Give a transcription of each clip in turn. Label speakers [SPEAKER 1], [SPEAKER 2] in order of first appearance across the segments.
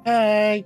[SPEAKER 1] Hi.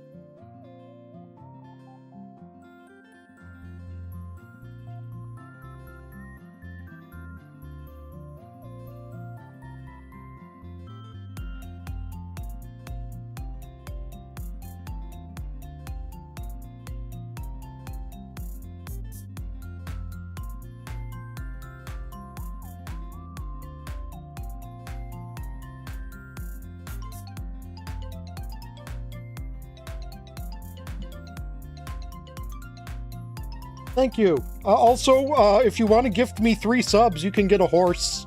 [SPEAKER 1] Thank you. Also, if you want to gift me 3 subs, you can get a horse.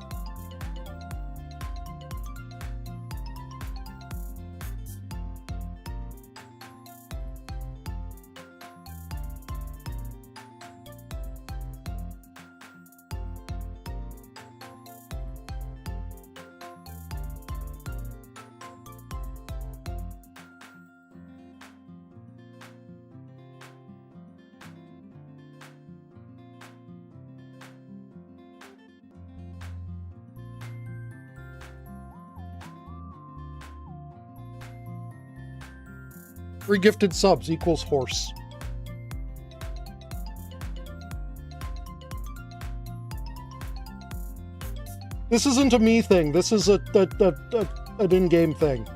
[SPEAKER 1] Regifted subs equals horse. This isn't a me thing. This is an in-game thing.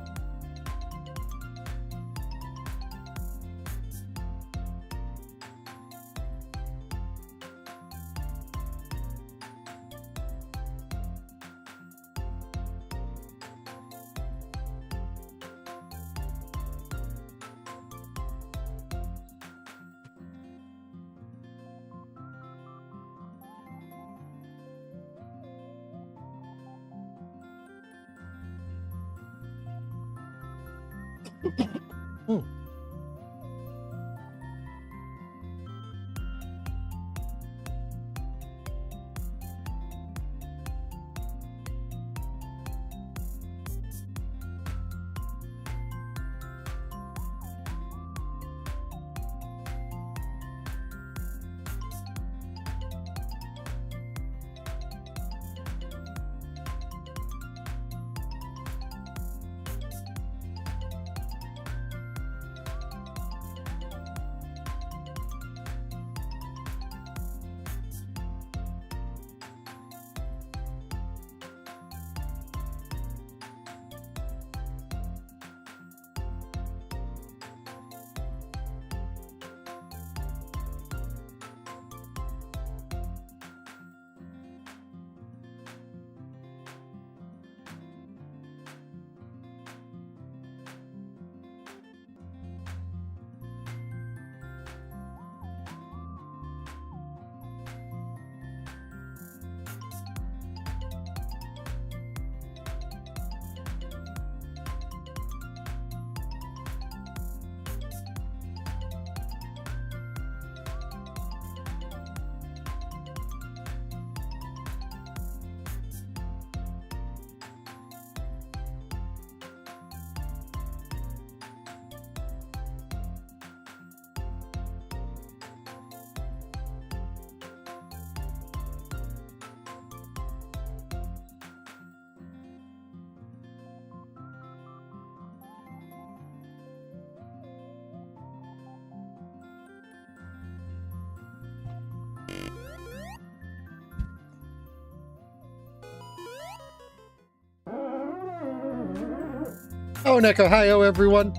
[SPEAKER 1] Onekohayo, everyone.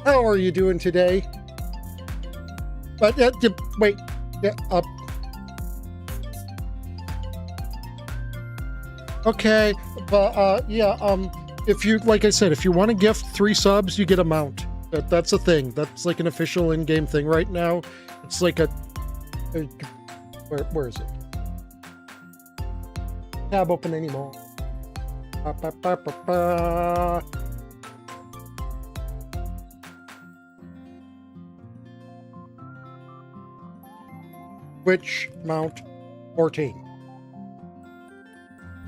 [SPEAKER 1] How are you doing today? But wait, okay, but if you, like I said, if you want to gift 3 subs, you get a mount. That's a thing. That's like an official in-game thing right now. It's like where is it? Tab open anymore. Twitch Mount 14.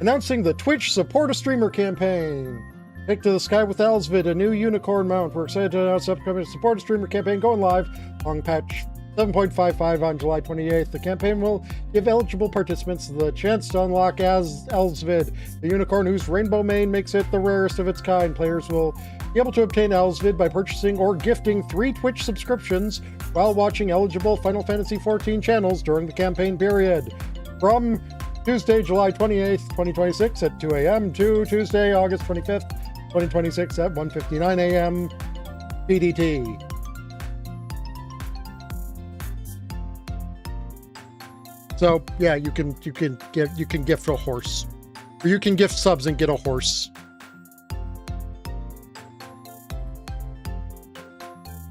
[SPEAKER 1] Announcing the Twitch Support a Streamer campaign. Take to the Sky with XIV, a new unicorn mount. We're excited to announce the upcoming Support a Streamer campaign going live on patch 7.55 on July 28th. The campaign will give eligible participants the chance to unlock as XIV, the unicorn whose rainbow mane makes it the rarest of its kind. Players will Be able to obtain Owlsvid by purchasing or gifting 3 Twitch subscriptions while watching eligible Final Fantasy XIV channels during the campaign period. From Tuesday, July 28th, 2026 at 2 a.m. to Tuesday, August 25th, 2026 at 1:59 a.m. PDT. So yeah, you can gift a horse, or you can gift subs and get a horse.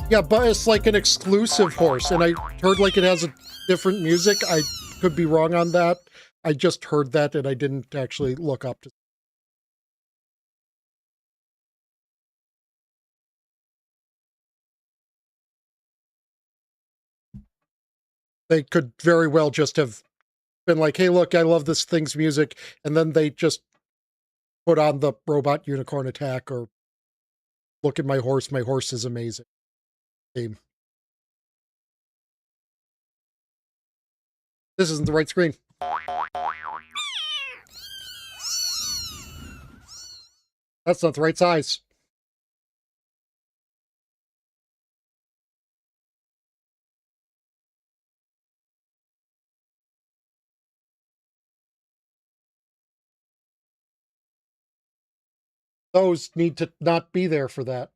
[SPEAKER 1] Yeah, but it's like an exclusive horse, and I heard like it has a different music. I could be wrong on that. I just heard that, and I didn't actually look up to. They could very well just have been like, hey, look, I love this thing's music, and then they just put on the robot unicorn attack, or look at my horse is amazing. Game. This isn't the right screen. That's not the right size. Those need to not be there for that.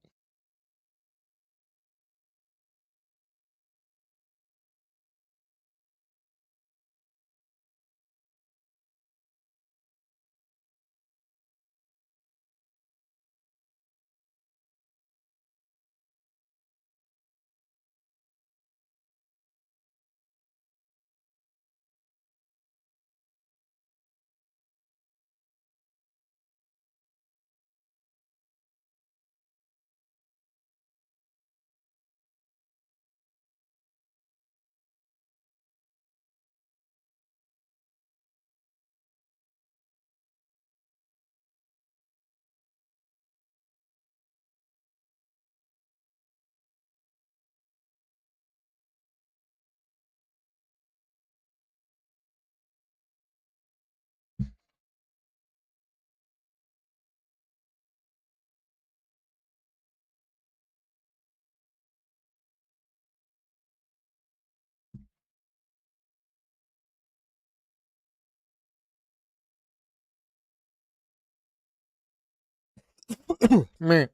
[SPEAKER 1] Meh.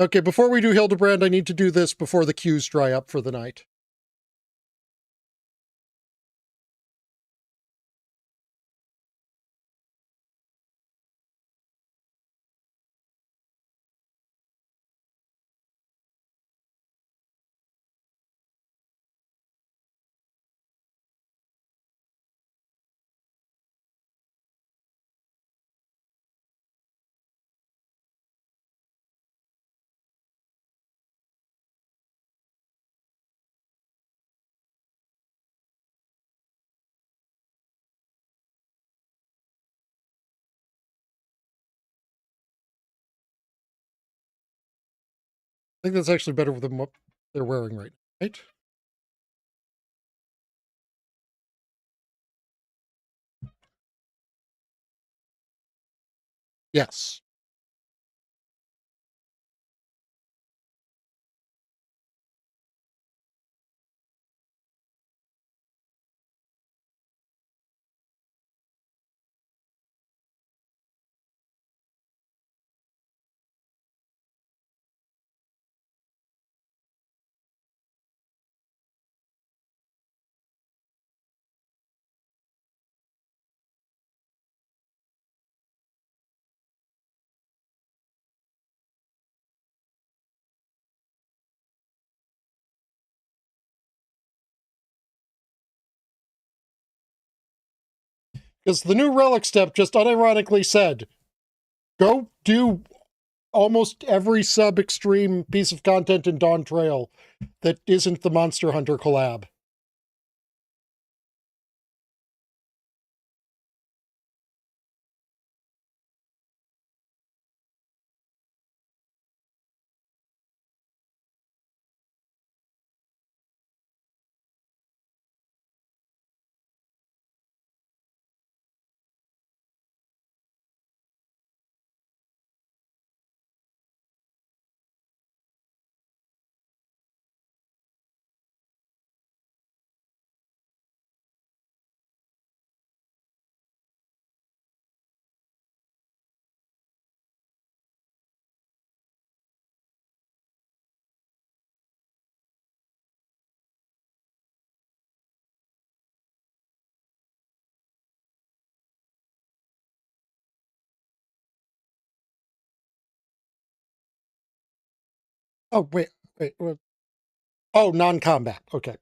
[SPEAKER 1] Okay, before we do Hildebrand, I need to do this before the queues dry up for the night. I think that's actually better than what they're wearing right now, right? Yes. Because the new relic step just unironically said, go do almost every sub-extreme piece of content in Dawntaril that isn't the Monster Hunter collab. Oh, wait. Oh, non-combat. Okay.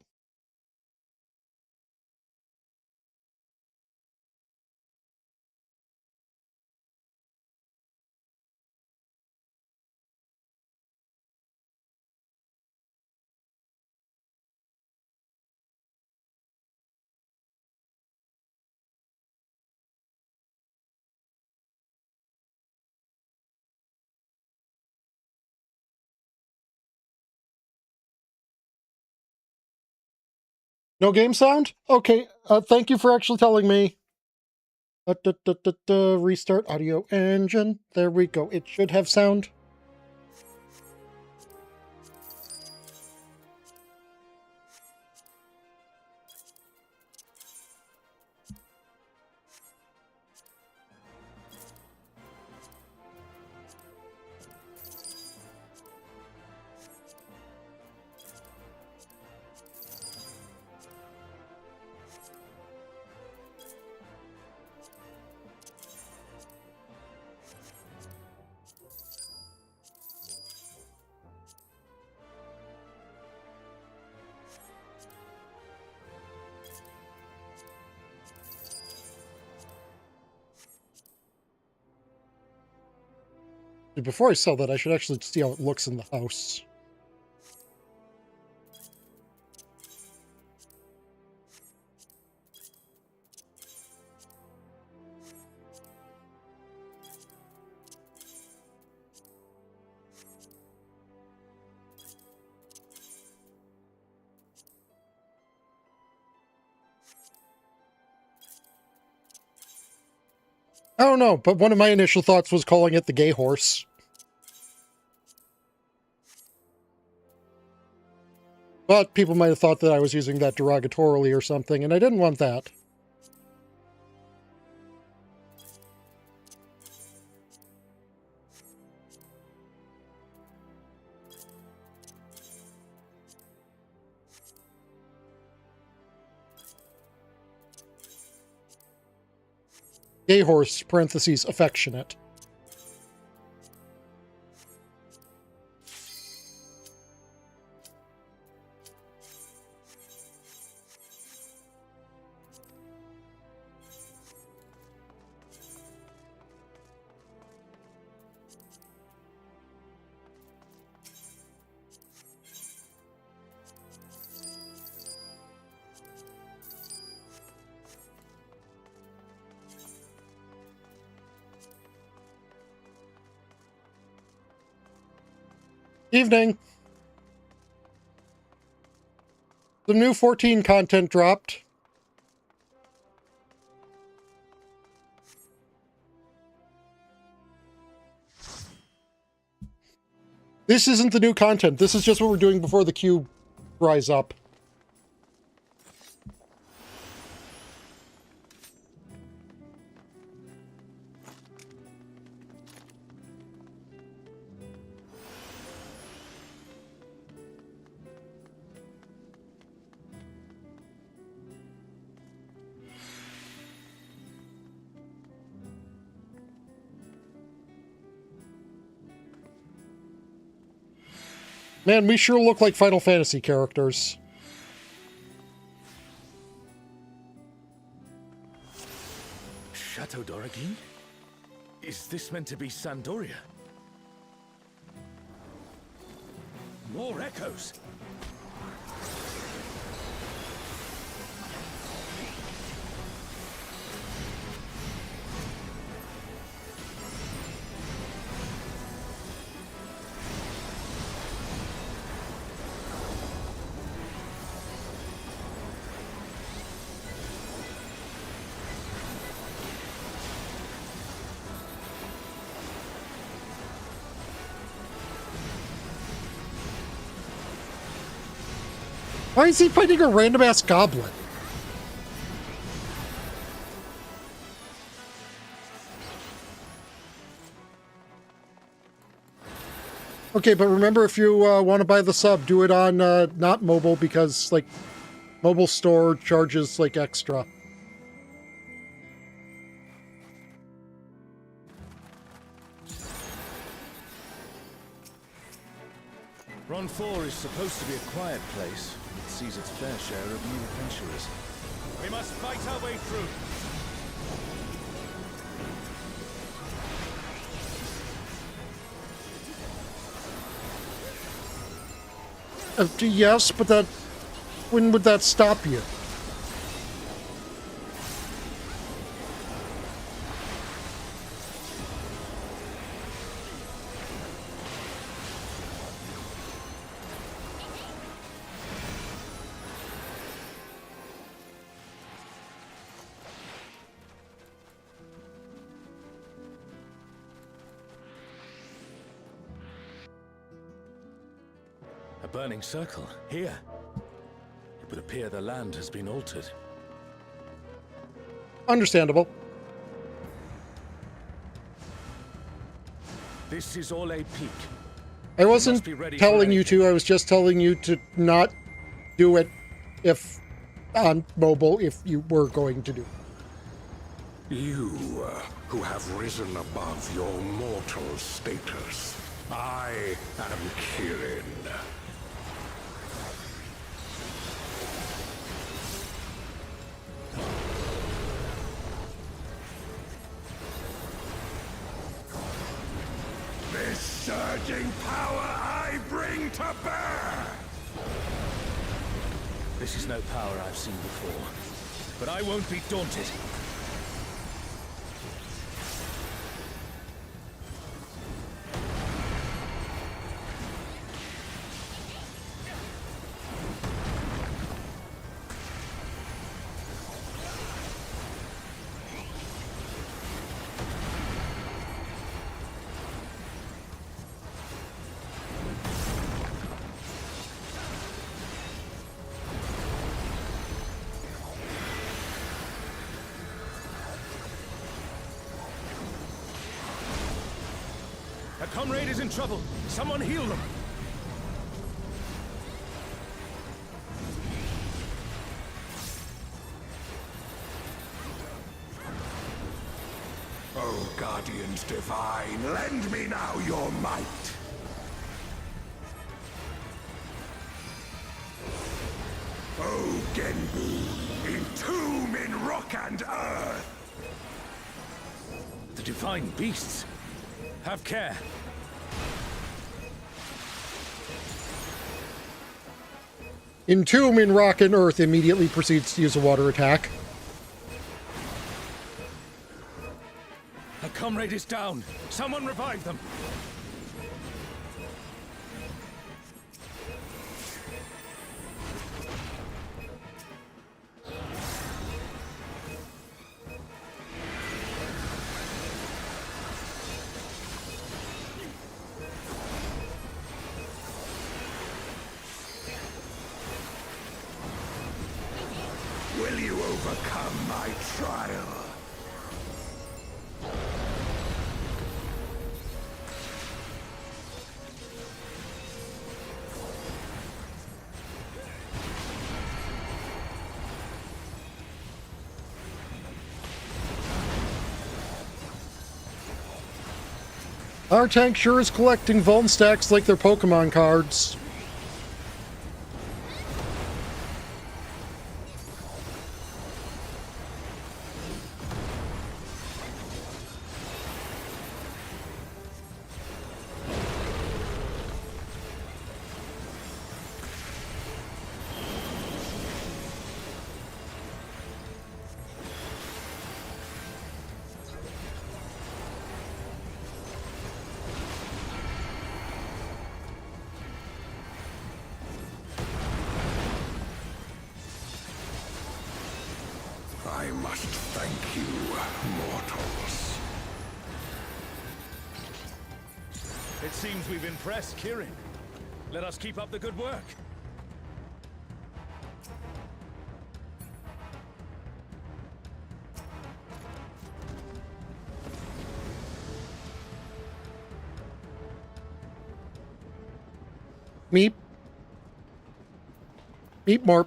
[SPEAKER 1] No game sound? Okay, thank you for actually telling me. Restart audio engine. There we go. It should have sound. Before I sell that, I should actually see how it looks in the house. I don't know, but one of my initial thoughts was calling it the gay horse. But people might have thought that I was using that derogatorily or something, and I didn't want that. Gay horse, parentheses, affectionate. Evening. The new 14 content dropped. This isn't the new content. This is just what we're doing before the queue rise up. Man, we sure look like Final Fantasy characters.
[SPEAKER 2] Chateau d'Origine? Is this meant to be Sandoria? More echoes!
[SPEAKER 1] Why is he fighting a random-ass goblin? Okay, but remember, if you want to buy the sub, do it on not mobile, because, like, mobile store charges, like, extra.
[SPEAKER 2] Ron 4 is supposed to be a quiet place. It sees its fair share of new adventurers. We must fight our way through.
[SPEAKER 1] Yes, but that... When would that stop you?
[SPEAKER 2] A burning circle, here. It would appear the land has been altered.
[SPEAKER 1] Understandable.
[SPEAKER 2] This is all a peak.
[SPEAKER 1] I wasn't telling you to, I was just telling you to not do it if on mobile if you were going to do it.
[SPEAKER 3] You, who have risen above your mortal status. I am Kirin. This surging power I bring to bear!
[SPEAKER 2] This is no power I've seen before, but I won't be daunted. A comrade is in trouble. Someone heal them.
[SPEAKER 3] Oh, guardians divine, lend me now your might. Oh, Genbu, entomb in rock and earth.
[SPEAKER 2] The divine beasts. Have care.
[SPEAKER 1] Entomb in rock and earth immediately proceeds to use a water attack.
[SPEAKER 2] A comrade is down. Someone revive them.
[SPEAKER 3] Will you overcome my trial?
[SPEAKER 1] Our tank sure is collecting Vuln stacks like they're Pokemon cards.
[SPEAKER 3] I must thank you, mortals.
[SPEAKER 2] It seems we've impressed Kirin. Let us keep up the good work.
[SPEAKER 1] Meep. Meep Morp.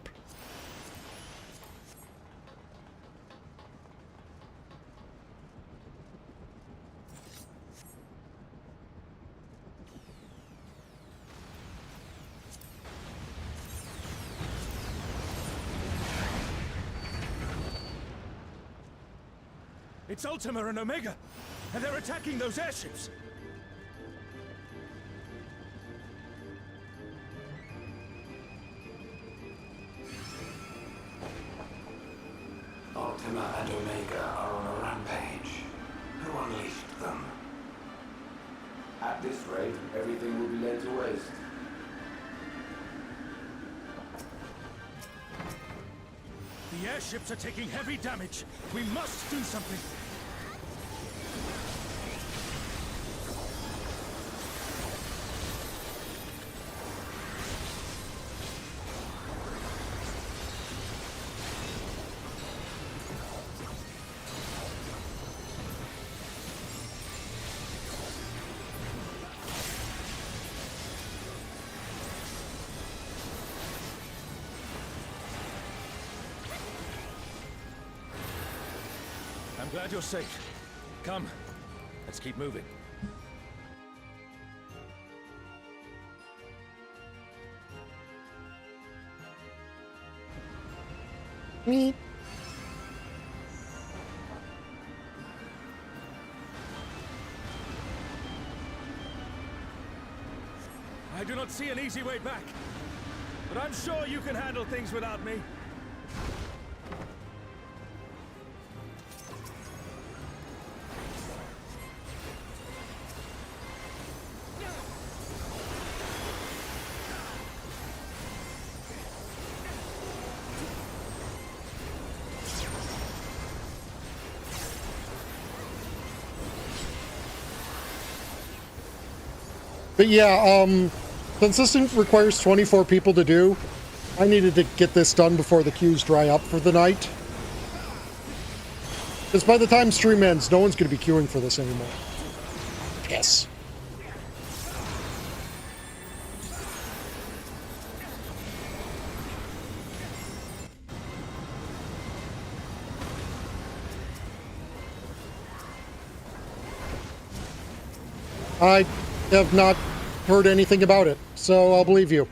[SPEAKER 2] It's Ultima and Omega, and they're attacking those airships.
[SPEAKER 4] Ultima and Omega are on a rampage. Who unleashed them? At this rate, everything will be laid to waste.
[SPEAKER 2] The airships are taking heavy damage. We must do something. I'm glad you're safe. Come, let's keep moving.
[SPEAKER 1] Me.
[SPEAKER 2] I do not see an easy way back, but I'm sure you can handle things without me.
[SPEAKER 1] But yeah, since this requires 24 people to do, I needed to get this done before the queues dry up for the night. Because by the time stream ends, no one's going to be queuing for this anymore. Yes. I have not heard anything about it, so I'll believe you.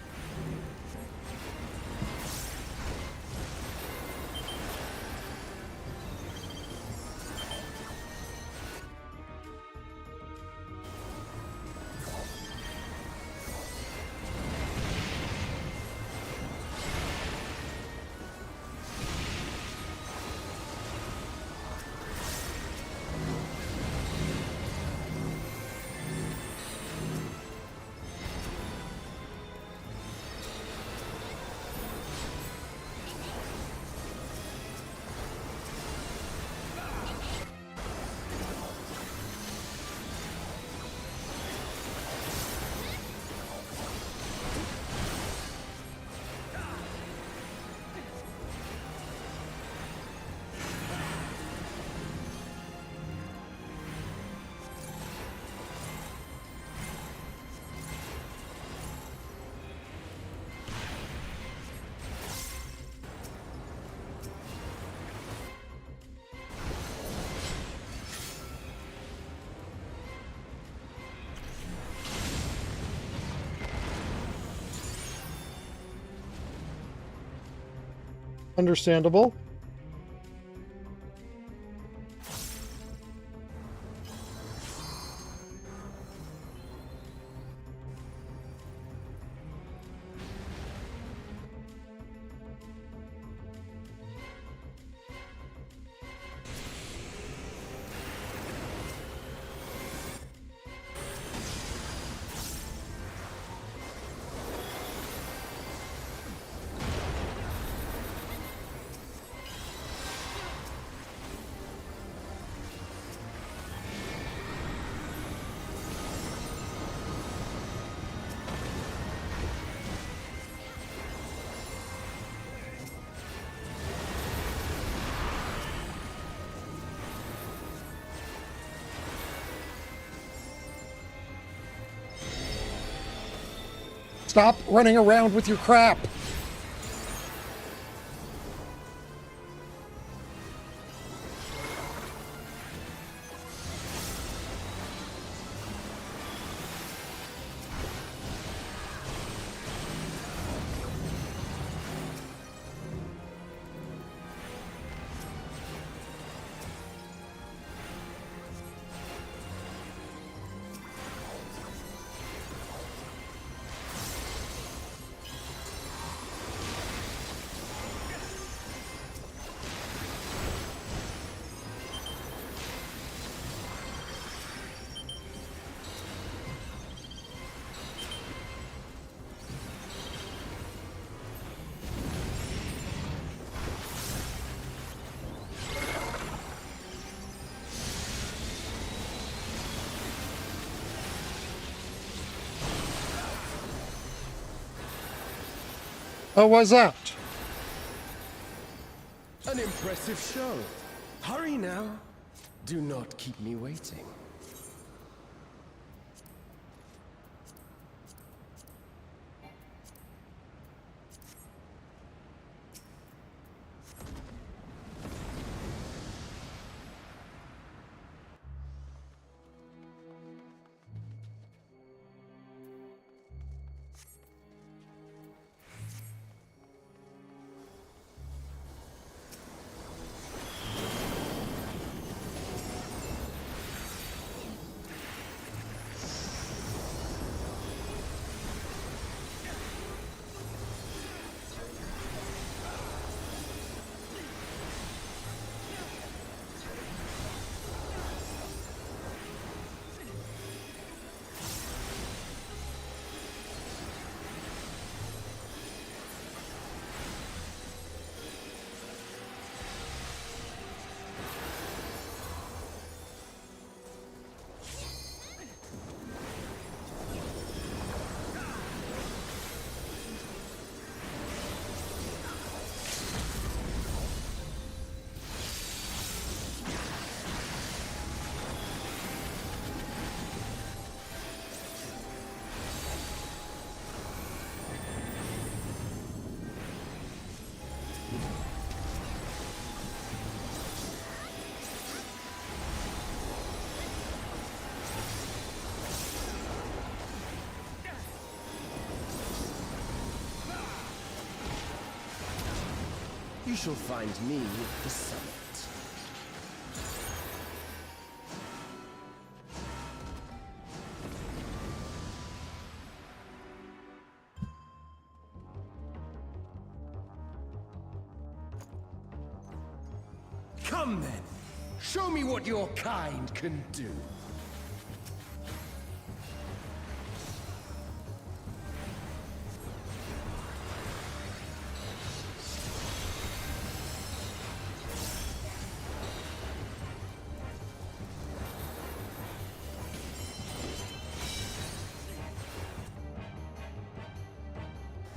[SPEAKER 1] Understandable. Stop running around with your crap. Oh, what's that?
[SPEAKER 5] An impressive show. Hurry now. Do not keep me waiting. You shall find me at the summit. Come then, show me what your kind can do.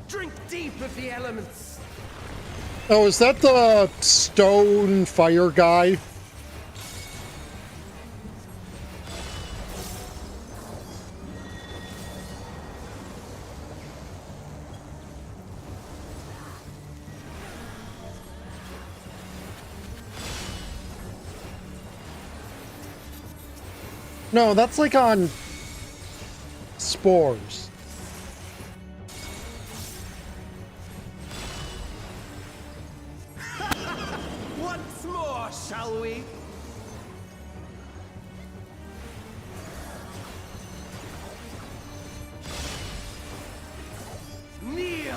[SPEAKER 5] Drink deep of the elements.
[SPEAKER 1] Oh, is that the stone fire guy? No, that's like on spores.
[SPEAKER 5] Once more, shall we? Kneel!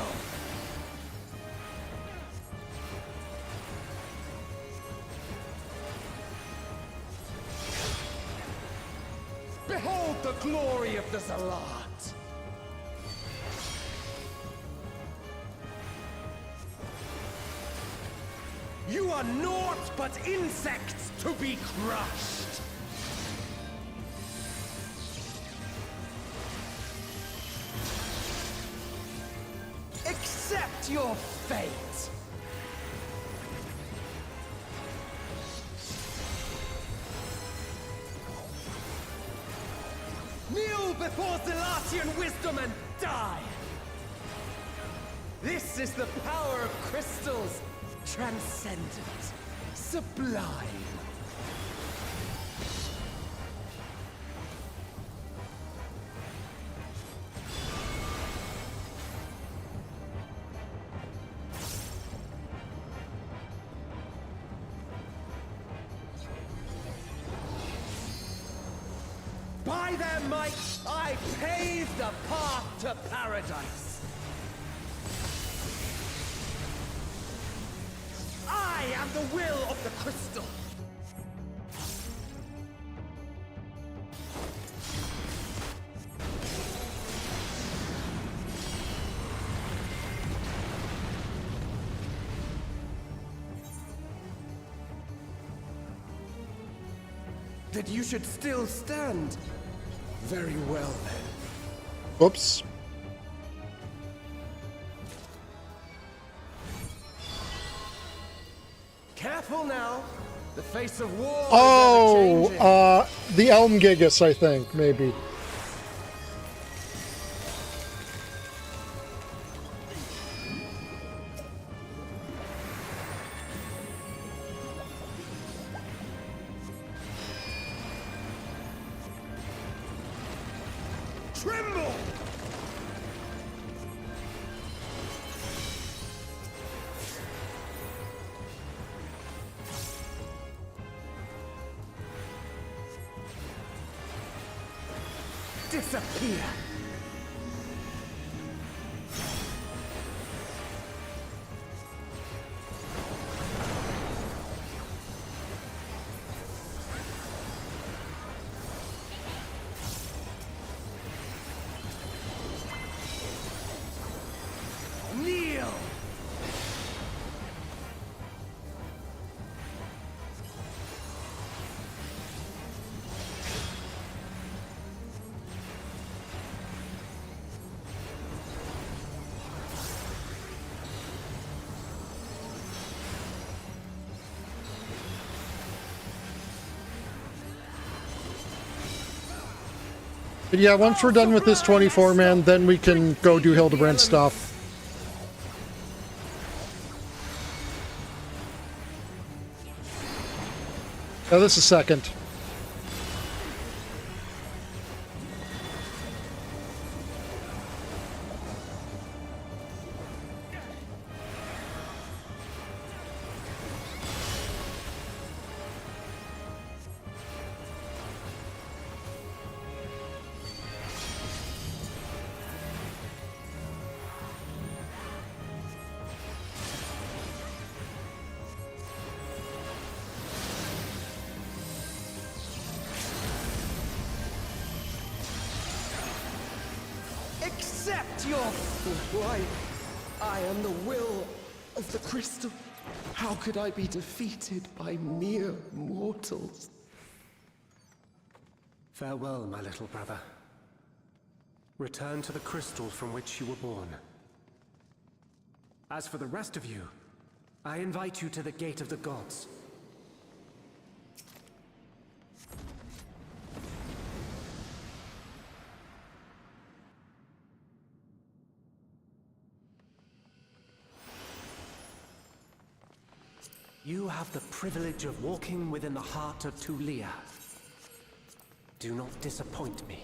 [SPEAKER 5] Behold the glory of the Zalat! You are naught but insects to be crushed! Accept your fate! Kneel before Zalatian wisdom and die! This is the power of crystals, transcendent, sublime. By their might, I pave the path to paradise. I am the will of the crystal. That you should still stand. Very well, then.
[SPEAKER 1] Whoops.
[SPEAKER 5] Careful now. The face of war is
[SPEAKER 1] Oh,
[SPEAKER 5] ever-changing.
[SPEAKER 1] the Elm Gigas, I think, maybe.
[SPEAKER 2] Tremble!
[SPEAKER 5] Disappear. Kneel.
[SPEAKER 1] But yeah, once we're done with this 24-man, then we can go do Hildebrand stuff. Now this is second.
[SPEAKER 5] Accept your... Why? I am the will of the crystal. How could I be defeated by mere mortals?
[SPEAKER 6] Farewell, my little brother. Return to the crystal from which you were born. As for the rest of you, I invite you to the Gate of the Gods. You have the privilege of walking within the heart of Tulia. Do not disappoint me.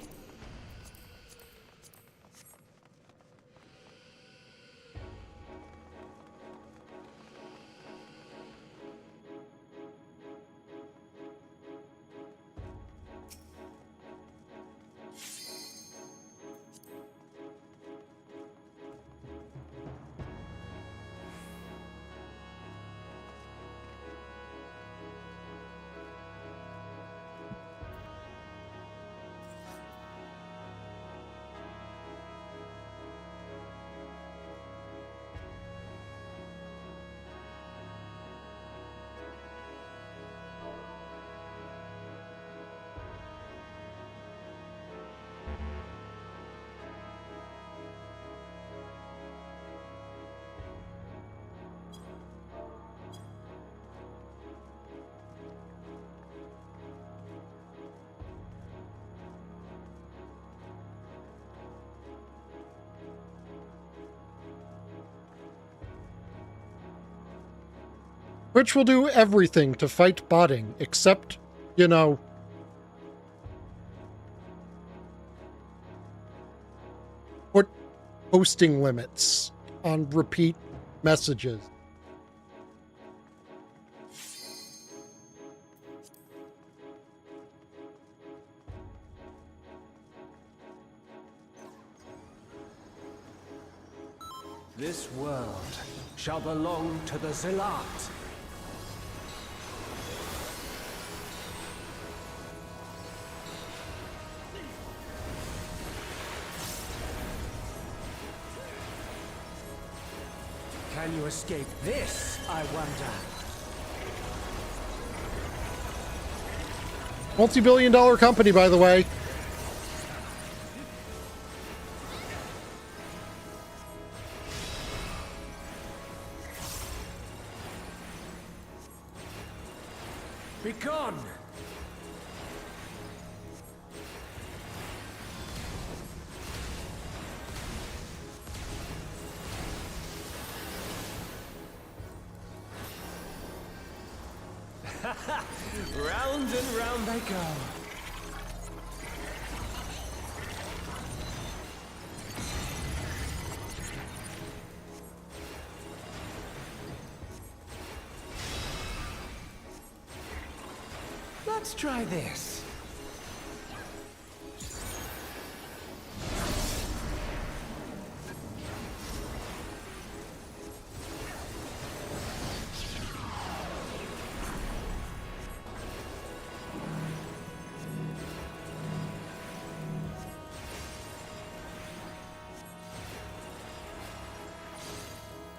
[SPEAKER 1] Which will do everything to fight botting, except, you know, put posting limits on repeat messages.
[SPEAKER 6] This world shall belong to the Zealot. Can you escape this, I wonder?
[SPEAKER 1] Multi-billion-dollar company, by the way.
[SPEAKER 6] Begone! Round and round they go. Let's try this.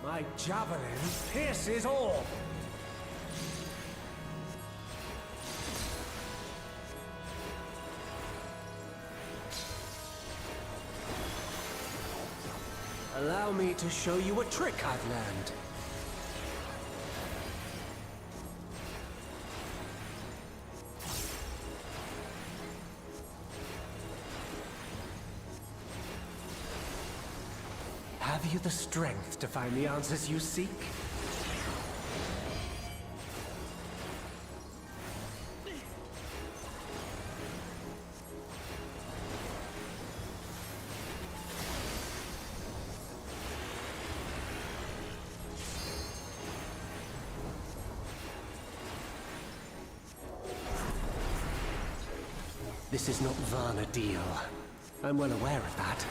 [SPEAKER 6] My javelin pierces all. Allow me to show you a trick I've learned. Have you the strength to find the answers you seek? This is not Vana'diel. I'm well aware of that.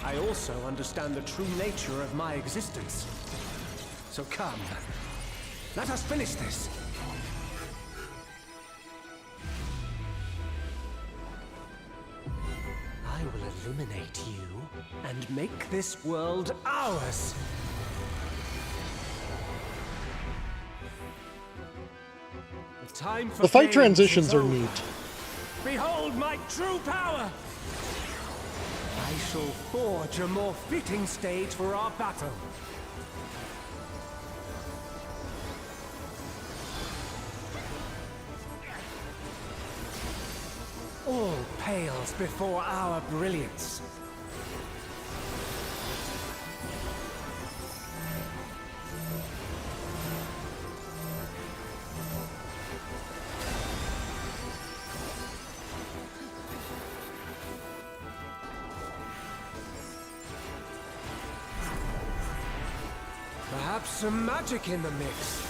[SPEAKER 6] I also understand the true nature of my existence. So come, let us finish this. I will illuminate you and make this world ours. The time for
[SPEAKER 1] The fight
[SPEAKER 6] games
[SPEAKER 1] transitions
[SPEAKER 6] is
[SPEAKER 1] are
[SPEAKER 6] over.
[SPEAKER 1] neat.
[SPEAKER 6] Behold my true power! I shall forge a more fitting stage for our battle. All pales before our brilliance. Perhaps some magic in the mix.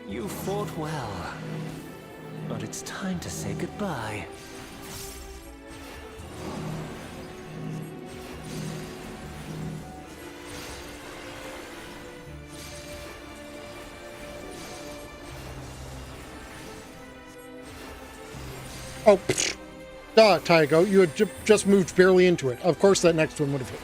[SPEAKER 6] You fought well, but it's time to say goodbye.
[SPEAKER 1] Oh, duh, Tyago, you had just moved barely into it. Of course that next one would have hit.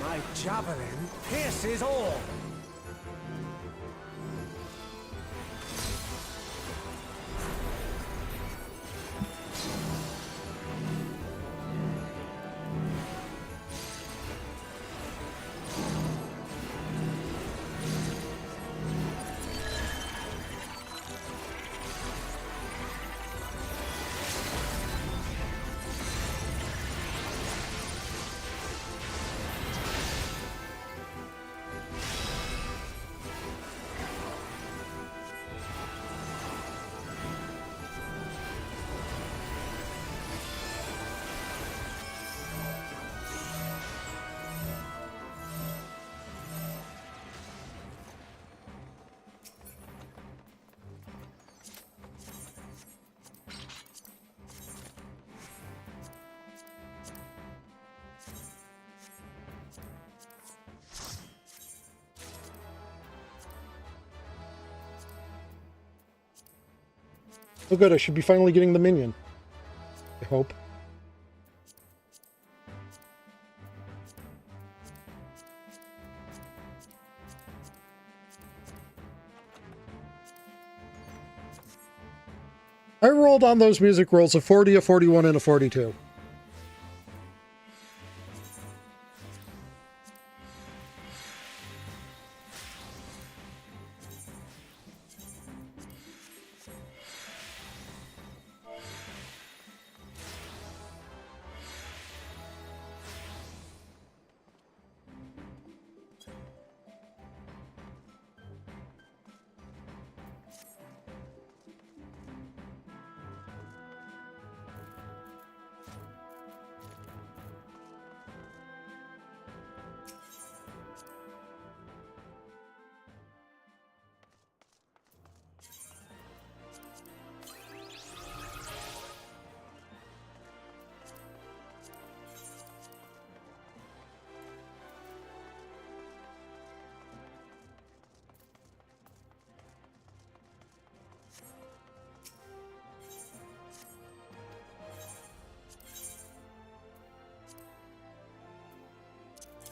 [SPEAKER 6] My javelin pierces all.
[SPEAKER 1] Oh good, I should be finally getting the minion. I hope. I rolled on those music rolls a 40, a 41, and a 42.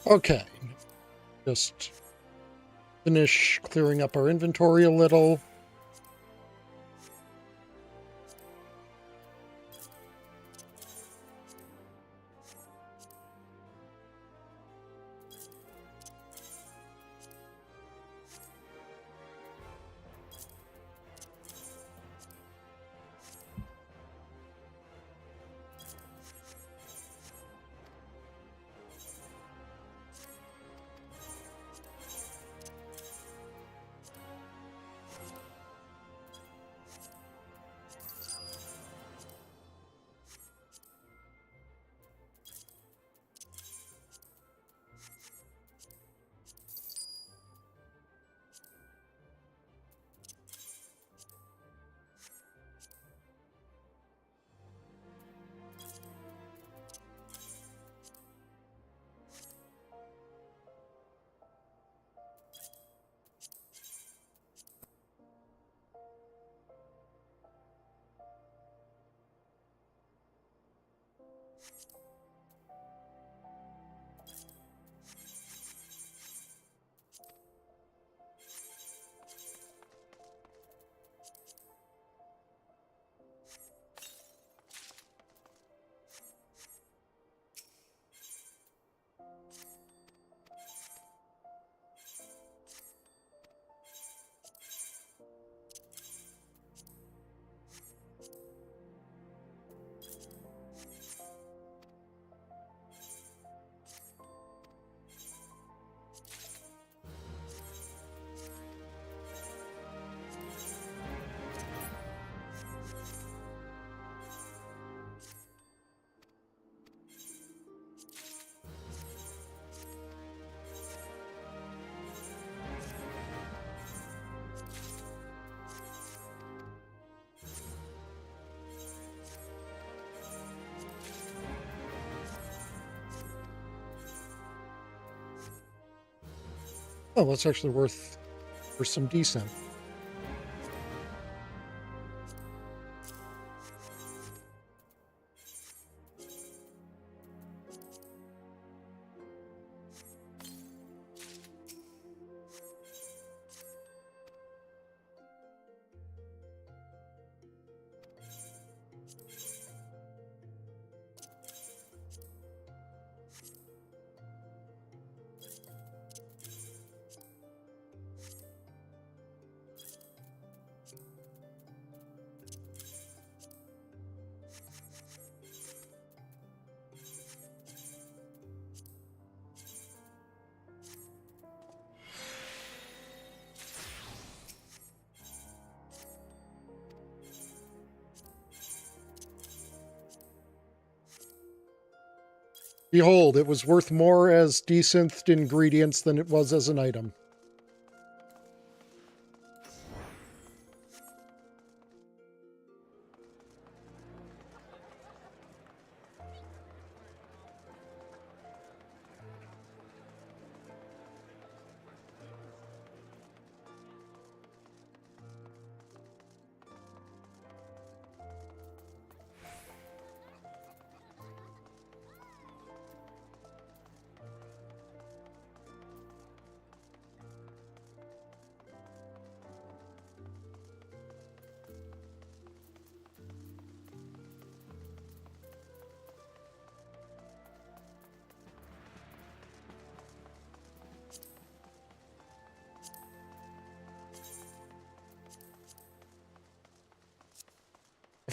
[SPEAKER 1] Okay, just finish clearing up our inventory a little. Oh, that's actually worth for some decent. Behold, it was worth more as desynth ingredients than it was as an item.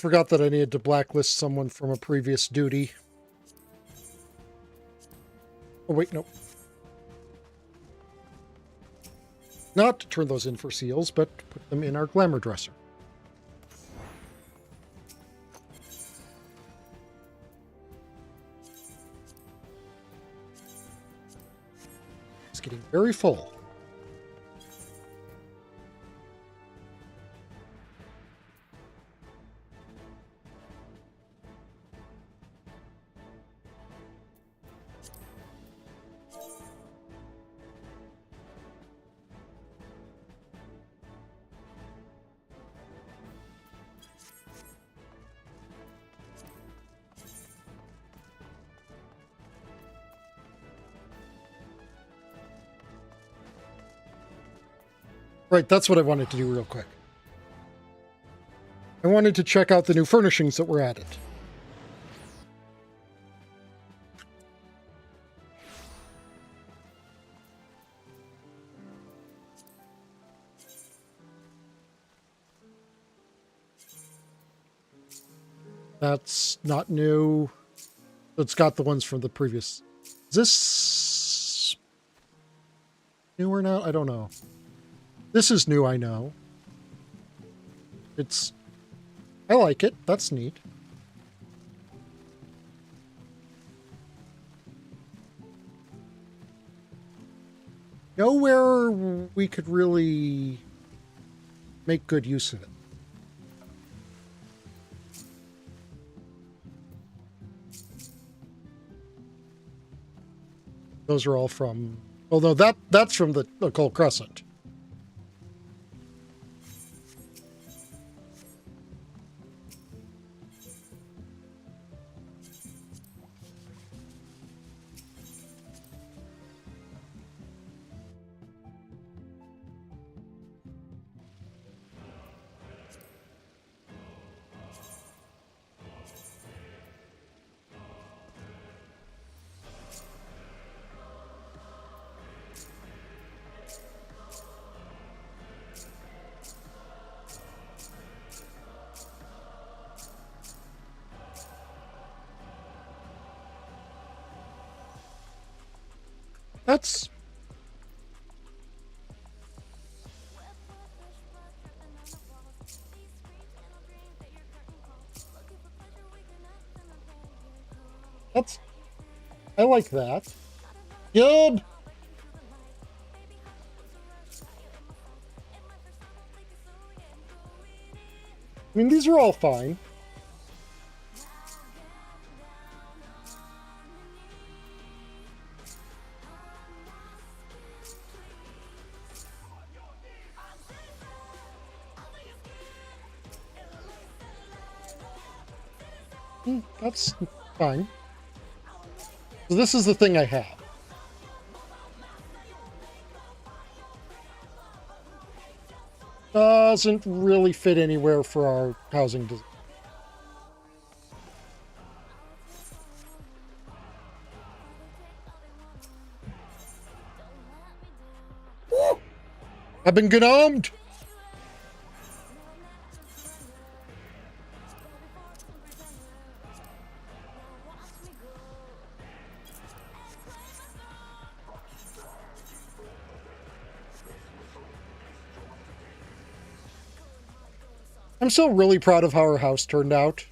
[SPEAKER 1] forgot that I needed to blacklist someone from a previous duty. Oh, wait, no. Not to turn those in for seals, but to put them in our glamour dresser. It's getting very full. Right, that's what I wanted to do real quick. I wanted to check out the new furnishings that were added. That's not new. It's got the ones from the previous. Is this newer now? I don't know. This is new, I know. I like it. That's neat. Nowhere we could really make good use of it. Those are all from... Although that's from the Cold Crescent. That's... I like that. Good! I mean, these are all fine. That's fine. So this is the thing I have. Doesn't really fit anywhere for our housing design. Woo! I've been gnomed! I'm still really proud of how our house turned out.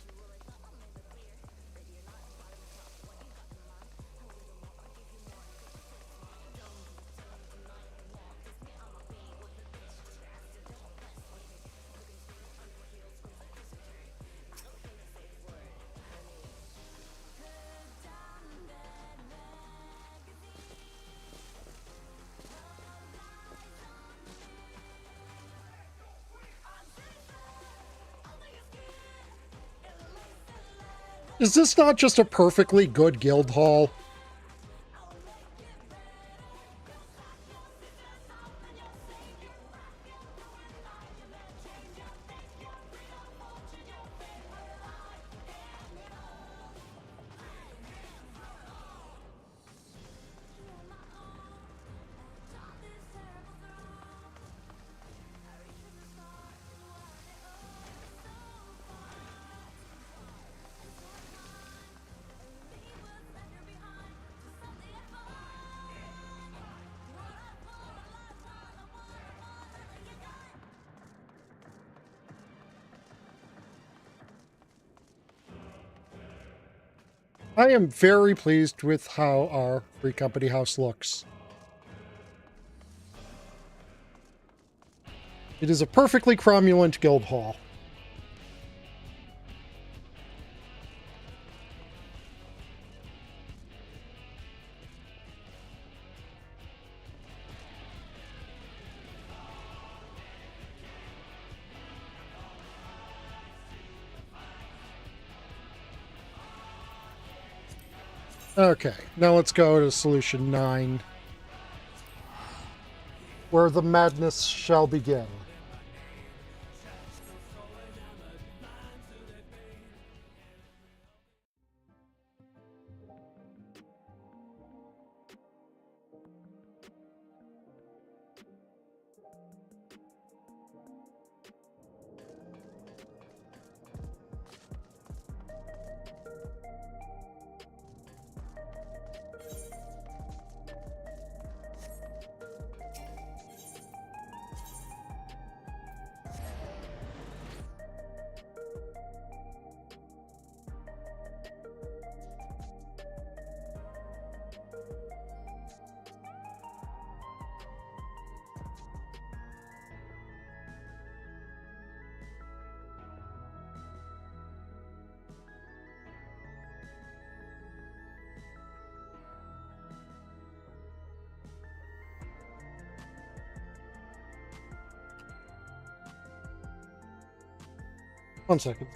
[SPEAKER 1] Is this not just a perfectly good guild hall? I am very pleased with how our Free Company house looks. It is a perfectly cromulent guild hall. Okay, now let's go to solution 9, where the madness shall begin. One second.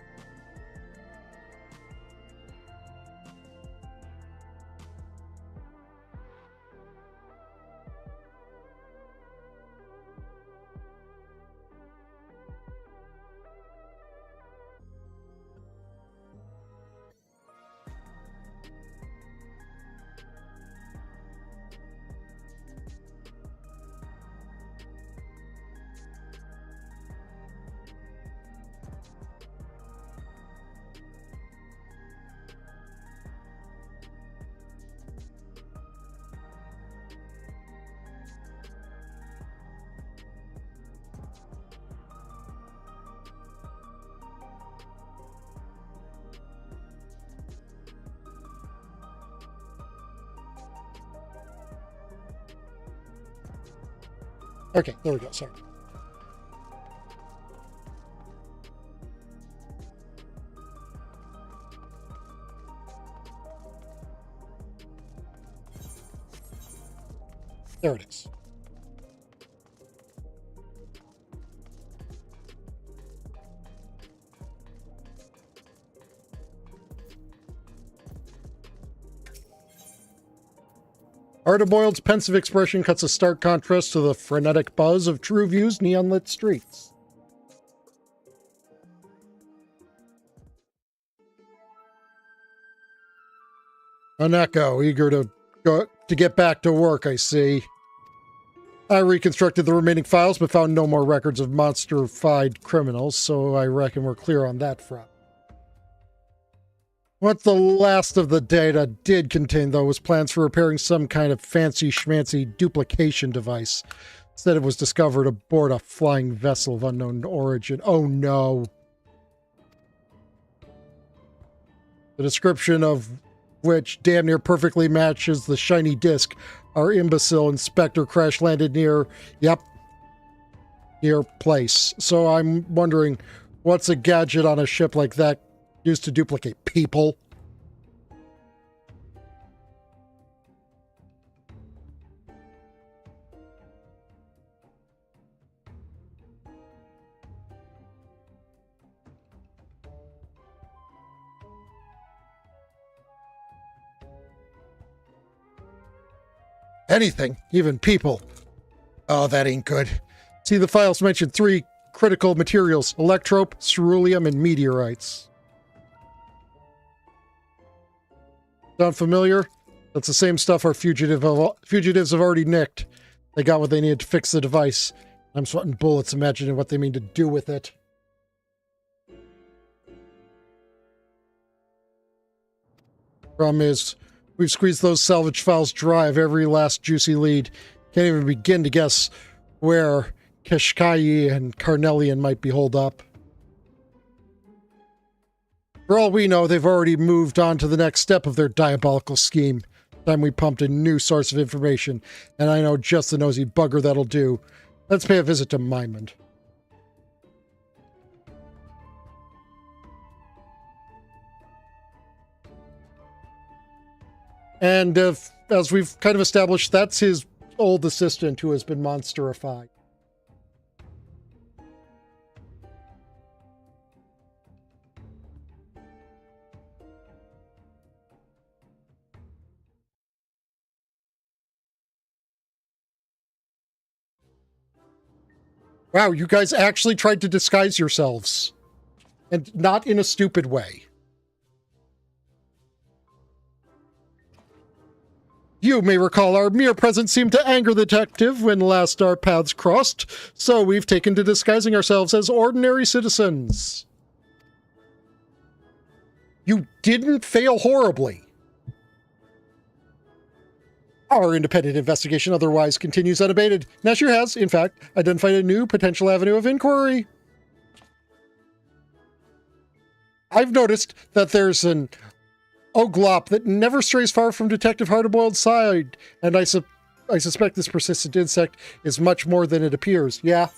[SPEAKER 1] Okay, there we go. Sorry. There it is. Ardaboild's pensive expression cuts a stark contrast to the frenetic buzz of True View's neon-lit streets. Oneko, eager to get back to work, I see. I reconstructed the remaining files, but found no more records of monster-fied criminals, so I reckon we're clear on that front. What the last of the data did contain, though, was plans for repairing some kind of fancy-schmancy duplication device. Instead, it was discovered aboard a flying vessel of unknown origin. Oh, no. The description of which damn near perfectly matches the shiny disc our imbecile inspector crash-landed near place. So I'm wondering, what's a gadget on a ship like that used to duplicate people? Anything, even people. Oh, that ain't good. See, the files mention 3 critical materials: electrope, ceruleum, and meteorites. Sound familiar? That's the same stuff our fugitives have already nicked. They got what they needed to fix the device. I'm sweating bullets imagining what they mean to do with it. Problem is, we've squeezed those salvage files dry of every last juicy lead. Can't even begin to guess where Kashkai and Carnelian might be holed up. For all we know, they've already moved on to the next step of their diabolical scheme. Time we pumped a new source of information, and I know just the nosy bugger that'll do. Let's pay a visit to Mymond. And as we've kind of established, that's his old assistant who has been monsterified. Wow, you guys actually tried to disguise yourselves. And not in a stupid way. You may recall our mere presence seemed to anger the detective when last our paths crossed, so we've taken to disguising ourselves as ordinary citizens. You didn't fail horribly. Our independent investigation otherwise continues unabated. Nasher has, in fact, identified a new potential avenue of inquiry. I've noticed that there's an oglop that never strays far from Detective Hardboiled's side, and I suspect this persistent insect is much more than it appears. Yeah.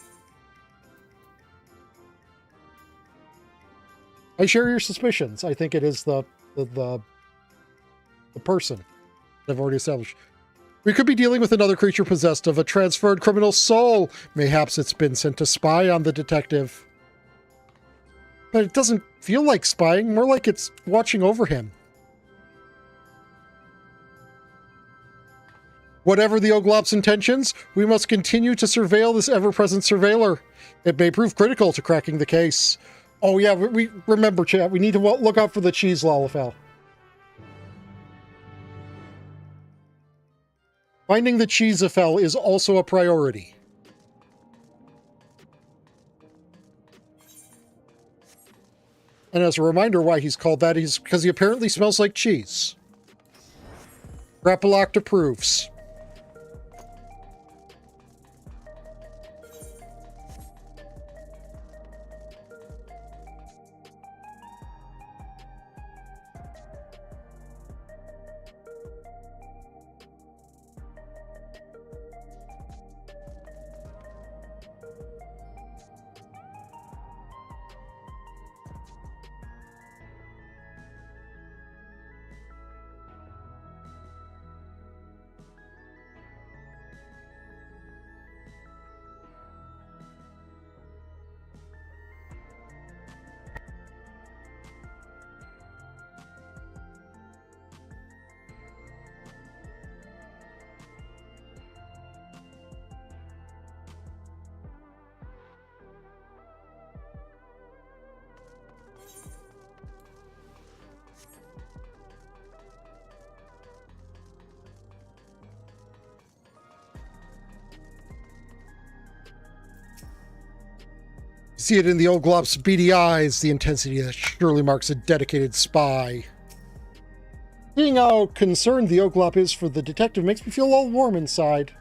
[SPEAKER 1] I share your suspicions. I think it is the person that I've already established. We could be dealing with another creature possessed of a transferred criminal soul. Mayhaps it's been sent to spy on the detective. But it doesn't feel like spying, more like it's watching over him. Whatever the Oglop's intentions, we must continue to surveil this ever-present surveiller. It may prove critical to cracking the case. Oh yeah, we remember, chat, we need to look out for the cheese Lalafell. Finding the Cheesafell is also a priority. And as a reminder why he's called that is because he apparently smells like cheese. Grapaloct approves. See it in the Oglop's beady eyes, the intensity that surely marks a dedicated spy. Seeing how concerned the Oglop is for the detective makes me feel all warm inside.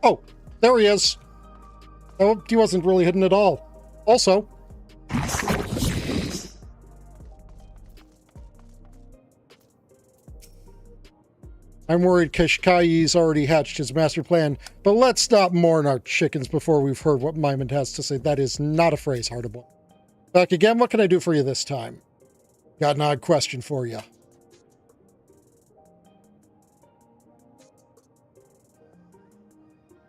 [SPEAKER 1] Oh, there he is. Oh, he wasn't really hidden at all. Also, I'm worried Kashkayi's already hatched his master plan, but let's stop mourn our chickens before we've heard what Mymond has to say. That is not a phrase, Hardboiled. Back again, what can I do for you this time? Got an odd question for you.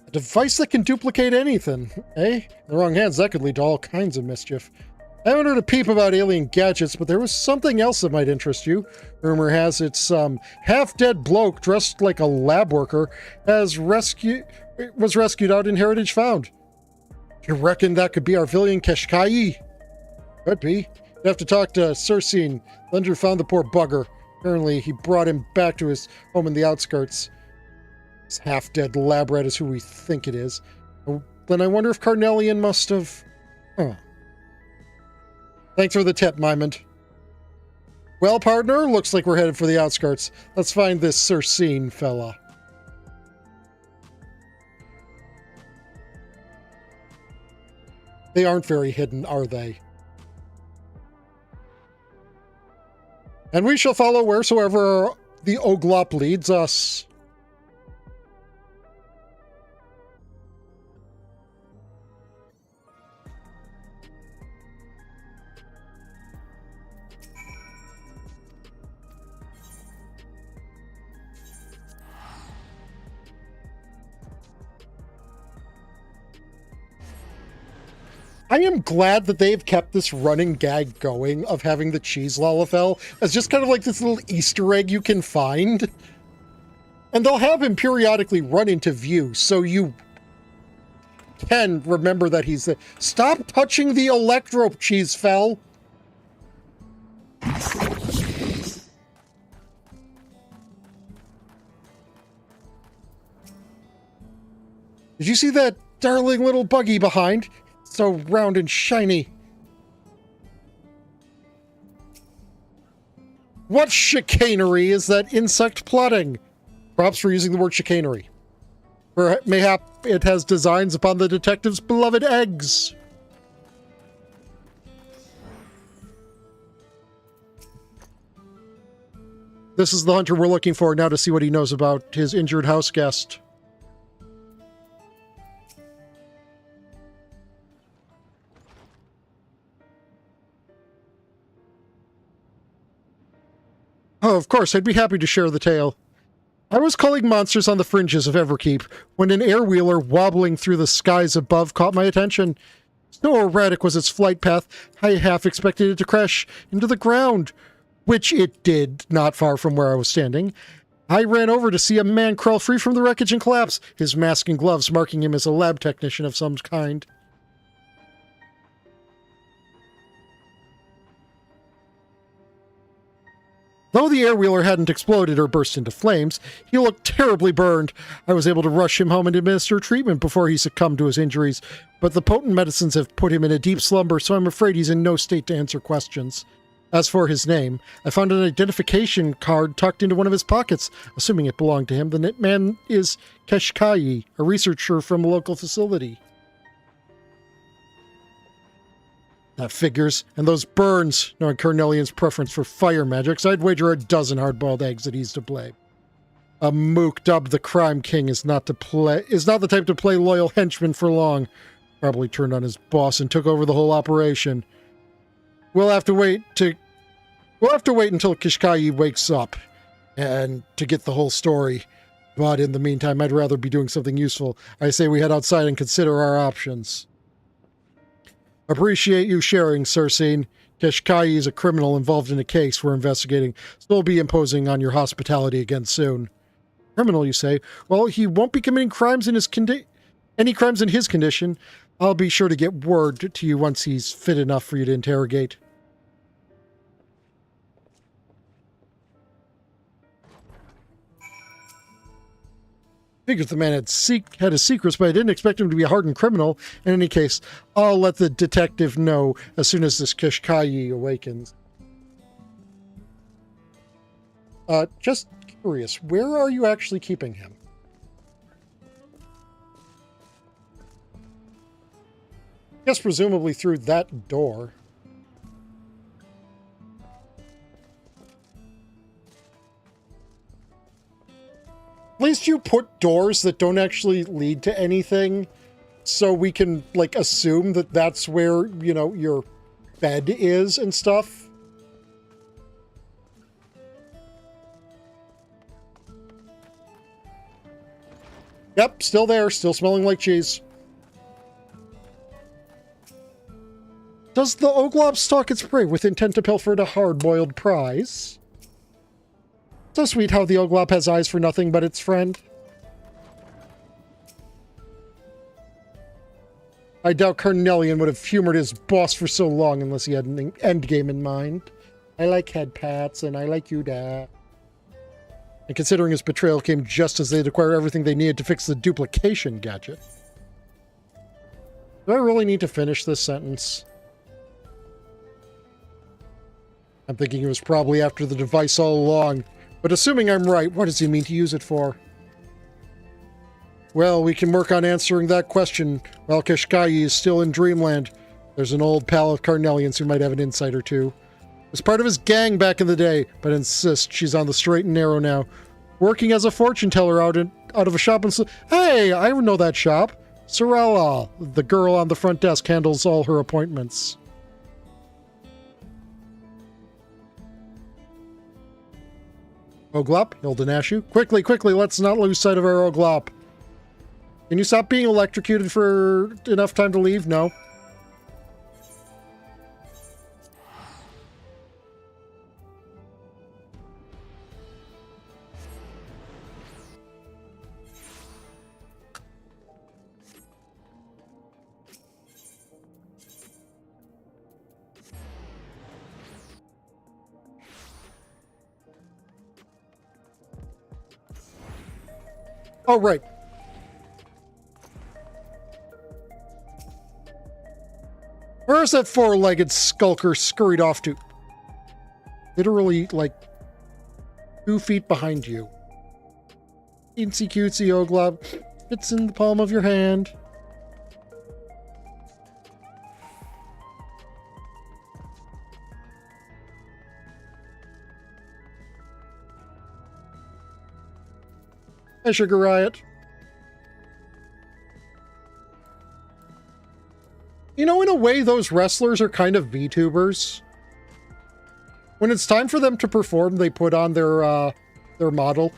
[SPEAKER 1] A device that can duplicate anything, eh? In the wrong hands, that could lead to all kinds of mischief. I haven't heard a peep about alien gadgets, but there was something else that might interest you. Rumor has it's some half-dead bloke dressed like a lab worker was rescued out in Heritage Found. You reckon that could be our villain Kashkayi? Could be. You have to talk to Cersei. Thunder found the poor bugger. Apparently, he brought him back to his home in the outskirts. This half-dead lab rat is who we think it is. Then I wonder if Carnelian must have... Huh. Thanks for the tip, Mymond. Well, partner, looks like we're headed for the outskirts. Let's find this Circine fella. They aren't very hidden, are they? And we shall follow wheresoever the Oglop leads us. I am glad that they've kept this running gag going of having the cheese Lalafell as just kind of like this little Easter egg you can find. And they'll have him periodically run into view, so you can remember that he's the... Stop touching the Electro, Cheese Fell! Did you see that darling little buggy behind? So round and shiny. What chicanery is that insect plotting? Props for using the word chicanery. Or mayhap it has designs upon the detective's beloved eggs. This is the hunter we're looking for now to see what he knows about his injured house guest. Oh, of course, I'd be happy to share the tale. I was culling monsters on the fringes of Everkeep when an air-wheeler wobbling through the skies above caught my attention. So erratic was its flight path, I half expected it to crash into the ground, which it did, not far from where I was standing. I ran over to see a man crawl free from the wreckage and collapse, his mask and gloves marking him as a lab technician of some kind. Though the air-wheeler hadn't exploded or burst into flames, he looked terribly burned. I was able to rush him home and administer treatment before he succumbed to his injuries, but the potent medicines have put him in a deep slumber, so I'm afraid he's in no state to answer questions. As for his name, I found an identification card tucked into one of his pockets, assuming it belonged to him. The man is Keshkai, a researcher from a local facility. That figures. And those burns, knowing Carnelian's preference for fire magics, I'd wager a dozen hard-boiled eggs that he's to blame. A mook dubbed the Crime King is not the type to play loyal henchman for long. Probably turned on his boss and took over the whole operation. We'll have to wait until Kishkai wakes up and to get the whole story. But in the meantime, I'd rather be doing something useful. I say we head outside and consider our options. Appreciate you sharing, Circine. Keshkai is a criminal involved in a case we're investigating, so we'll be imposing on your hospitality again soon. Criminal, you say? Well, he won't be committing crimes in his any crimes in his condition. I'll be sure to get word to you once he's fit enough for you to interrogate. Figures the man had his secrets, but I didn't expect him to be a hardened criminal. In any case, I'll let the detective know as soon as this Keshkai awakens. Just curious, where are you actually keeping him? I guess presumably through that door. At least you put doors that don't actually lead to anything, so we can, like, assume that that's where, you know, your bed is and stuff. Yep, still there, still smelling like cheese. Does the Oglop stalk its prey with intent to pilfer a hard-boiled prize? So sweet how the Oglop has eyes for nothing but its friend. I doubt Carnelian would have humored his boss for so long unless he had an endgame in mind. I like head pats, and I like you, Dad. And considering his betrayal came just as they'd acquire everything they needed to fix the duplication gadget. Do I really need to finish this sentence? I'm thinking it was probably after the device all along, but assuming I'm right, what does he mean to use it for? Well, we can work on answering that question while Kashkai is still in Dreamland. There's an old pal of Carnelian's who might have an insight or two. Was part of his gang back in the day, but insists she's on the straight and narrow now. Working as a fortune teller out of a shop in... Hey, I know that shop. Sorella, the girl on the front desk, handles all her appointments. Oglop, Hildenashu. Quickly, quickly, let's not lose sight of our Oglop. Can you stop being electrocuted for enough time to leave? No. Oh, right. Where's that four-legged skulker scurried off to? Literally, like, 2 feet behind you. Teensy cutesy Oglob. It's in the palm of your hand. Hi, Sugar Riot. You know, in a way, those wrestlers are kind of VTubers. When it's time for them to perform, they put on their model.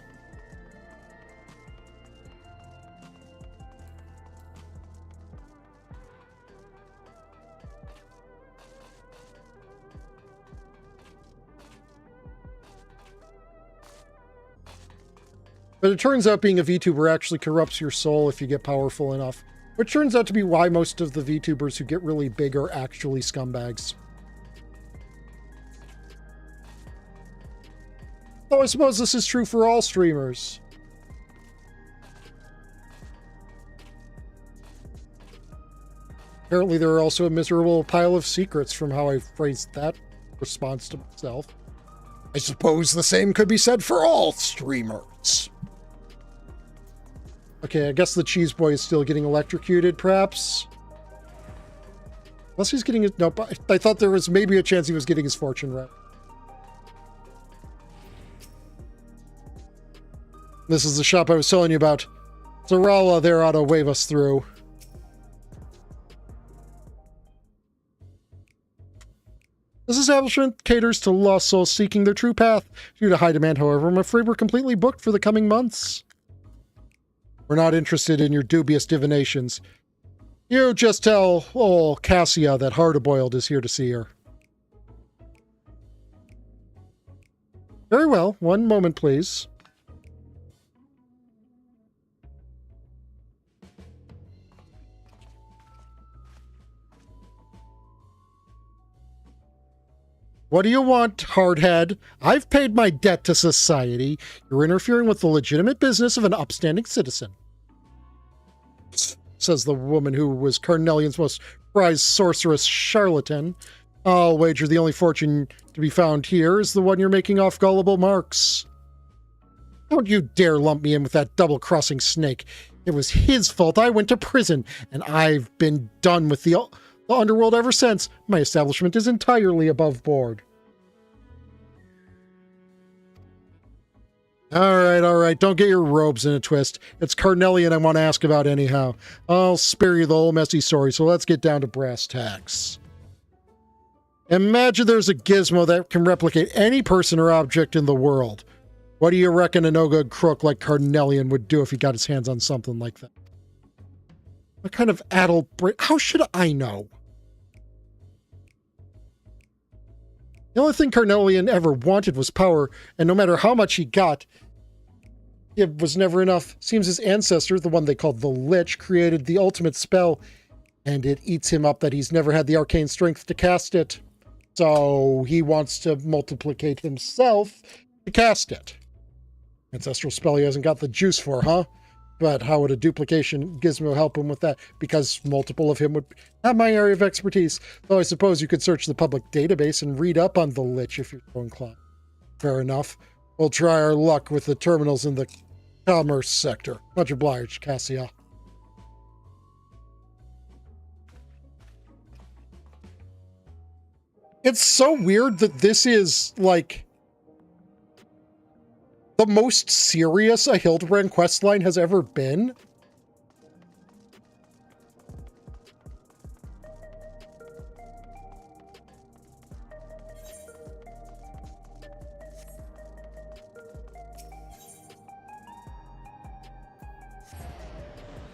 [SPEAKER 1] But it turns out being a VTuber actually corrupts your soul if you get powerful enough. Which turns out to be why most of the VTubers who get really big are actually scumbags. Though I suppose this is true for all streamers. Apparently there are also a miserable pile of secrets from how I phrased that response to myself. I suppose the same could be said for all streamers. Okay, I guess the cheese boy is still getting electrocuted, perhaps? Unless he's getting his... Nope, I thought there was maybe a chance he was getting his fortune right. This is the shop I was telling you about. Sorella there ought to wave us through. This establishment caters to lost souls seeking their true path. Due to high demand, however, I'm afraid we're completely booked for the coming months. We're not interested in your dubious divinations. You just tell old Cassia that Hard-Boiled is here to see her. Very well. One moment, please. What do you want, hardhead? I've paid my debt to society. You're interfering with the legitimate business of an upstanding citizen. Says the woman who was Carnelian's most prized sorceress charlatan. I'll wager the only fortune to be found here is the one you're making off gullible Marks. Don't you dare lump me in with that double-crossing snake. It was his fault I went to prison, and I've been done with the underworld ever since. My establishment is entirely above board. All right. Don't get your robes in a twist. It's Carnelian I want to ask about anyhow. I'll spare you the whole messy story, so let's get down to brass tacks. Imagine there's a gizmo that can replicate any person or object in the world. What do you reckon a no-good crook like Carnelian would do if he got his hands on something like that? What kind of addled brain? How should I know? The only thing Carnelian ever wanted was power, and no matter how much he got, it was never enough. Seems his ancestor, the one they called the Lich, created the ultimate spell, and it eats him up that he's never had the arcane strength to cast it. So he wants to multiplicate himself to cast it. Ancestral spell he hasn't got the juice for, huh? But how would a duplication gizmo help him with that? Because multiple of him would not my area of expertise. Though I suppose you could search the public database and read up on the Lich if you're so inclined. Fair enough. We'll try our luck with the terminals in the commerce sector. Much obliged, Cassia. It's so weird that this is, like, the most serious a Hildebrand questline has ever been.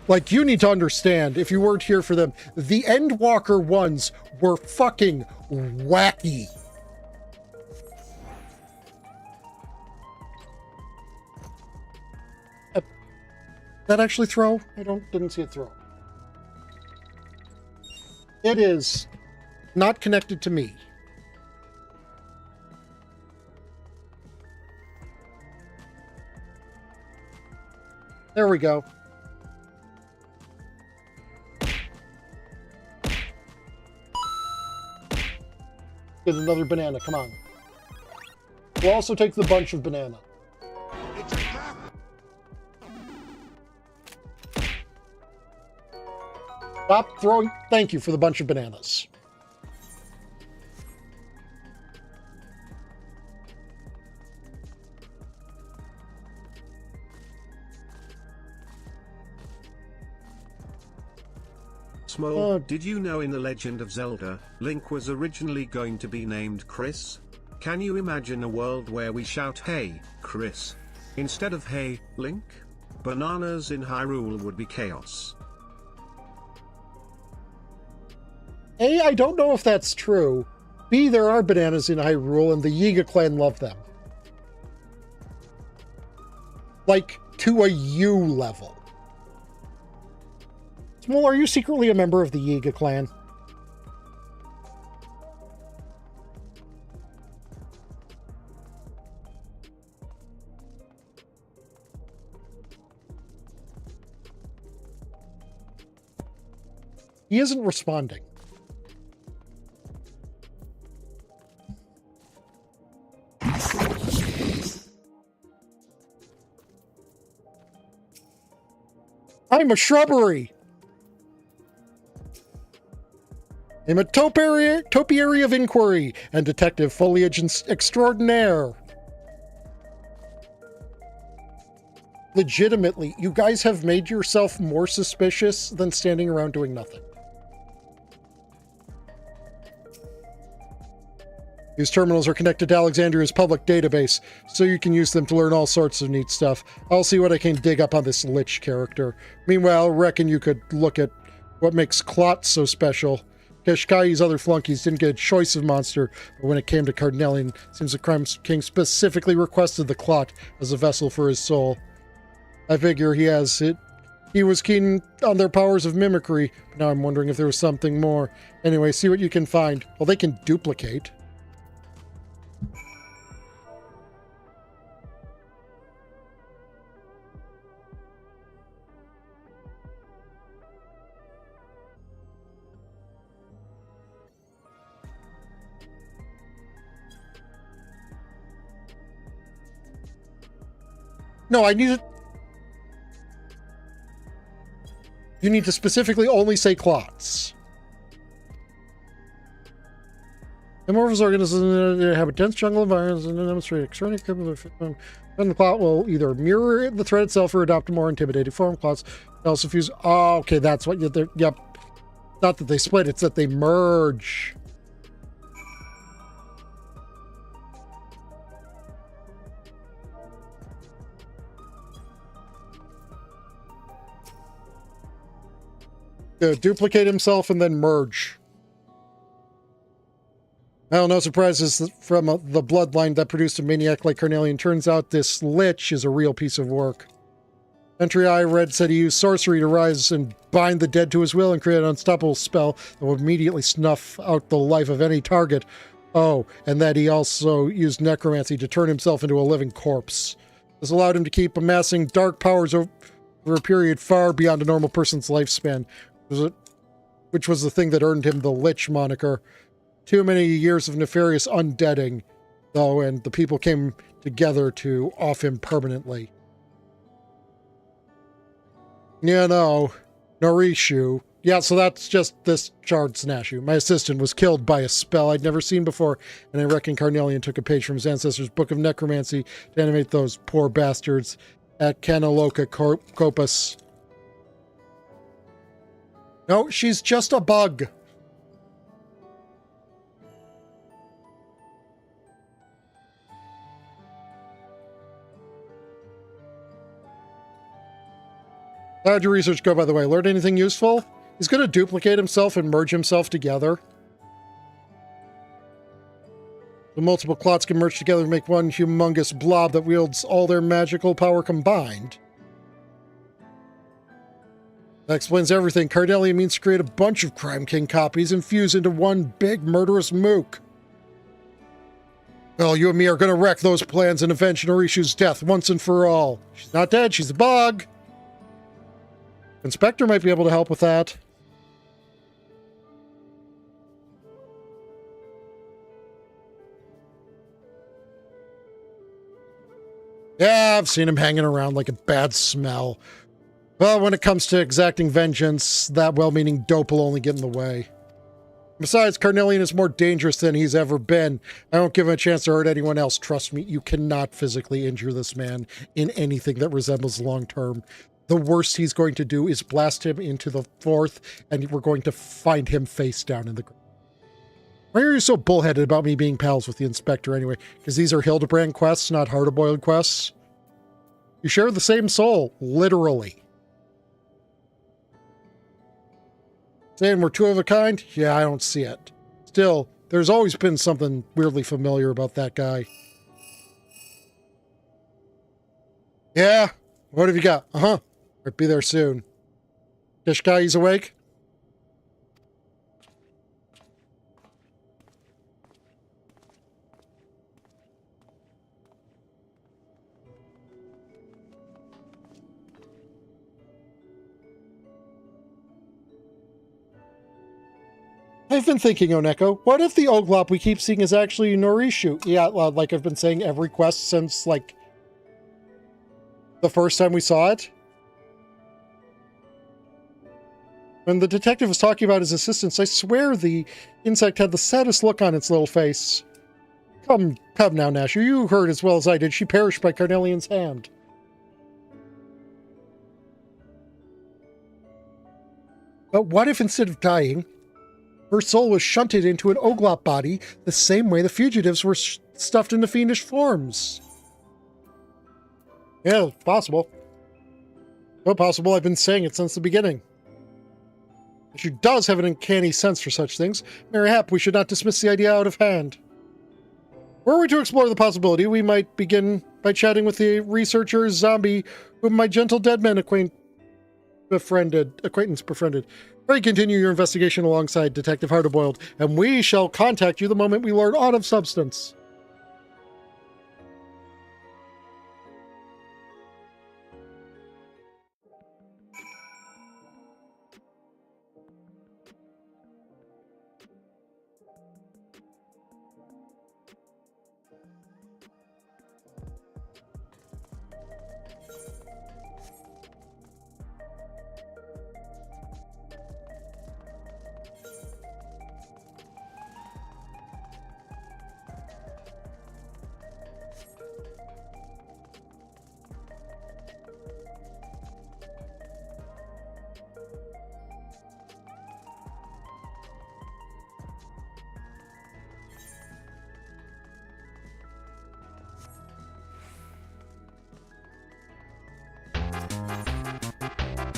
[SPEAKER 1] Like, you need to understand, if you weren't here for them, the Endwalker ones were fucking wacky. That actually throw? Didn't see it throw. It is not connected to me. There we go. Get another banana, come on. We'll also take the bunch of banana. Stop throwing. Thank you for the bunch of bananas.
[SPEAKER 7] Small, did you know in The Legend of Zelda, Link was originally going to be named Chris? Can you imagine a world where we shout "Hey, Chris" instead of "Hey, Link"? Bananas in Hyrule would be chaos.
[SPEAKER 1] A, I don't know if that's true. B, there are bananas in Hyrule, and the Yiga clan love them. Like, to a U level. Well, are you secretly a member of the Yiga clan? He isn't responding. I'm a shrubbery. I'm a topiary of inquiry and detective foliage extraordinaire. Legitimately, you guys have made yourself more suspicious than standing around doing nothing. These terminals are connected to Alexandria's public database, so you can use them to learn all sorts of neat stuff. I'll see what I can dig up on this Lich character. Meanwhile, reckon you could look at what makes Clot so special. Kashkai's other flunkies didn't get a choice of monster, but when it came to Cardinalian, it seems the Crime King specifically requested the Clot as a vessel for his soul. I figure he has it. He was keen on their powers of mimicry, but now I'm wondering if there was something more. Anyway, see what you can find. Well, they can duplicate. No, I need it. You need to specifically only say clots. Amorphous organisms have a dense jungle environment and demonstrate extraordinary capability. Then the clot will either mirror the threat itself or adopt a more intimidating form. Clots also fuse. Oh, okay, that's what you're. Yep. Not that they split; it's that they merge. Duplicate himself and then merge. Well, no surprises from the bloodline that produced a maniac like Carnelian. Turns out this Lich is a real piece of work. Entry I read said he used sorcery to rise and bind the dead to his will and create an unstoppable spell that would immediately snuff out the life of any target. Oh, and that he also used necromancy to turn himself into a living corpse. This allowed him to keep amassing dark powers over a period far beyond a normal person's lifespan, which was the thing that earned him the Lich moniker. Too many years of nefarious undeading, though, and the people came together to off him permanently. Yeah, no. Norishu. Yeah, so that's just this Shard Snashu. My assistant was killed by a spell I'd never seen before, and I reckon Carnelian took a page from his ancestors' book of necromancy to animate those poor bastards at Canaloka Copus. No, she's just a bug. How'd your research go, by the way? Learned anything useful? He's going to duplicate himself and merge himself together. The multiple clots can merge together to make one humongous blob that wields all their magical power combined. That explains everything. Carnelian means to create a bunch of Crime King copies and fuse into one big murderous mook. Well, you and me are going to wreck those plans and avenge Norishu's death once and for all. She's not dead, she's a bug. Inspector might be able to help with that. Yeah, I've seen him hanging around like a bad smell. Well, when it comes to exacting vengeance, that well-meaning dope will only get in the way. Besides, Carnelian is more dangerous than he's ever been. I don't give him a chance to hurt anyone else. Trust me, you cannot physically injure this man in anything that resembles long-term. The worst he's going to do is blast him into the fourth, and we're going to find him face down in the ground. Why are you so bullheaded about me being pals with the Inspector anyway? Because these are Hildebrand quests, not hard-boiled quests? You share the same soul, literally. Saying we're two of a kind? Yeah, I don't see it. Still, there's always been something weirdly familiar about that guy. Yeah? What have you got? Uh-huh. I'll be there soon. Kishkai's awake? I've been thinking, Oneko, what if the Oglop we keep seeing is actually Norishu? Yeah, like I've been saying every quest since, like, the first time we saw it. When the detective was talking about his assistants, I swear the insect had the saddest look on its little face. Come now, Nasher, you heard as well as I did. She perished by Carnelian's hand. But what if instead of dying, her soul was shunted into an Oglop body the same way the fugitives were stuffed into fiendish forms? Yeah, it's possible. So possible I've been saying it since the beginning. She does have an uncanny sense for such things. Mayhap we should not dismiss the idea out of hand. Were we to explore the possibility, we might begin by chatting with the researcher zombie whom my gentle dead man acquaintance befriended. Pray continue your investigation alongside Detective Hardboiled, and we shall contact you the moment we learn aught of substance.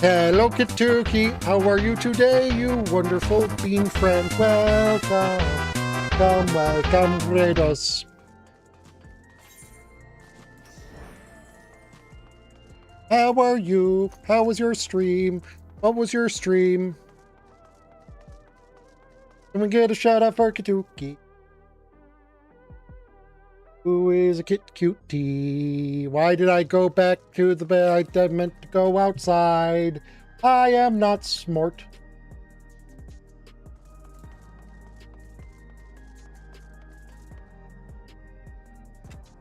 [SPEAKER 1] Hello, Kituki. How are you today, you wonderful bean friend? Welcome, greet us. How are you? How was your stream? What was your stream? Can we get a shout out for Kituki? Who is a cutie? Why did I go back to the bed? I meant to go outside. I am not smart.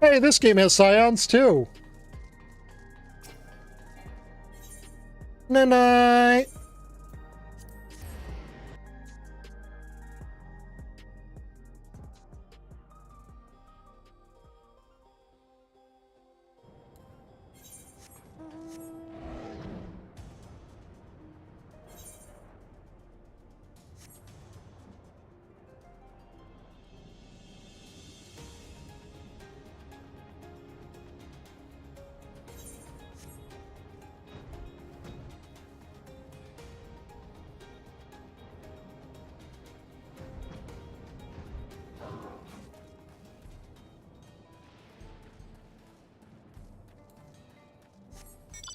[SPEAKER 1] Hey, this game has scions too. Night.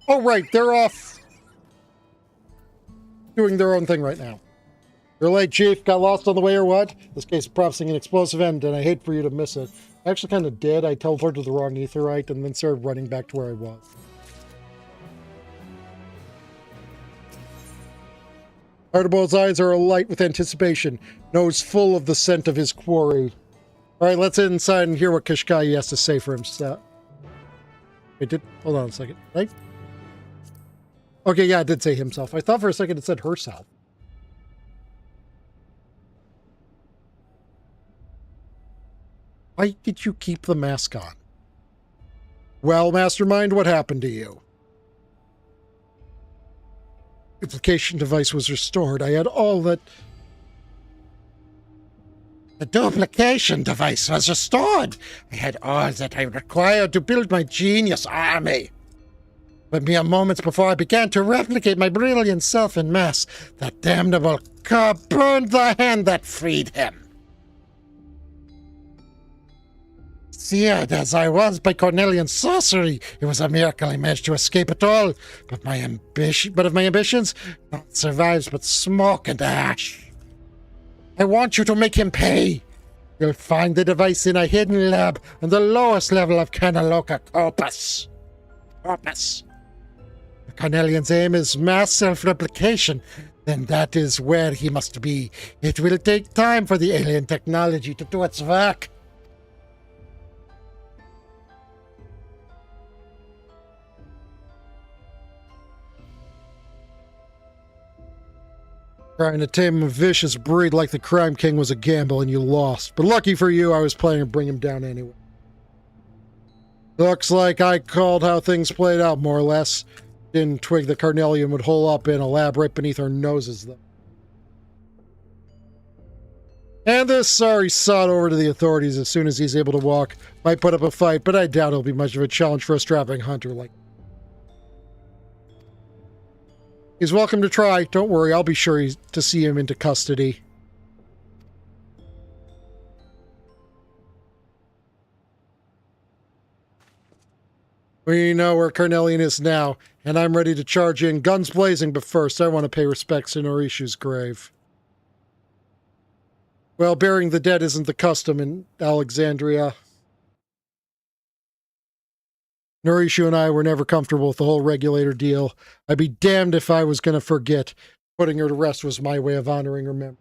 [SPEAKER 1] Oh, right. They're off doing their own thing right now. You're late, Chief. Got lost on the way or what? This case is promising an explosive end, and I hate for you to miss it. I actually kind of did. I teleported to the wrong aetherite and then started running back to where I was. Archibald's eyes are alight with anticipation, nose full of the scent of his quarry. All right, let's inside and hear what Kashkai has to say for himself. Wait, hold on a second, right? Okay, yeah, it did say himself. I thought for a second it said herself. Why did you keep the mask on? Well, Mastermind, what happened to you? Duplication device was restored. I had all that... The duplication device was restored. I had all that I required to build my genius army. But mere moments before I began to replicate my brilliant self in mass, that damnable cub burned the hand that freed him. Seared as I was by Cornelian sorcery, it was a miracle I managed to escape at all. But of my ambitions, naught survives but smoke and ash. I want you to make him pay. You'll find the device in a hidden lab on the lowest level of Canaloka Corpus. If Cornelian's aim is mass self-replication, then that is where he must be. It will take time for the alien technology to do its work. Trying to tame a vicious breed like the Crime King was a gamble and you lost. But lucky for you, I was planning to bring him down anyway. Looks like I called how things played out, more or less. Didn't twig that Carnelian would hole up in a lab right beneath our noses, though. And this sorry sod over to the authorities as soon as he's able to walk. Might put up a fight, but I doubt it'll be much of a challenge for a strapping hunter like. He's welcome to try. Don't worry, I'll be sure to see him into custody. We know where Carnelian is now, and I'm ready to charge in, guns blazing, but first I want to pay respects to Norishu's grave. Well, burying the dead isn't the custom in Alexandria. Norishu and I were never comfortable with the whole regulator deal. I'd be damned if I was going to forget. Putting her to rest was my way of honoring her memory.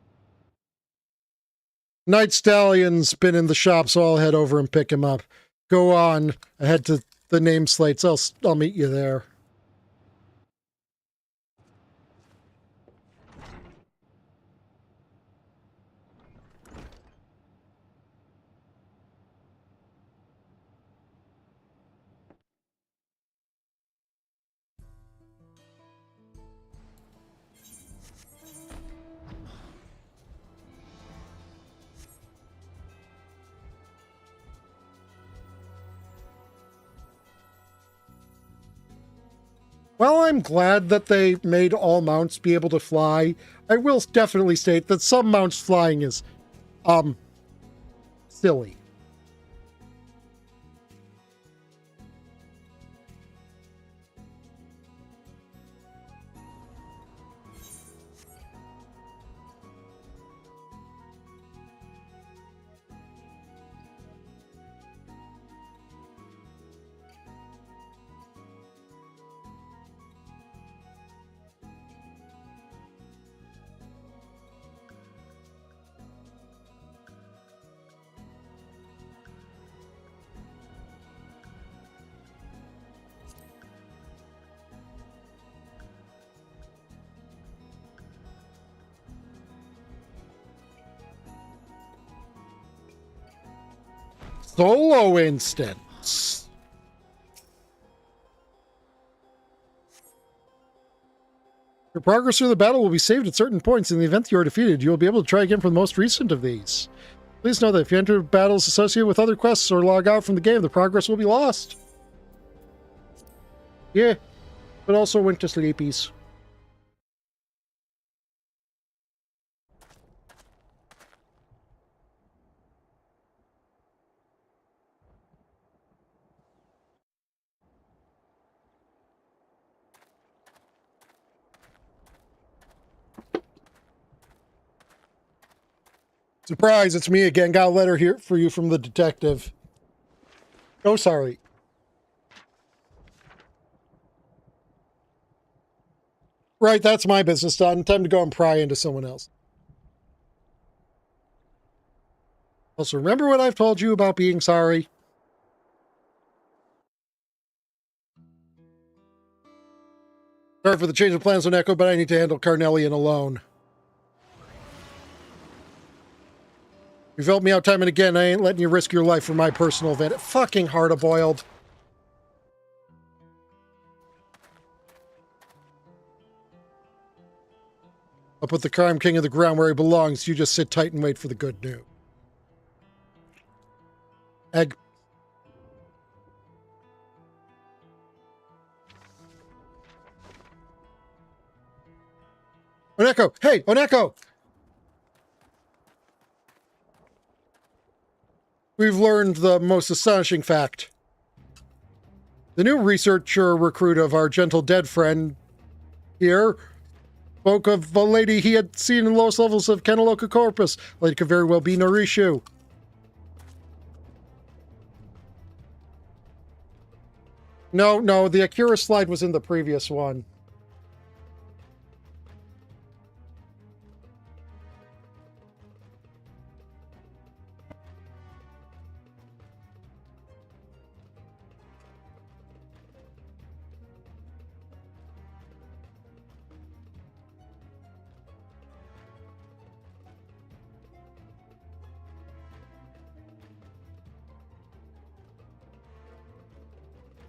[SPEAKER 1] Night Stallion's been in the shop, so I'll head over and pick him up. Go on, ahead to the name slates. I'll meet you there. While I'm glad that they made all mounts be able to fly, I will definitely state that some mounts flying is, silly. Solo instance. Your progress through the battle will be saved at certain points. In the event you are defeated, you will be able to try again for the most recent of these. Please know that if you enter battles associated with other quests or log out from the game, the progress will be lost. Yeah, but also went to sleepies. Surprise, it's me again. Got a letter here for you from the detective. Oh, sorry. Right, that's my business done. Time to go and pry into someone else. Also, remember what I've told you about being sorry? Sorry for the change of plans, Oneko, but I need to handle Carnelian alone. You've helped me out time and again. I ain't letting you risk your life for my personal advantage. Fucking hard-boiled. I'll put the crime king of the ground where he belongs. You just sit tight and wait for the good news. Egg. Oneko! Hey, Oneko! We've learned the most astonishing fact. The new researcher recruit of our gentle dead friend here spoke of a lady he had seen in lowest levels of Kenaloka Corpus. A lady could very well be Norishu. No, the Akira slide was in the previous one.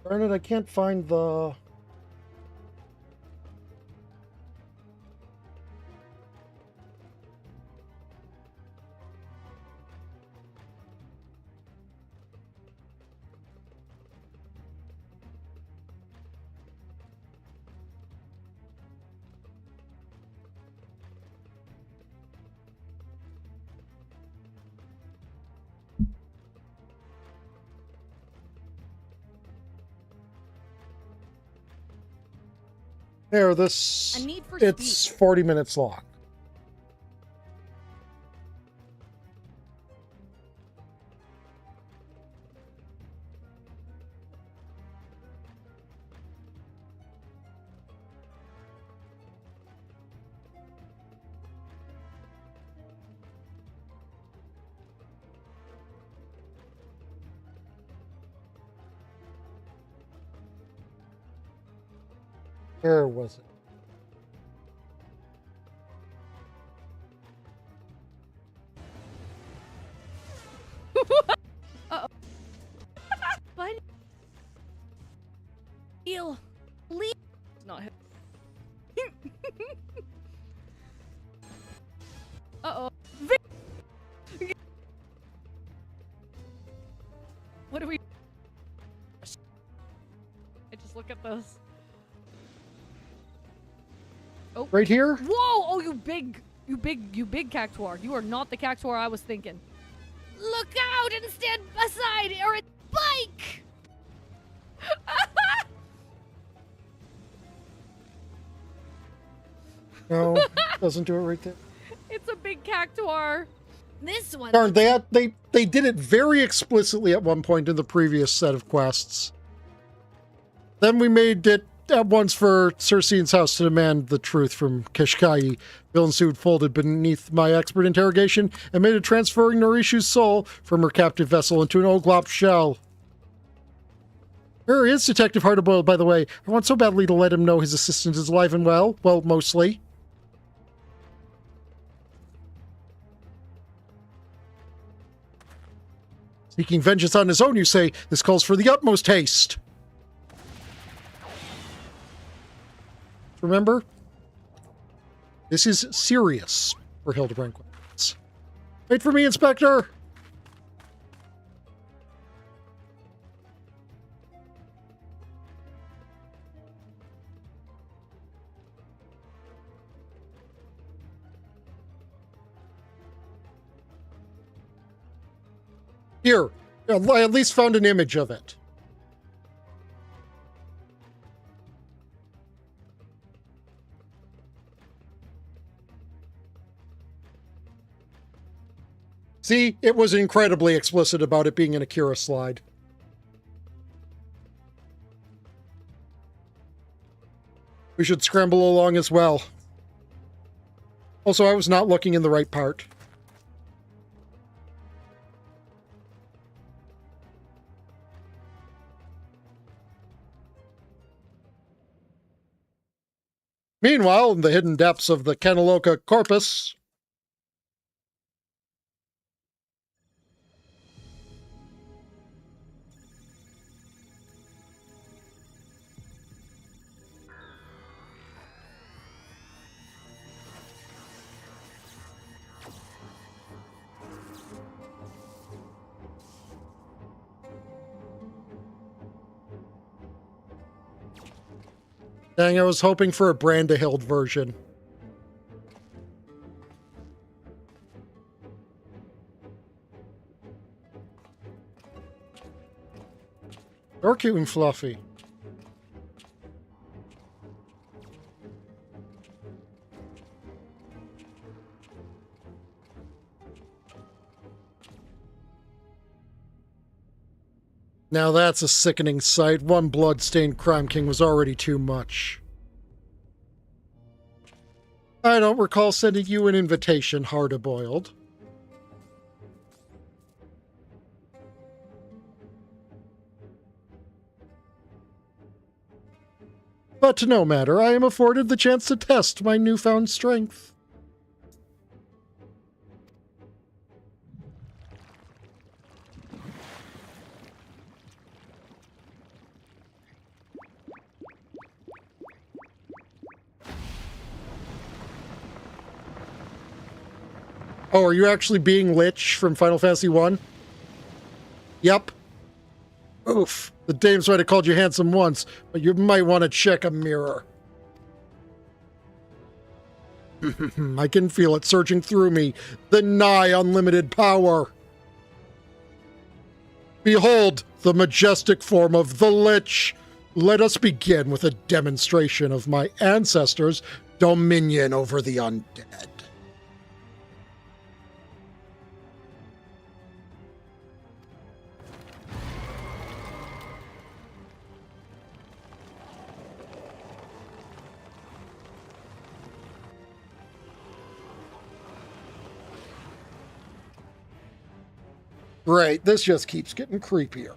[SPEAKER 1] Darn it, I can't find the... Here, this... It's 40 minutes long. Where was it?
[SPEAKER 8] Uh-oh. But... Leave. Not him. Uh-oh. What do we... I just look at this. Oh.
[SPEAKER 1] Right here?
[SPEAKER 8] Whoa! Oh, you big cactuar. You are not the cactuar I was thinking. Look out and stand aside, or it's bike!
[SPEAKER 1] No, doesn't do it right there.
[SPEAKER 8] It's a big cactuar. This one.
[SPEAKER 1] Darn, they did it very explicitly at one point in the previous set of quests. Then we made it at once for Circene's house to demand the truth from Kishkai. Villain suit folded beneath my expert interrogation and made it transferring Norishu's soul from her captive vessel into an Oglop shell. Where is Detective Hardboiled, by the way? I want so badly to let him know his assistant is alive and well. Well, mostly. Seeking vengeance on his own, you say, this calls for the utmost haste. Remember? This is serious for Hildebrand quests. Wait for me, Inspector! Here, I at least found an image of it. See, it was incredibly explicit about it being an Akira slide. We should scramble along as well. Also, I was not looking in the right part. Meanwhile, in the hidden depths of the Kanaloka corpus, dang, I was hoping for a Brandahild version. You're cute and fluffy. Now that's a sickening sight. One blood-stained crime king was already too much. I don't recall sending you an invitation, hard-boiled. But no matter, I am afforded the chance to test my newfound strength. Oh, are you actually being Lich from Final Fantasy 1? Yep. Oof. The dames might have called you handsome once, but you might want to check a mirror. I can feel it surging through me, the nigh unlimited power. Behold, the majestic form of the Lich. Let us begin with a demonstration of my ancestors' dominion over the undead. Great, this just keeps getting creepier.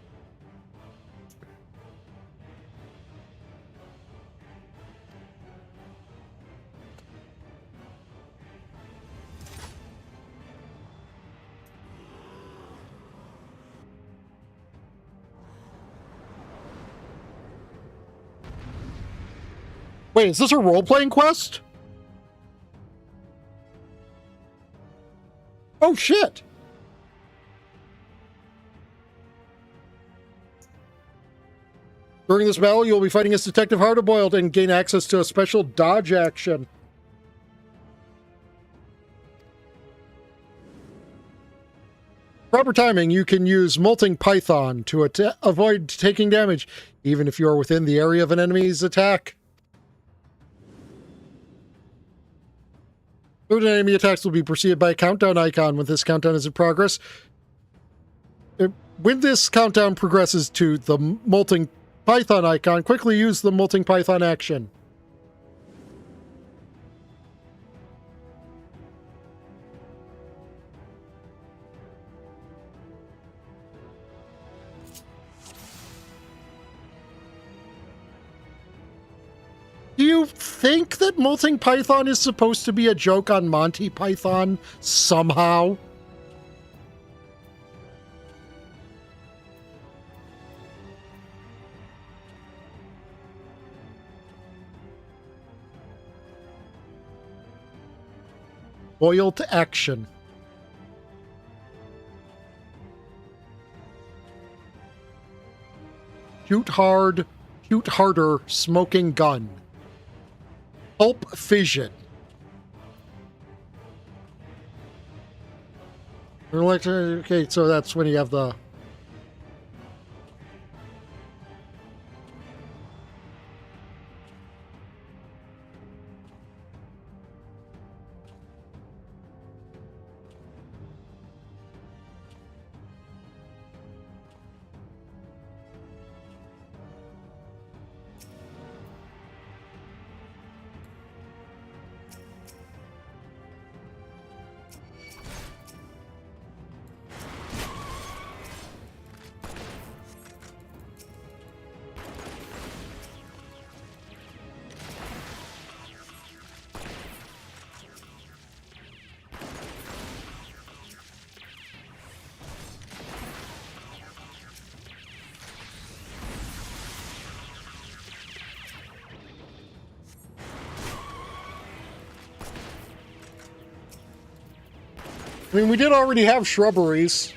[SPEAKER 1] Wait, is this a role-playing quest? Oh, shit! During this battle, you'll be fighting as Detective Hardboiled and gain access to a special dodge action. Proper timing, you can use Molting Python to avoid taking damage, even if you are within the area of an enemy's attack. Certain enemy attacks will be preceded by a countdown icon when this countdown is in progress. When this countdown progresses to the Molting Python icon, quickly use the Molting Python action. Do you think that Molting Python is supposed to be a joke on Monty Python somehow? Boil to action. Shoot hard, shoot harder, smoking gun. Pulp fission. Okay, so that's when you have the... I mean, we did already have shrubberies.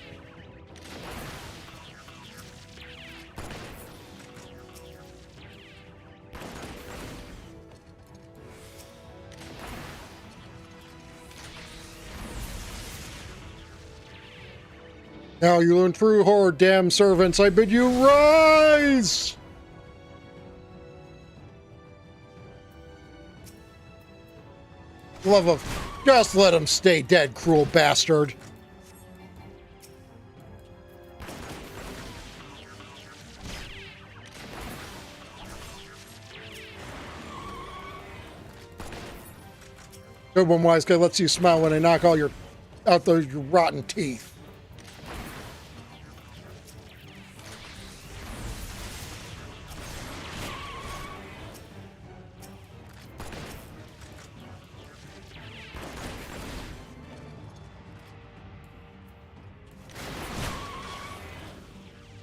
[SPEAKER 1] Now you learn true horror, damn servants, I bid you rise! Love of... Just let him stay dead, cruel bastard. Good one, wise guy. Lets you smile when I knock all your... out those your rotten teeth.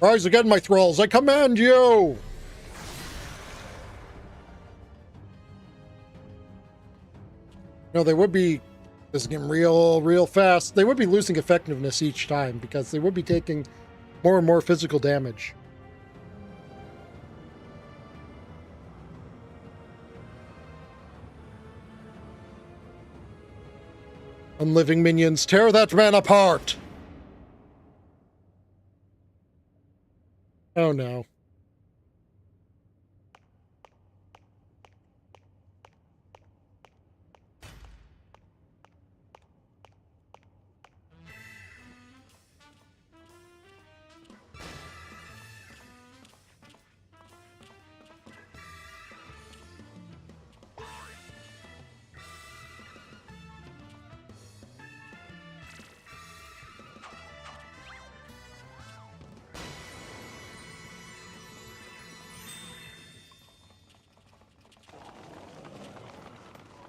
[SPEAKER 1] Rise again, my thralls, I command you! No, they would be, this is getting real fast, they would be losing effectiveness each time because they would be taking more and more physical damage. Unliving minions, tear that man apart! Oh no.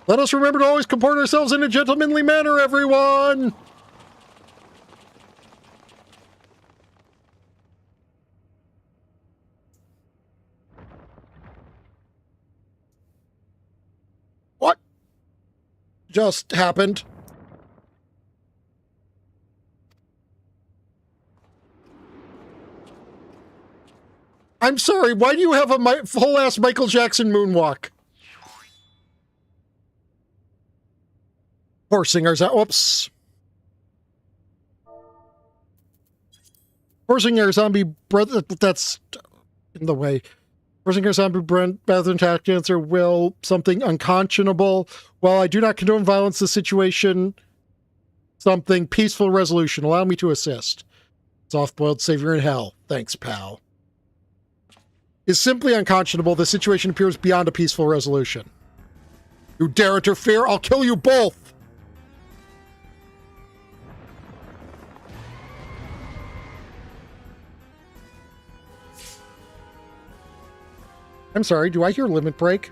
[SPEAKER 1] Let us remember to always comport ourselves in a gentlemanly manner, everyone! What just happened? I'm sorry, why do you have a full-ass Michael Jackson moonwalk? Forcing our whoops. Forcing our zombie brother, that's in the way. Forcing our zombie brother attack dancer will something unconscionable. While I do not condone violence, the situation, something peaceful resolution. Allow me to assist. Soft-boiled savior in hell. Thanks, pal. Is simply unconscionable. The situation appears beyond a peaceful resolution. You dare interfere? I'll kill you both! I'm sorry, do I hear limit break?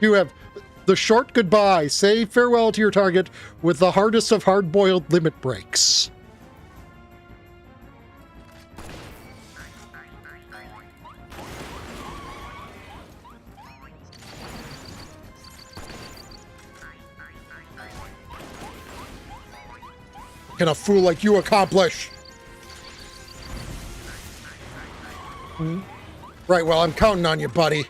[SPEAKER 1] You have the short goodbye. Say farewell to your target with the hardest of hard-boiled limit breaks. can a fool like you accomplish? Right, well, I'm counting on you, buddy.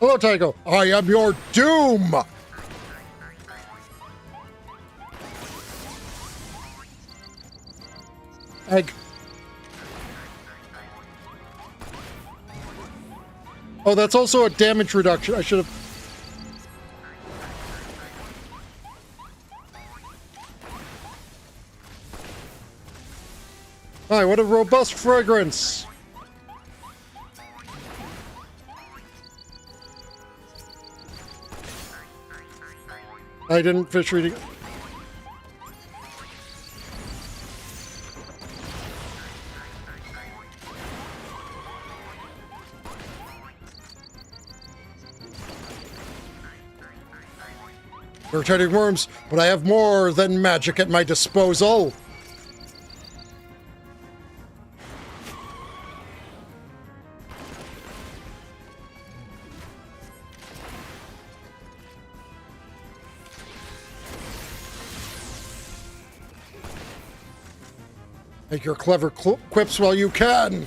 [SPEAKER 1] Hello, Tyago. I am your doom! Egg. Oh, that's also a damage reduction. I should have... Hi, what a robust fragrance! I didn't finish reading. Irritating worms, but I have more than magic at my disposal. Make your clever quips while you can.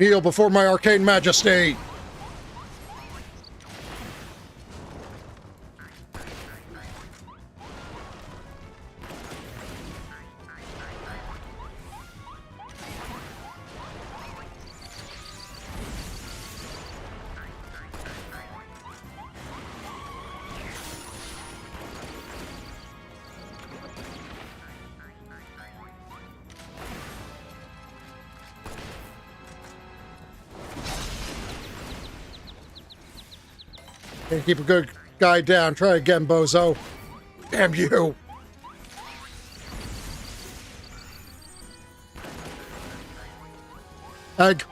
[SPEAKER 1] Kneel before my arcane majesty! Can't keep a good guy down. Try again, bozo. Damn you. Egg.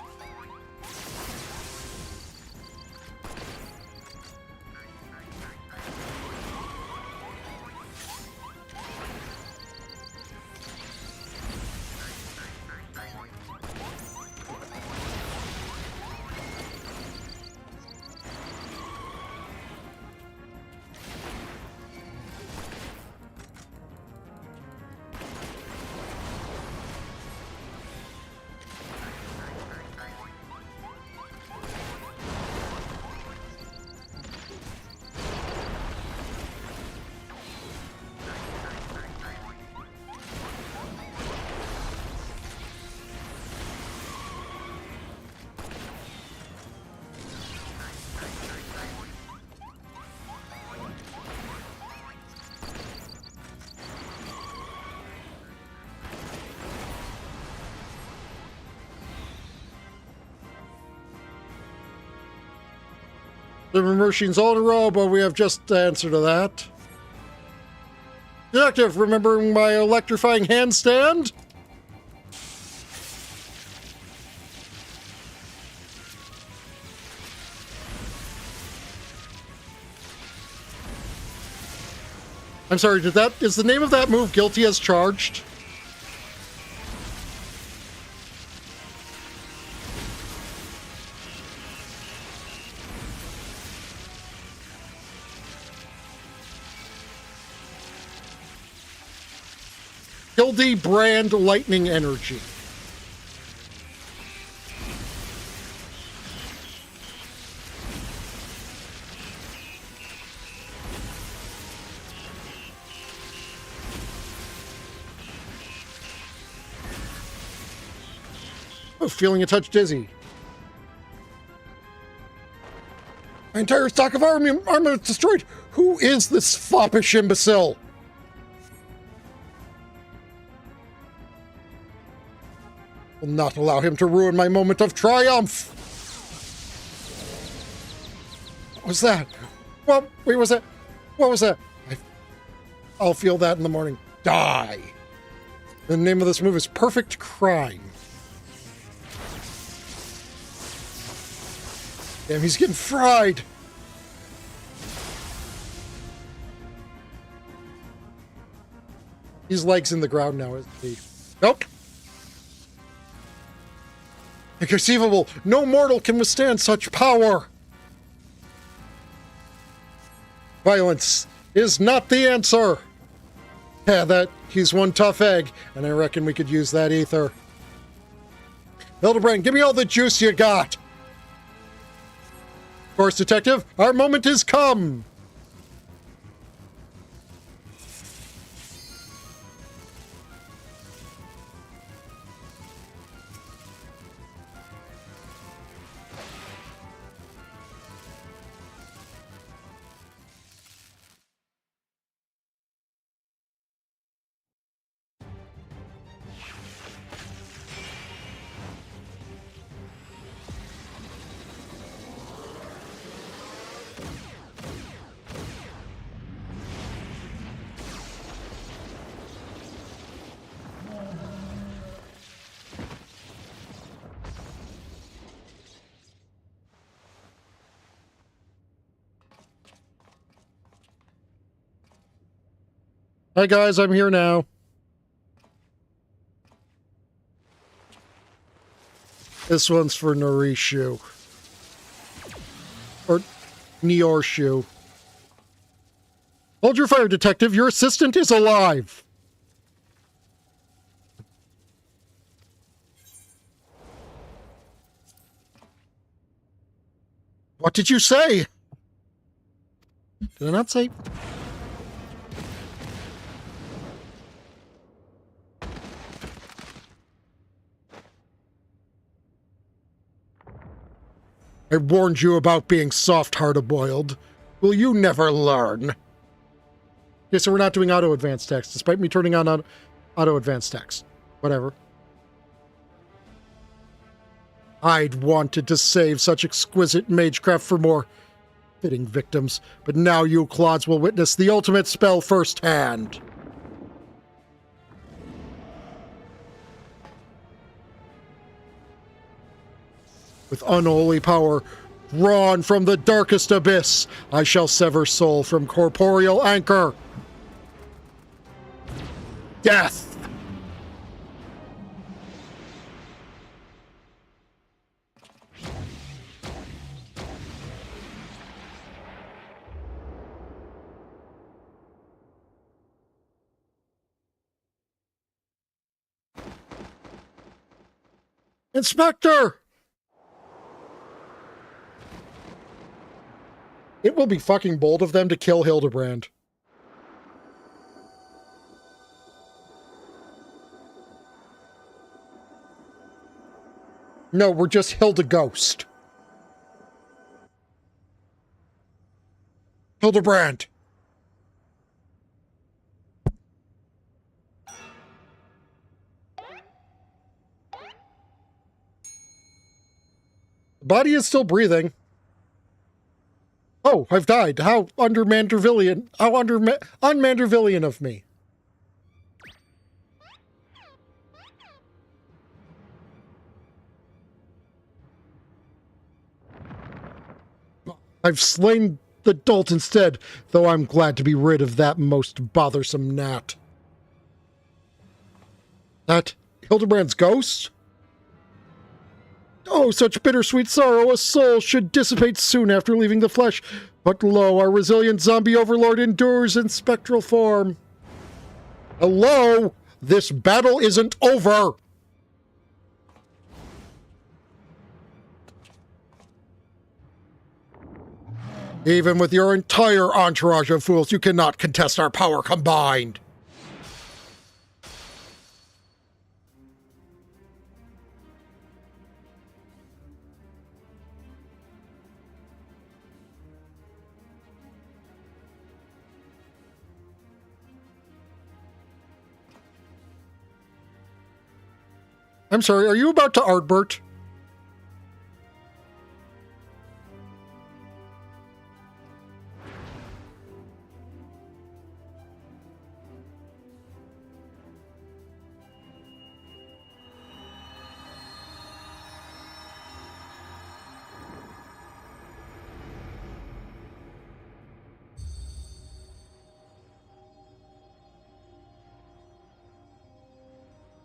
[SPEAKER 1] The machines all in a row, but we have just the answer to that. Detective, remembering my electrifying handstand? I'm sorry, is the name of that move Guilty as Charged? Hildy Brand Lightning Energy. feeling a touch dizzy. My entire stock of armor is destroyed. Who is this foppish imbecile? Will not allow him to ruin my moment of triumph. What was that? What? Wait, was that? What was that? I'll feel that in the morning. Die. The name of this move is Perfect Crime. Damn, he's getting fried. His leg's in the ground now, isn't he? Nope. Inconceivable. No mortal can withstand such power. Violence is not the answer. Yeah, he's one tough egg, and I reckon we could use that ether. Hildebrand, give me all the juice you got. Of course, Detective, our moment has come. Hi guys, I'm here now. This one's for Norishu. Or Nyorshu. Hold your fire, Detective. Your assistant is alive. What did you say? Did I not say? I warned you about being soft-hard-boiled. Will you never learn? Okay, so we're not doing auto-advanced text, despite me turning on auto-advanced text. Whatever. I'd wanted to save such exquisite magecraft for more fitting victims, but now you clods will witness the ultimate spell firsthand. With unholy power, drawn from the darkest abyss, I shall sever soul from corporeal anchor. Death! Inspector! It will be fucking bold of them to kill Hildebrand. No, we're just Hildeghost. Hildebrand! The body is still breathing. Oh, I've died. How un-Mandervillian of me. I've slain the dolt instead, though I'm glad to be rid of that most bothersome gnat. That Hildebrand's ghost? Oh, such bittersweet sorrow, a soul should dissipate soon after leaving the flesh. But lo, our resilient zombie overlord endures in spectral form. Hello? This battle isn't over! Even with your entire entourage of fools, you cannot contest our power combined. I'm sorry, are you about to Artbert?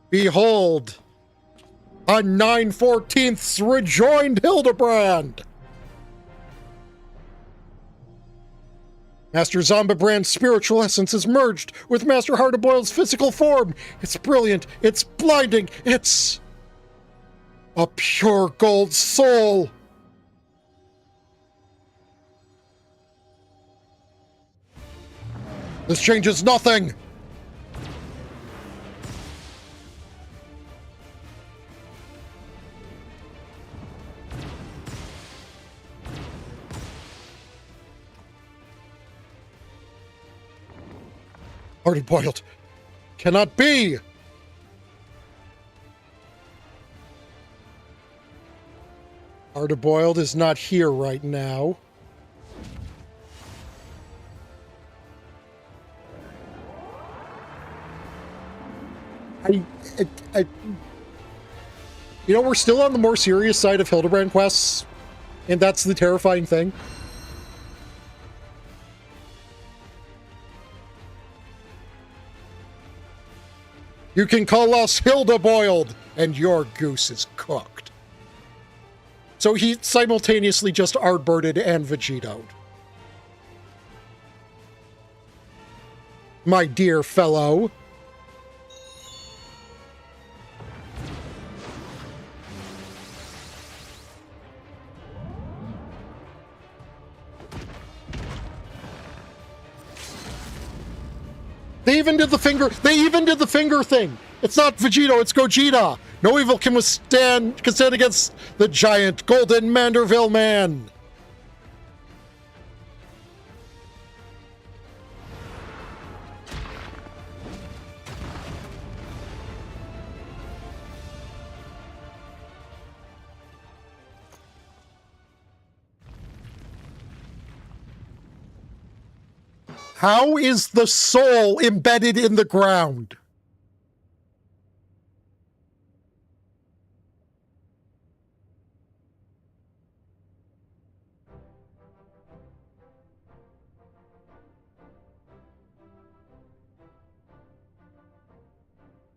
[SPEAKER 1] Behold, a 9/14 rejoined Hildebrand! Master Zombibrand's spiritual essence is merged with Master Hardaboil's physical form. It's brilliant, it's blinding, it's a pure gold soul. This changes nothing. Hard-boiled. Cannot be! Hard-boiled is not here right now. You know, we're still on the more serious side of Hildebrand quests, and that's the terrifying thing. You can call us Hilda Boiled, and your goose is cooked. So he simultaneously just Artberted and Vegetoed. My dear fellow. They even did the finger thing. It's not Vegito, it's Gogeta. No evil can stand against the giant golden Manderville man. How is the soul embedded in the ground?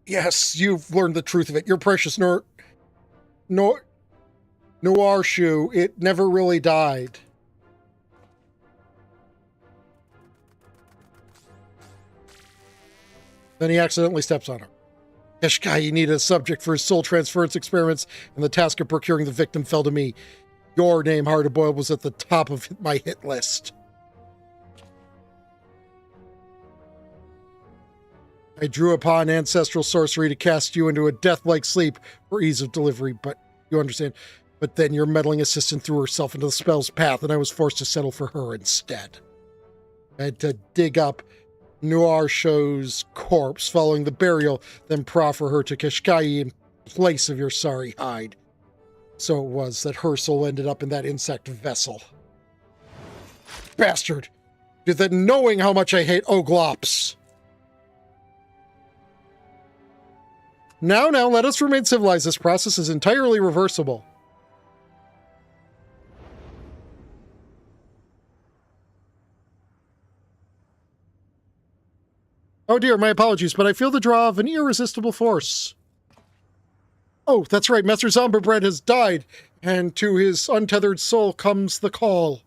[SPEAKER 1] Yes, you've learned the truth of it. Your precious Noir shoe, it never really died. Then he accidentally steps on her. Keshkai needed a subject for his soul transference experiments, and the task of procuring the victim fell to me. Your name, Hard-Boiled, was at the top of my hit list. I drew upon ancestral sorcery to cast you into a death-like sleep for ease of delivery, but you understand. But then your meddling assistant threw herself into the spell's path, and I was forced to settle for her instead. I had to dig up Noir Show's corpse following the burial, then proffer her to Keshkai in place of your sorry hide. So it was that her soul ended up in that insect vessel. Bastard! Did that knowing how much I hate Oglops! Now, let us remain civilized. This process is entirely reversible. Oh dear, my apologies, but I feel the draw of an irresistible force. Oh, that's right, Master Zombibrand has died, and to his untethered soul comes the call.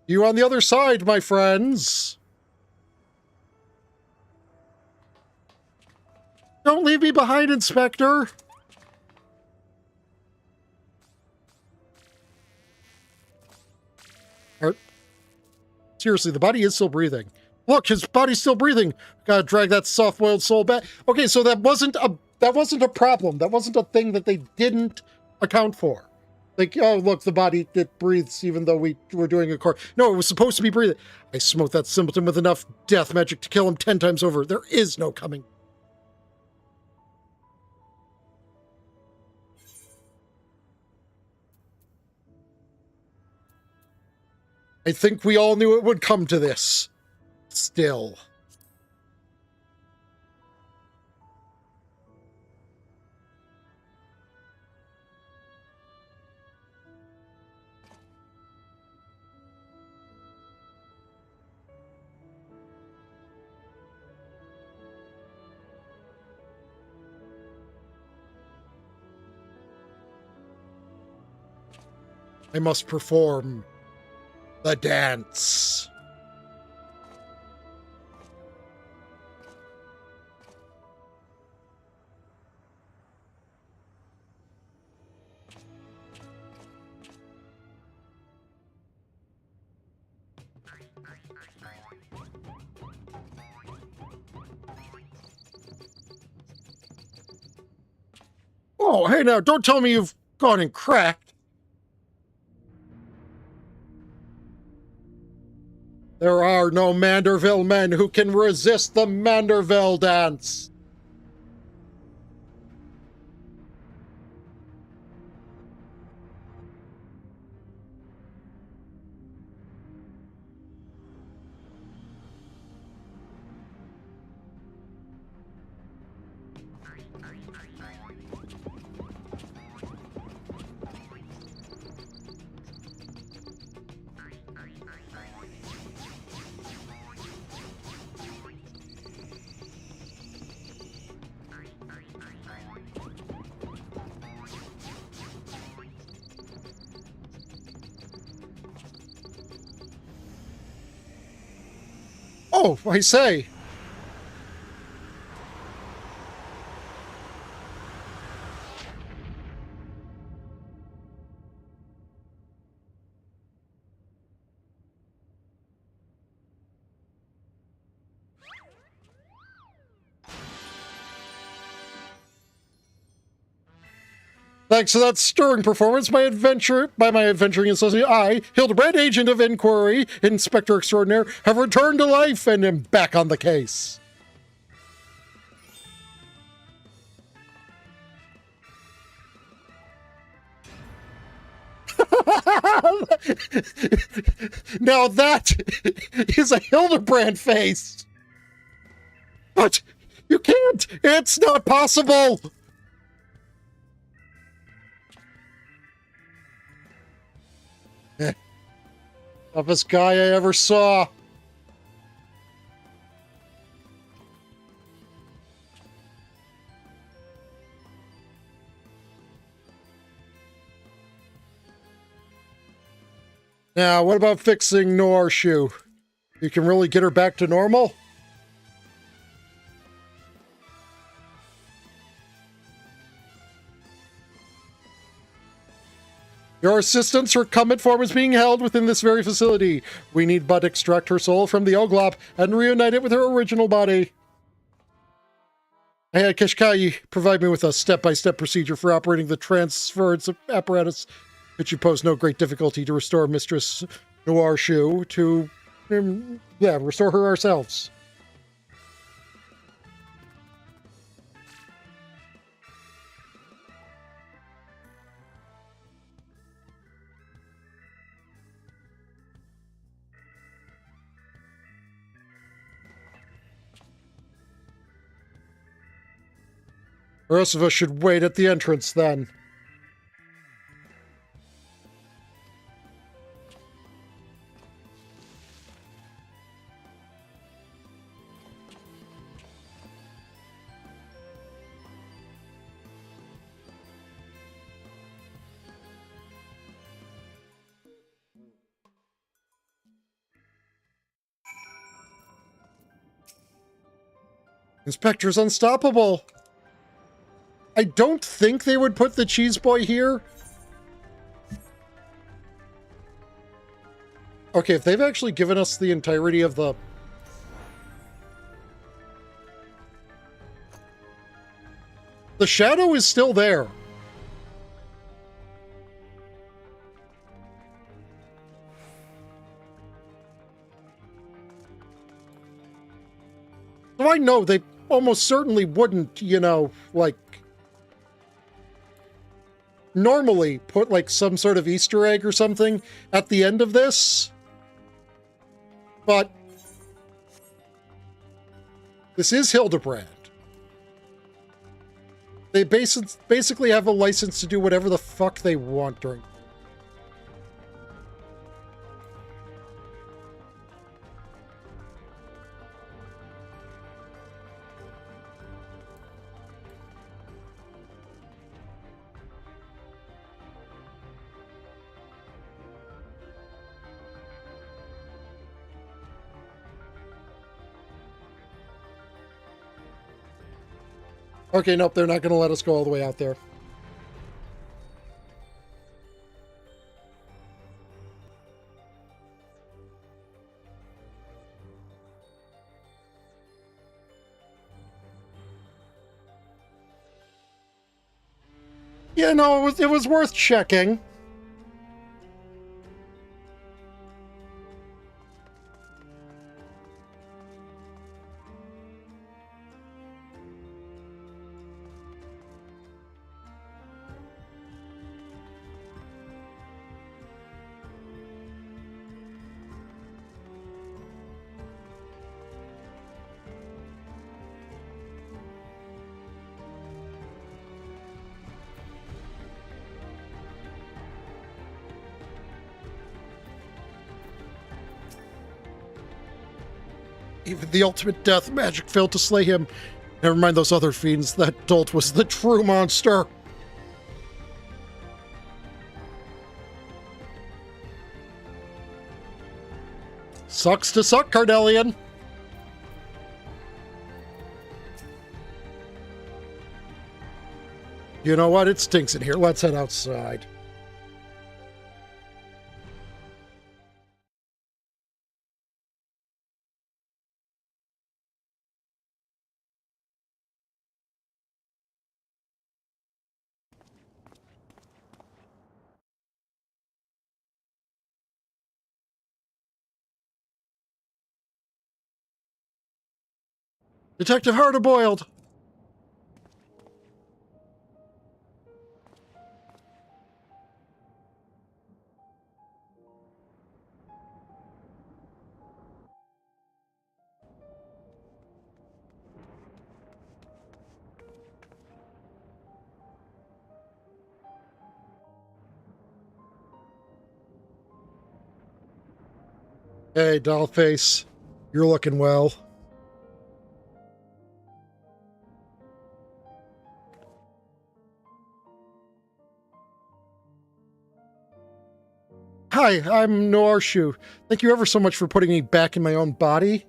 [SPEAKER 1] You on the other side, my friends. Don't leave me behind, Inspector. Seriously, the body is still breathing. Look, his body's still breathing. Gotta drag that soft-boiled soul back. Okay, so that wasn't a problem. That wasn't a thing that they didn't account for. Like, oh, look, the body, it breathes even though we were doing a core. No, it was supposed to be breathing. I smote that simpleton with enough death magic to kill him 10 times over. There is no coming. I think we all knew it would come to this. Still. I must perform the dance. Oh, hey now, don't tell me you've gone and cracked. There are no Manderville men who can resist the Manderville dance. Oh, I say. Thanks to that stirring performance, my adventuring associate, I, Hildebrand, agent of inquiry, inspector extraordinaire, have returned to life and am back on the case. Now that is a Hildebrand face. But you can't. It's not possible. Toughest guy I ever saw. Now, what about fixing Noir's shoe? You can really get her back to normal? Your assistant's recumbent form is being held within this very facility. We need but extract her soul from the Oglop and reunite it with her original body. Hey, Kishkai, provide me with a step-by-step procedure for operating the transference apparatus. It should pose no great difficulty to restore Mistress Noir Shoe to, restore her ourselves. The rest of us should wait at the entrance, then. Inspector's unstoppable. I don't think they would put the cheese boy here. Okay, if they've actually given us the entirety of the... The shadow is still there. I know they almost certainly wouldn't, you know, like, normally put, like, some sort of Easter egg or something at the end of this. But this is Hildebrand. They basically have a license to do whatever the fuck they want during. Okay, nope, they're not going to let us go all the way out there. Yeah, no, it was worth checking. Even the ultimate death magic failed to slay him. Never mind those other fiends. That dolt was the true monster. Sucks to suck, Cardelian. You know what? It stinks in here. Let's head outside. Detective Hardeboiled! Hey, Dollface. You're looking well. Hi, I'm Noarshu. Thank you ever so much for putting me back in my own body.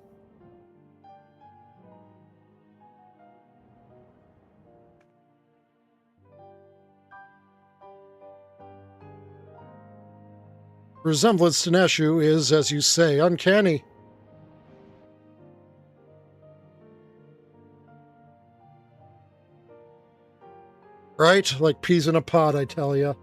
[SPEAKER 1] Resemblance to Neshu is, as you say, uncanny. Right? Like peas in a pod, I tell ya.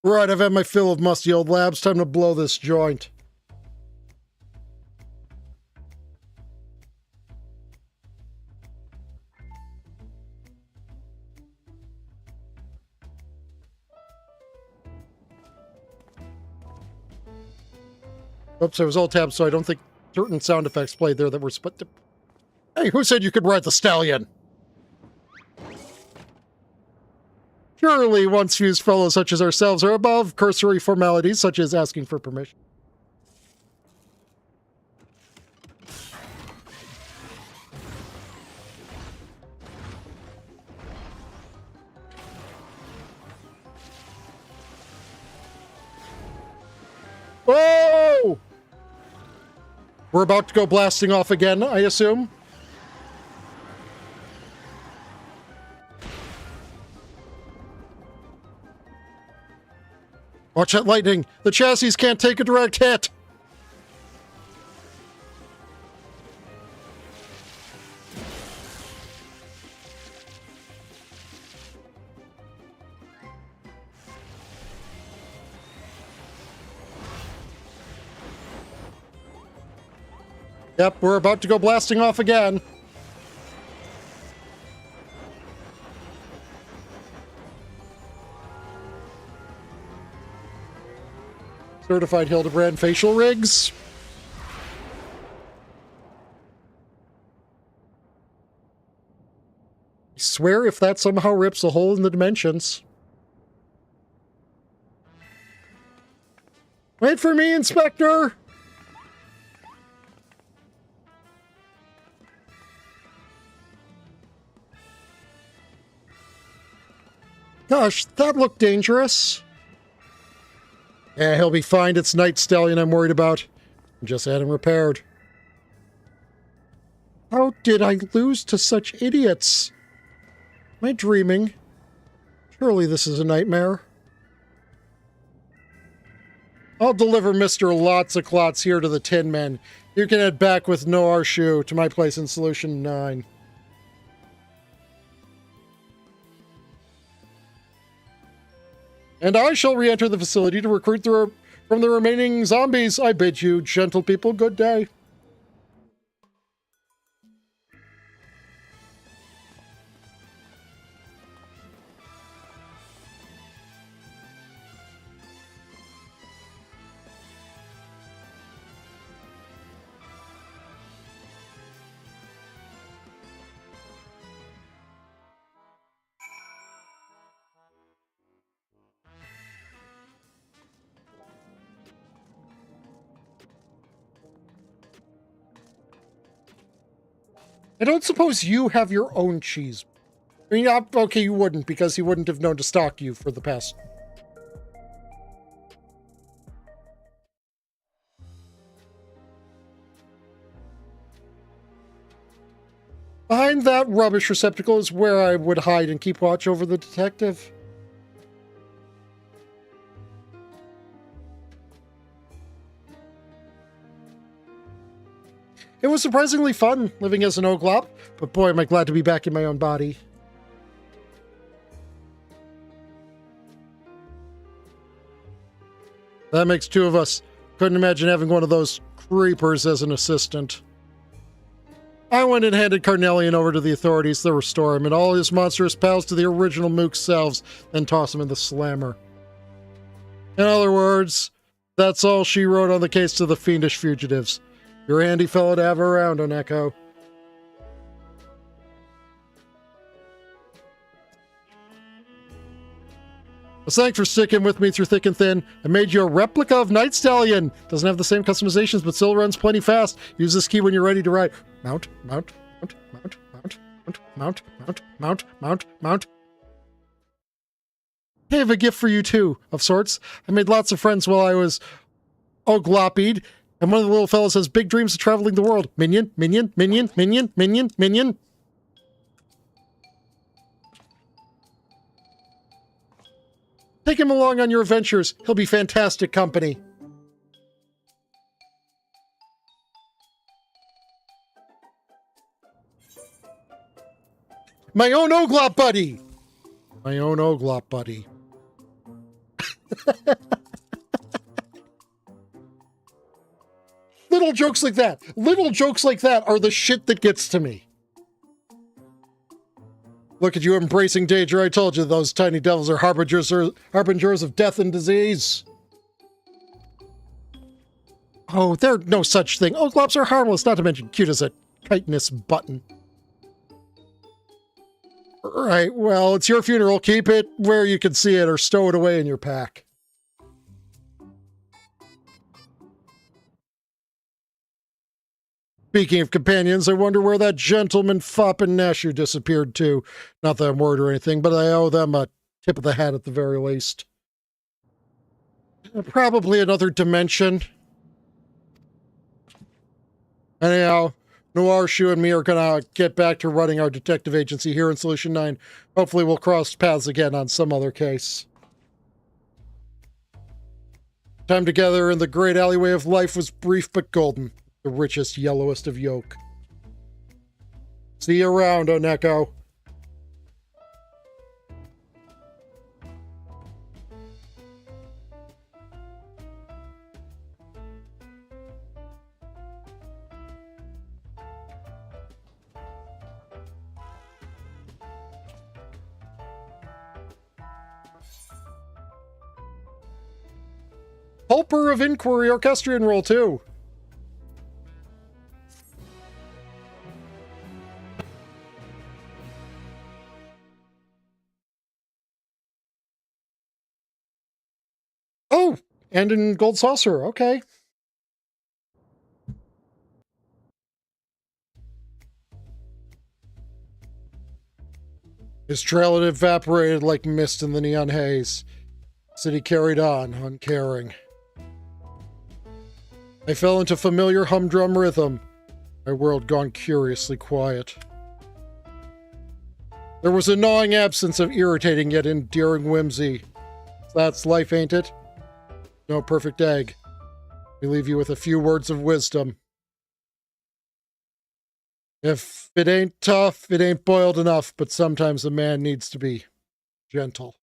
[SPEAKER 1] Right, I've had my fill of musty old labs. Time to blow this joint. Oops, I was all tabbed, so I don't think certain sound effects played there that were split. Hey, who said you could ride the stallion? Surely once-fused fellows such as ourselves are above cursory formalities such as asking for permission. We're about to go blasting off again, I assume. Watch that lightning! The chassis can't take a direct hit! Yep, we're about to go blasting off again. Certified Hildebrand facial rigs. I swear if that somehow rips a hole in the dimensions. Wait for me, Inspector! Gosh, that looked dangerous. Yeah, he'll be fine. It's Night Stallion I'm worried about. Just had him repaired. How did I lose to such idiots? Am I dreaming? Surely this is a nightmare. I'll deliver Mr. Lots of Clots here to the Tin Men. You can head back with Noir Shoe to my place in Solution 9. And I shall re-enter the facility to recruit from the remaining zombies. I bid you, gentle people, good day. I don't suppose you have your own cheese. I mean, okay, you wouldn't, because he wouldn't have known to stock you for the past. Behind that rubbish receptacle is where I would hide and keep watch over the detective. It was surprisingly fun living as an Oglop, but boy, am I glad to be back in my own body. That makes two of us. Couldn't imagine having one of those creepers as an assistant. I went and handed Carnelian over to the authorities to restore him and all his monstrous pals to the original Mook selves, then toss him in the slammer. In other words, that's all she wrote on the case to the fiendish fugitives. You're a handy fellow to have around, Oneko. Well, thanks for sticking with me through thick and thin. I made you a replica of Night Stallion. Doesn't have the same customizations, but still runs plenty fast. Use this key when you're ready to ride. Mount, mount, mount, mount, mount, mount, mount, mount, mount, mount, mount. I have a gift for you too, of sorts. I made lots of friends while I was Oglopied. And one of the little fellows has big dreams of traveling the world. Minion, minion, minion, minion, minion, minion. Take him along on your adventures. He'll be fantastic company. My own Oglop buddy. My own Oglop buddy. Little jokes like that are the shit that gets to me. Look at you embracing danger. I told you those tiny devils are harbingers of death and disease. Oh, there's no such thing. Oglops are harmless, not to mention cute as a chitinous button. Right, well, it's your funeral. Keep it where you can see it or stow it away in your pack. Speaking of companions, I wonder where that gentleman Fop and Nashu disappeared to. Not that I'm worried or anything, but I owe them a tip of the hat at the very least. Probably another dimension. Anyhow, Noir, Shu, and me are gonna get back to running our detective agency here in Solution 9. Hopefully we'll cross paths again on some other case. Time together in the great alleyway of life was brief but golden. The richest, yellowest of yolk. See you around, Oneko. Pulper of Inquiry Orchestrion Roll 2. Oh, and in Gold Saucer. Okay. His trail had evaporated like mist in the neon haze. City carried on, uncaring. I fell into familiar humdrum rhythm, my world gone curiously quiet. There was a gnawing absence of irritating yet endearing whimsy. That's life, ain't it? No perfect egg. We leave you with a few words of wisdom. If it ain't tough, it ain't boiled enough, but sometimes a man needs to be gentle.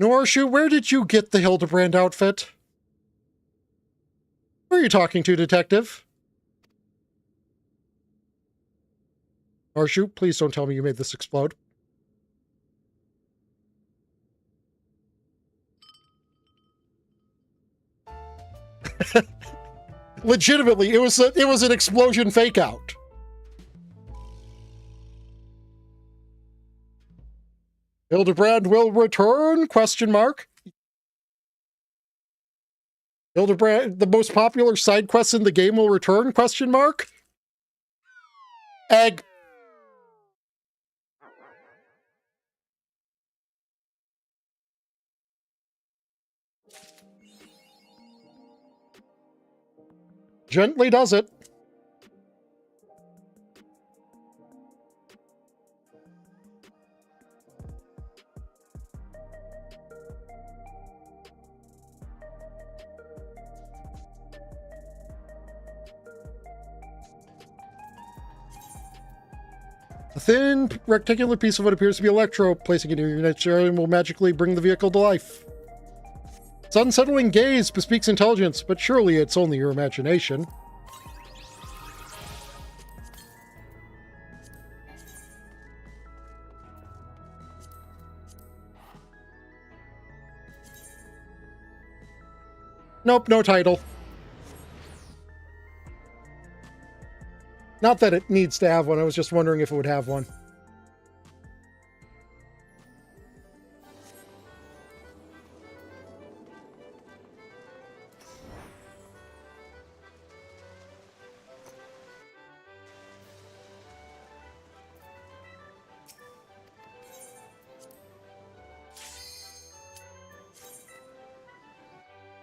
[SPEAKER 1] Norshu, where did you get the Hildebrand outfit? Who are you talking to, Detective? Norshu, please don't tell me you made this explode. Legitimately, it was an explosion fake out. Hildebrand will return? Question mark. Hildebrand, the most popular side quest in the game, will return? Question mark. Egg. Gently does it. A thin, rectangular piece of what appears to be electro, placing it in your next area will magically bring the vehicle to life. Its unsettling gaze bespeaks intelligence, but surely it's only your imagination. Nope, no title. Not that it needs to have one, I was just wondering if it would have one.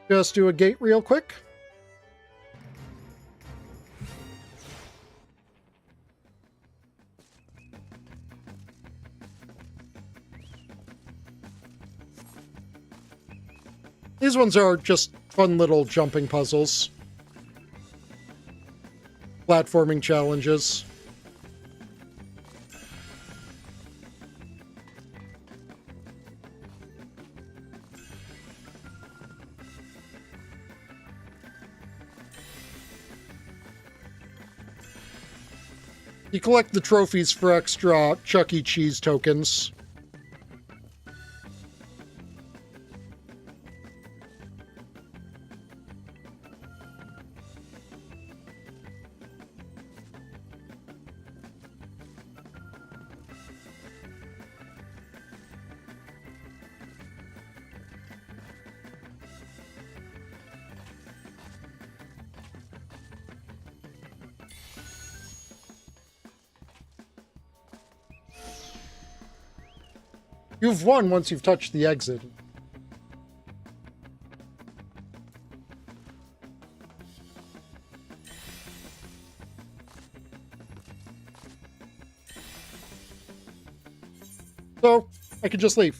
[SPEAKER 1] Just do a gate real quick. These ones are just fun little jumping puzzles. Platforming challenges. You collect the trophies for extra Chuck E. Cheese tokens. You've won once you've touched the exit. So, I could just leave.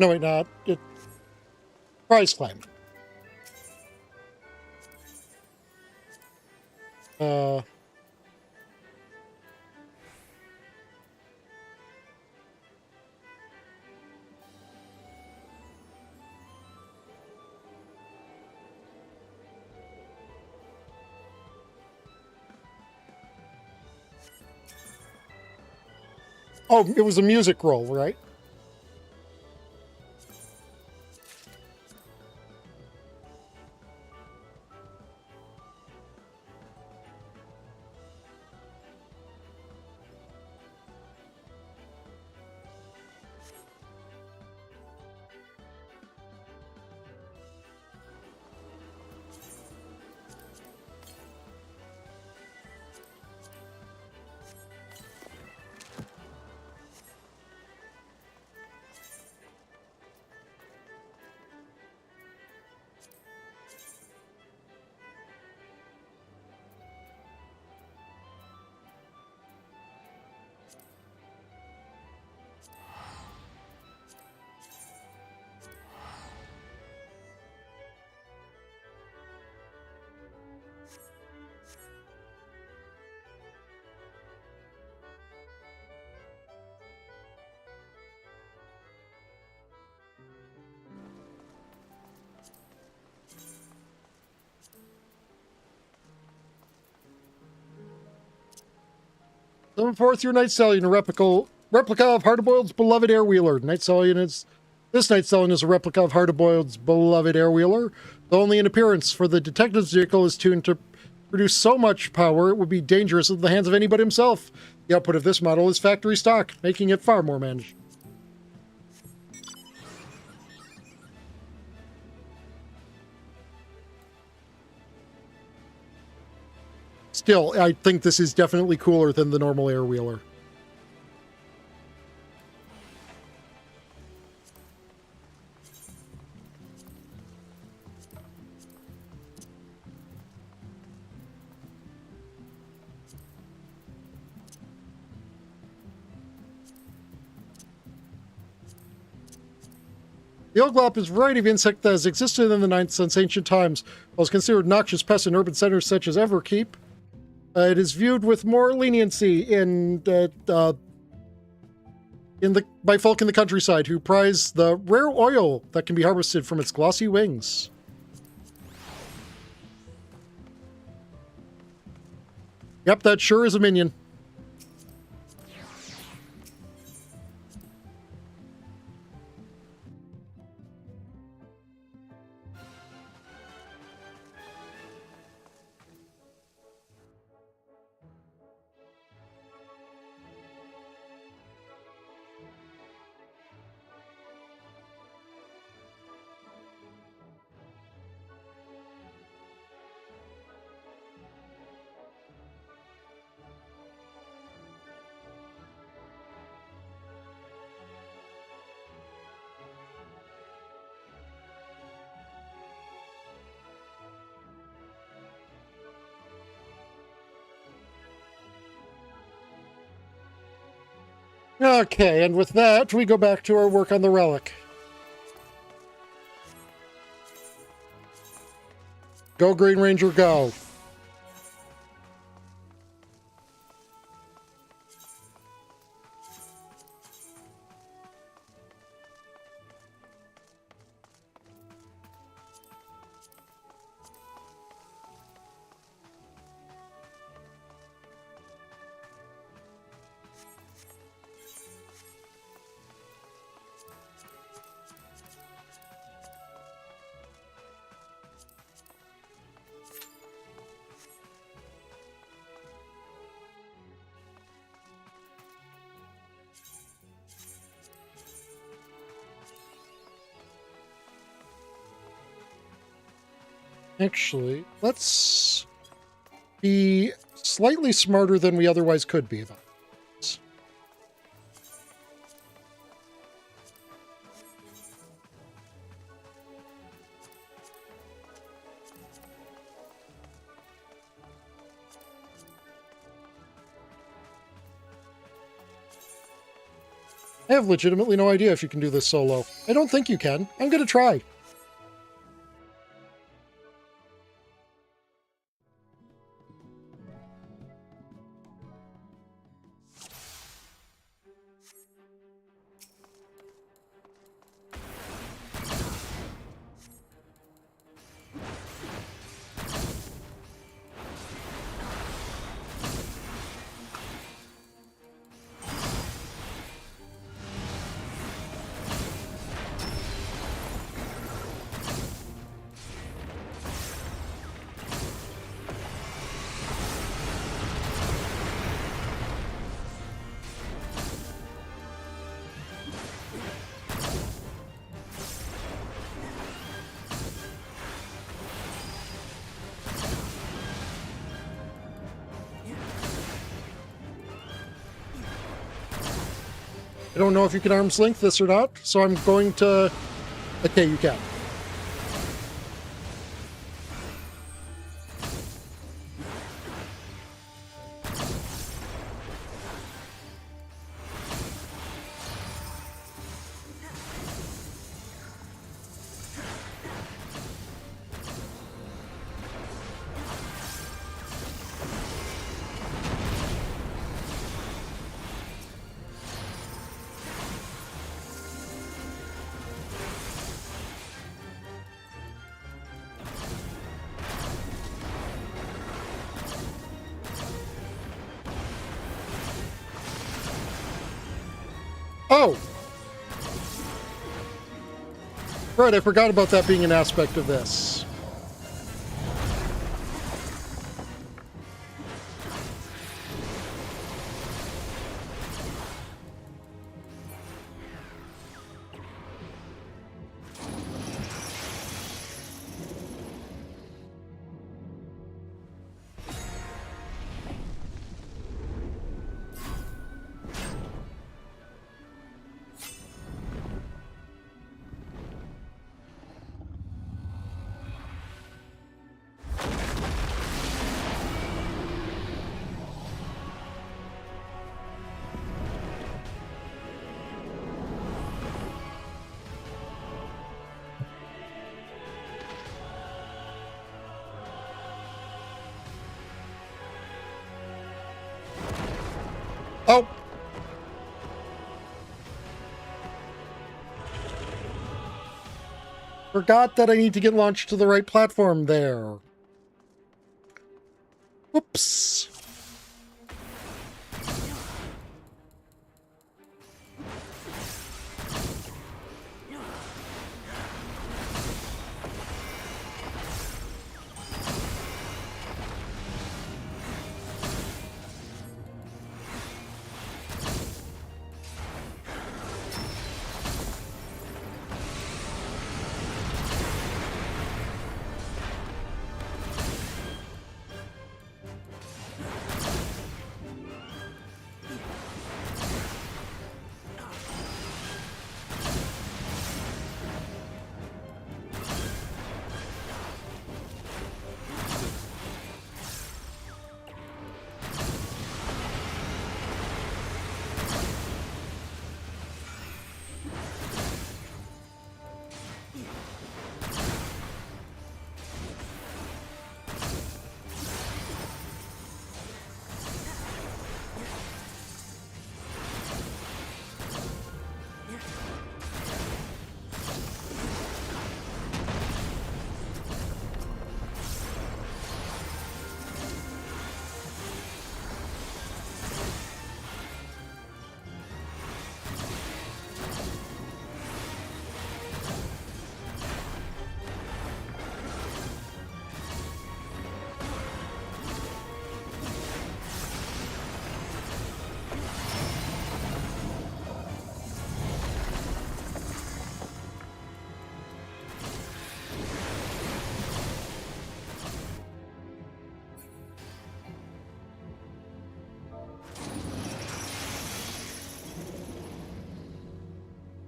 [SPEAKER 1] No, wait, not. Prize claim. Oh, it was a music roll, right? Summon forth your Night Stallion, a replica of Hardboiled's beloved Airwheeler. This Night Stallion is a replica of Hardboiled's beloved Airwheeler, though only in appearance, for the detective's vehicle is tuned to produce so much power it would be dangerous in the hands of any but himself. The output of this model is factory stock, making it far more manageable. Still, I think this is definitely cooler than the normal Airwheeler. The Oglop is a variety of insect that has existed in the Ninth since ancient times. While it's considered noxious pest in urban centers such as Everkeep, it is viewed with more leniency by folk in the countryside who prize the rare oil that can be harvested from its glossy wings. Yep, that sure is a minion. Okay, and with that, we go back to our work on the relic. Go, Green Ranger, go. Actually, let's be slightly smarter than we otherwise could be about this. I have legitimately no idea if you can do this solo. I don't think you can. I'm going to try. I don't know if you can arm's length this or not, so I'm going to... Okay, you can. Oh! Right, I forgot about that being an aspect of this. Oh! Forgot that I need to get launched to the right platform there. Whoops.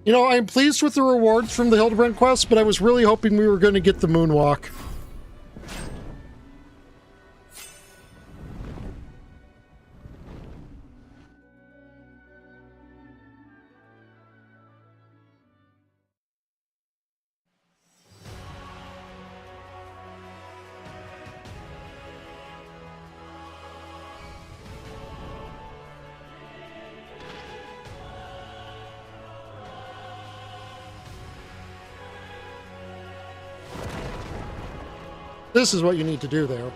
[SPEAKER 1] You know, I'm pleased with the rewards from the Hildebrand quest, but I was really hoping we were going to get the moonwalk. This is what you need to do there.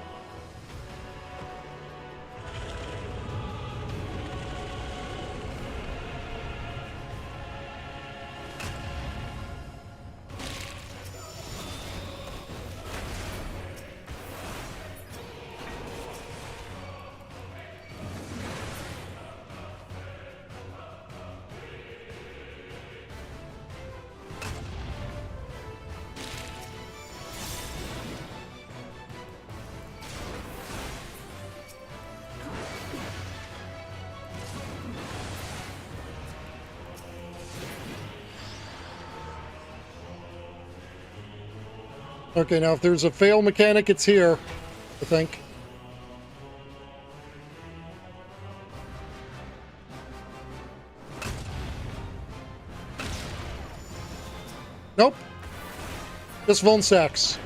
[SPEAKER 1] Okay, now if there's a fail mechanic, it's here, I think. Nope. Just Vonsax.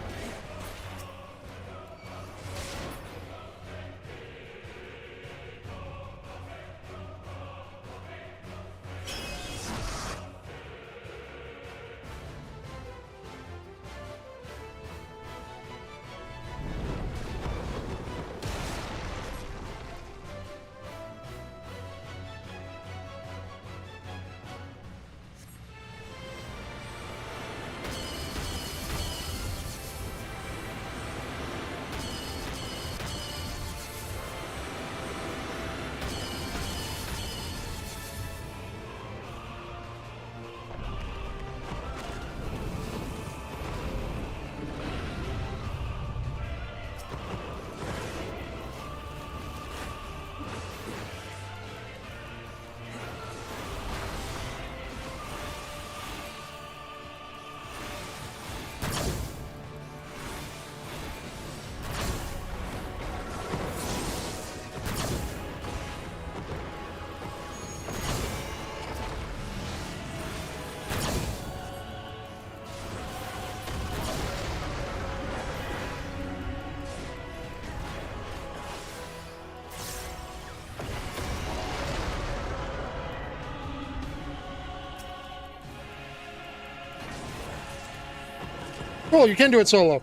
[SPEAKER 1] Cool, you can do it solo.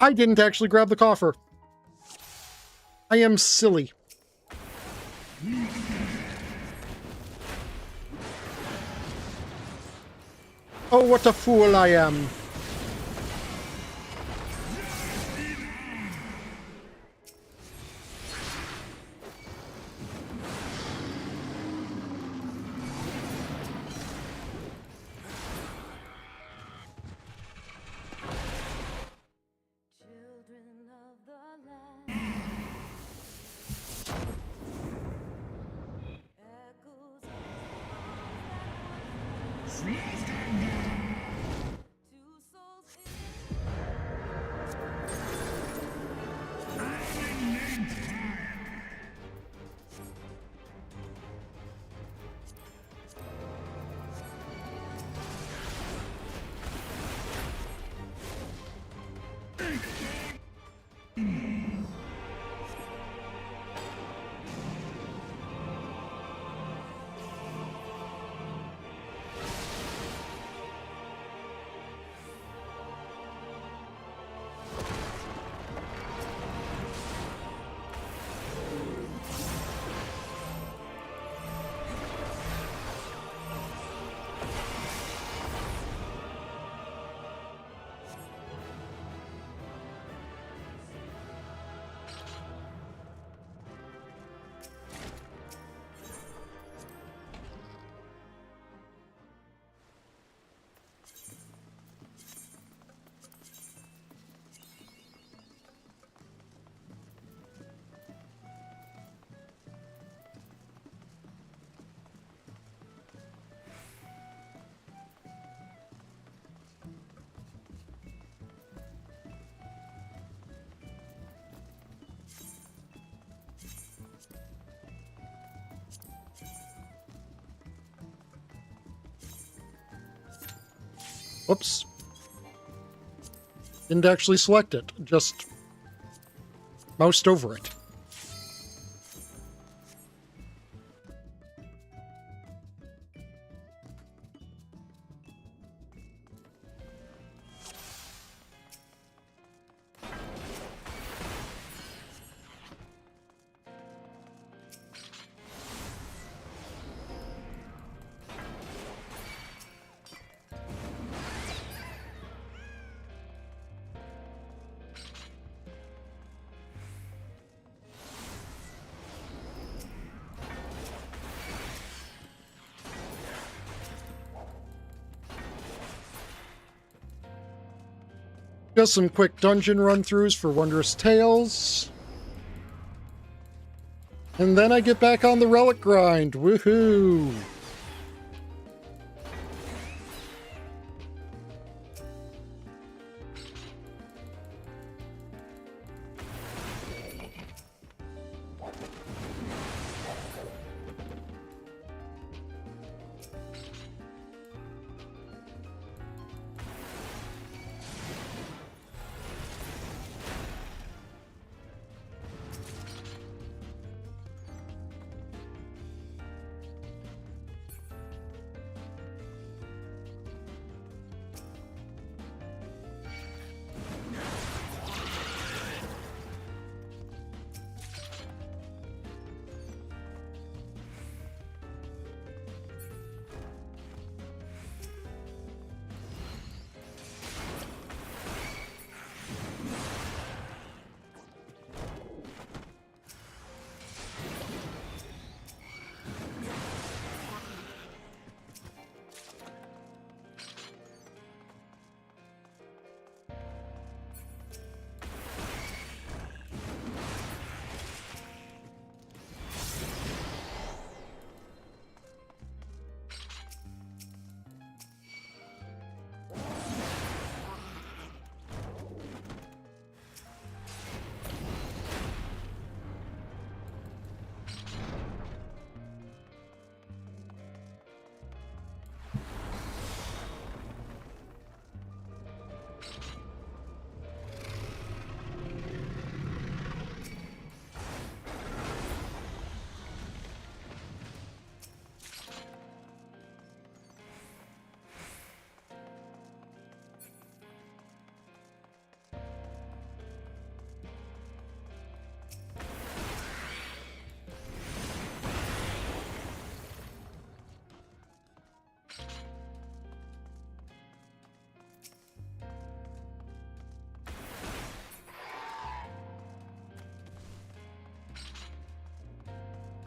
[SPEAKER 1] I didn't actually grab the coffer. I am silly. Oh, what a fool I am. Oops. Didn't actually select it, just moused over it. Just some quick dungeon run-throughs for Wondrous Tales. And then I get back on the relic grind. Woohoo!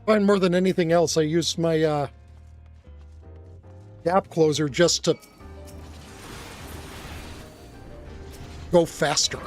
[SPEAKER 1] Find more than anything else, I used my gap closer just to go faster.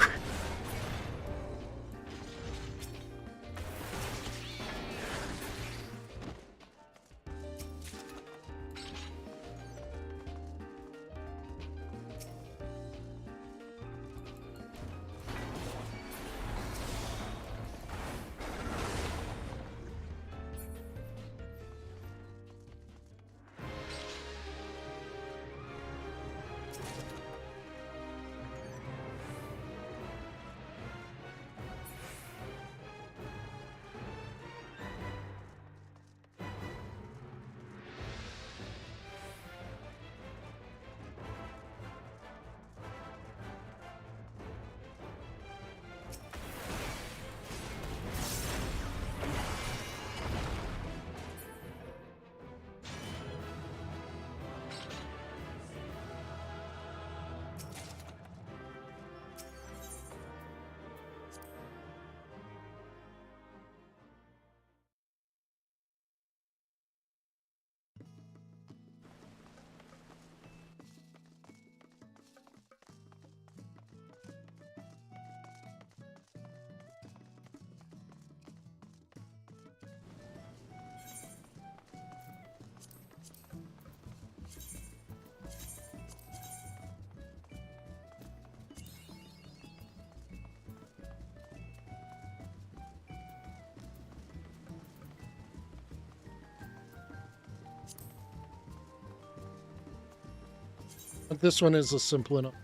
[SPEAKER 1] But this one is a simple enough.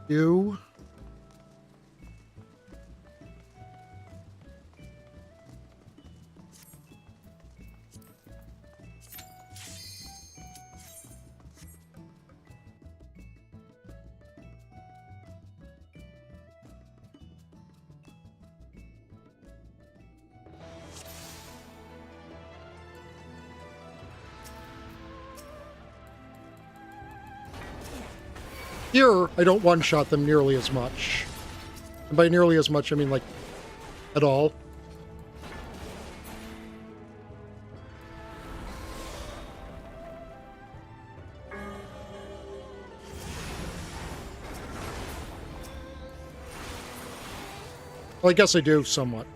[SPEAKER 1] You. Here, I don't one-shot them nearly as much. And by nearly as much, I mean, like, at all. Well, I guess I do, somewhat.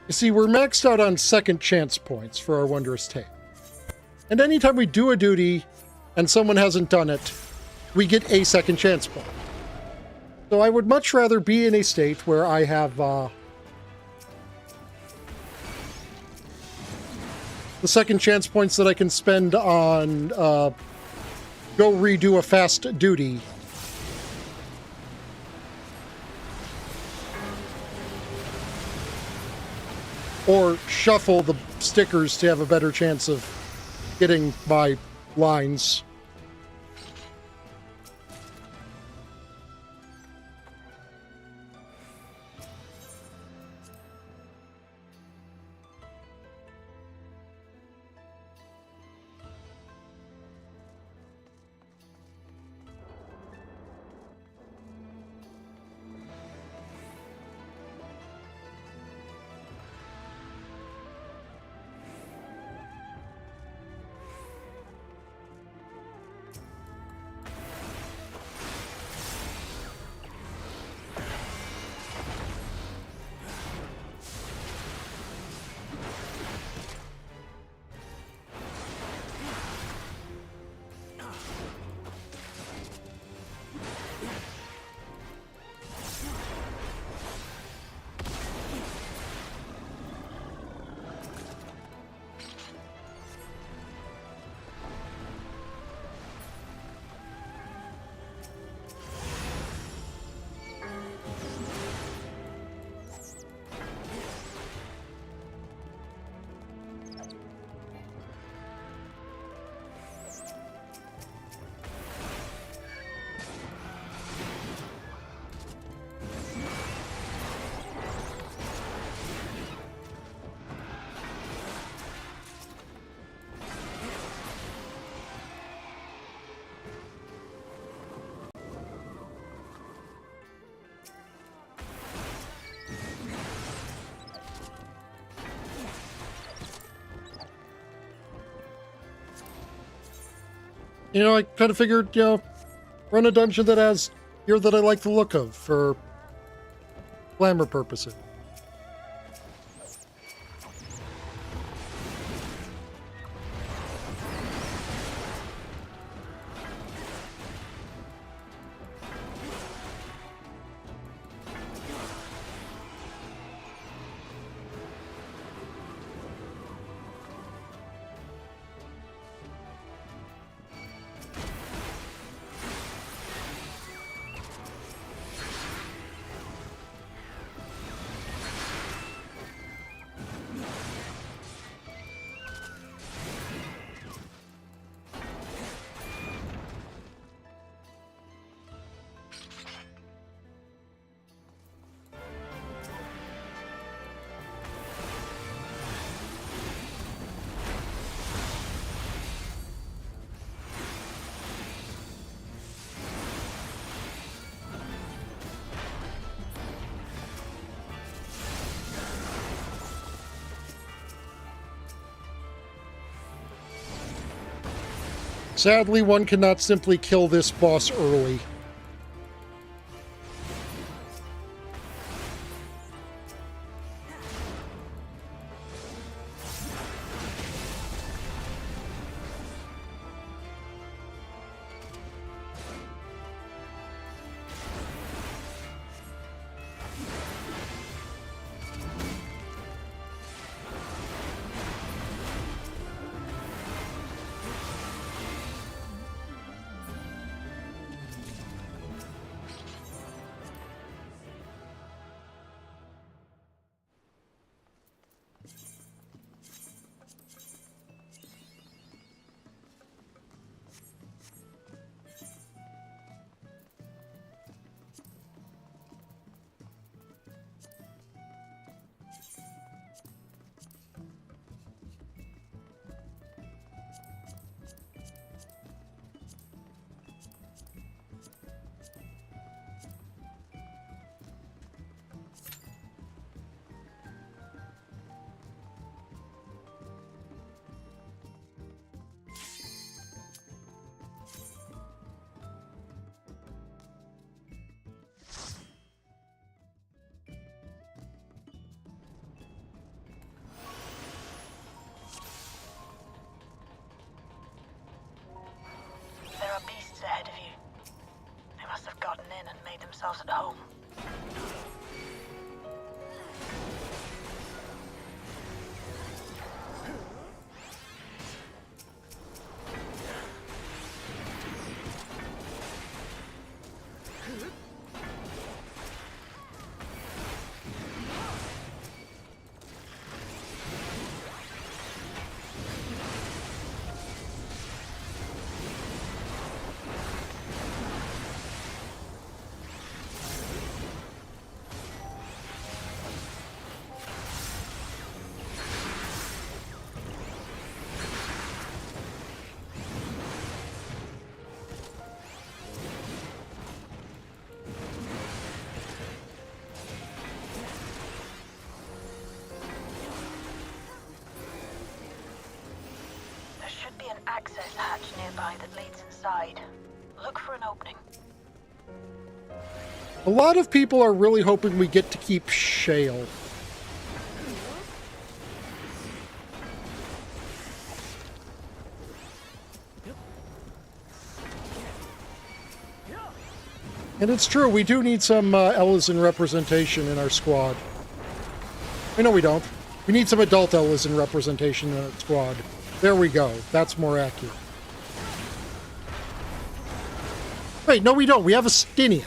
[SPEAKER 1] You see, we're maxed out on second chance points for our Wondrous Tape. And anytime we do a duty and someone hasn't done it, we get a second chance point. So I would much rather be in a state where I have the second chance points that I can spend on go redo a fast duty. Or shuffle the stickers to have a better chance of getting my lines. You know, I kind of figured, you know, run a dungeon that has gear that I like the look of for glamour purposes. Sadly, one cannot simply kill this boss early.
[SPEAKER 9] There are beasts ahead of you. They must have gotten in and made themselves at home. Access hatch nearby that leads inside. Look for an opening.
[SPEAKER 1] A lot of people are really hoping we get to keep Shale. And it's true, we do need some Elysian representation in our squad. I know we don't. We need some adult Elysian representation in our squad. There we go. That's more accurate. Wait, no we don't. We have a Stinian.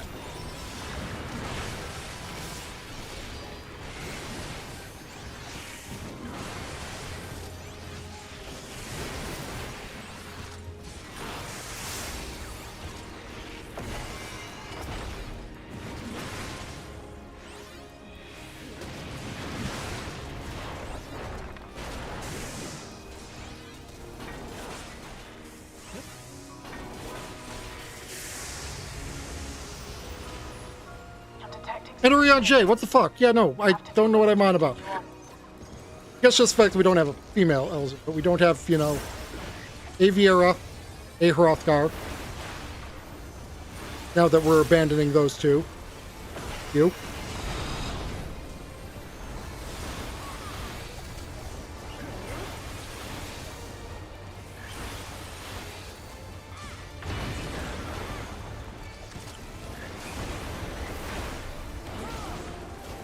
[SPEAKER 1] Henry J, what the fuck? Yeah, no, I don't know what I'm on about. I guess just the fact that we don't have a female Elsa, but we don't have, you know, Aviera, a Hrothgar. Now that we're abandoning those two. You.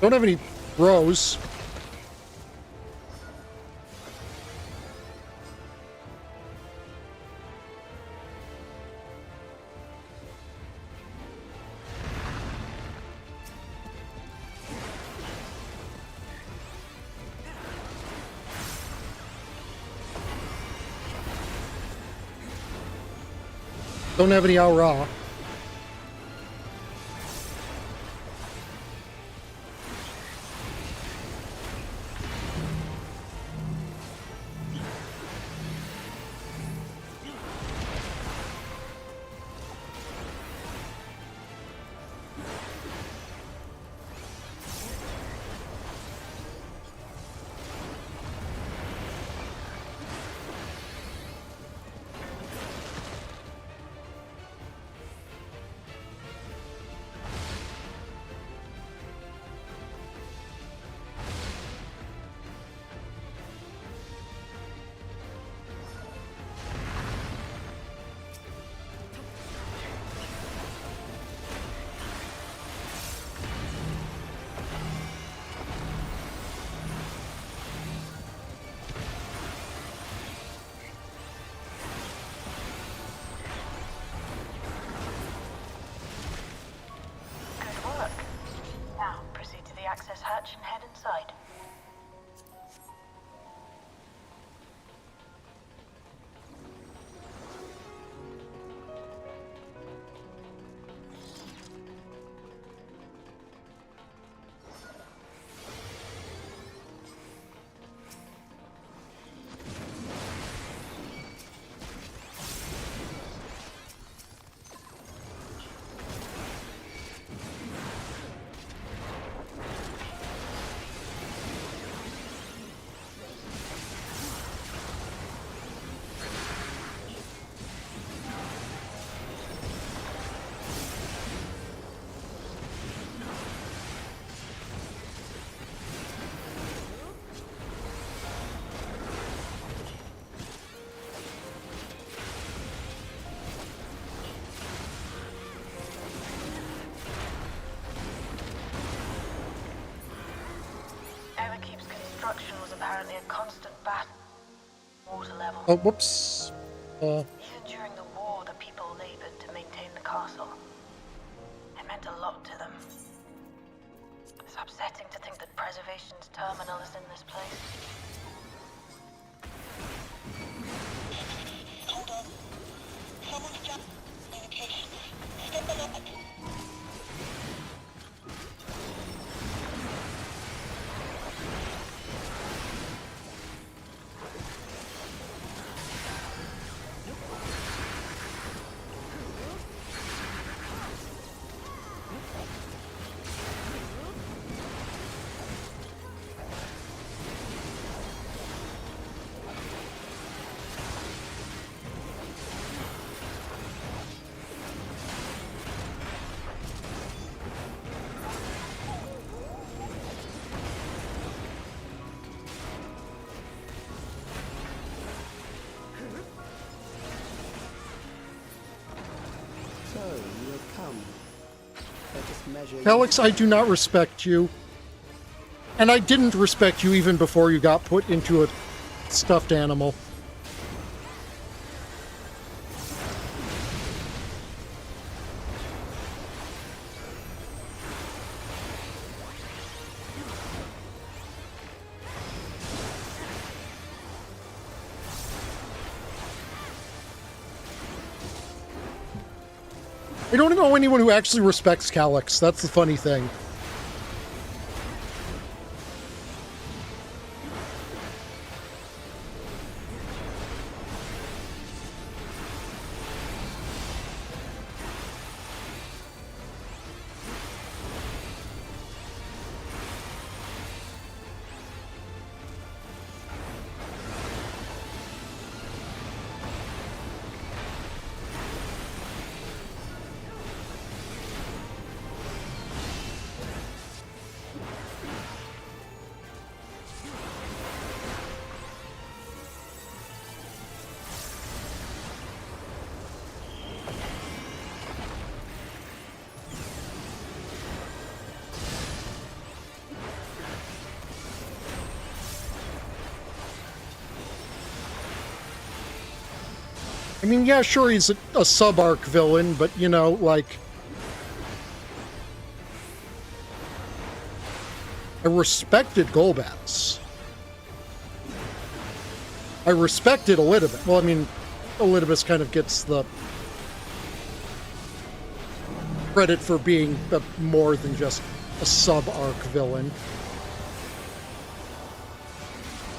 [SPEAKER 1] Don't have any bros. Don't have any Rawr.
[SPEAKER 9] access hatch and head inside. Construction was apparently a constant battle. Water level.
[SPEAKER 1] Oh, whoops.
[SPEAKER 9] Even during the war, the people labored to maintain the castle. It meant a lot to them. It's upsetting to think that preservation's terminal is in this place.
[SPEAKER 10] Hold on. Someone's jumped communication. Step alert.
[SPEAKER 1] Alex, I do not respect you. And I didn't respect you even before you got put into a stuffed animal. I don't know anyone who actually respects Calyx. That's the funny thing. I mean, yeah, sure, he's a sub-arc villain, but, you know, like... I respected Golbez. I respected Elidibus. Well, I mean, Elidibus kind of gets the credit for being more than just a sub-arc villain.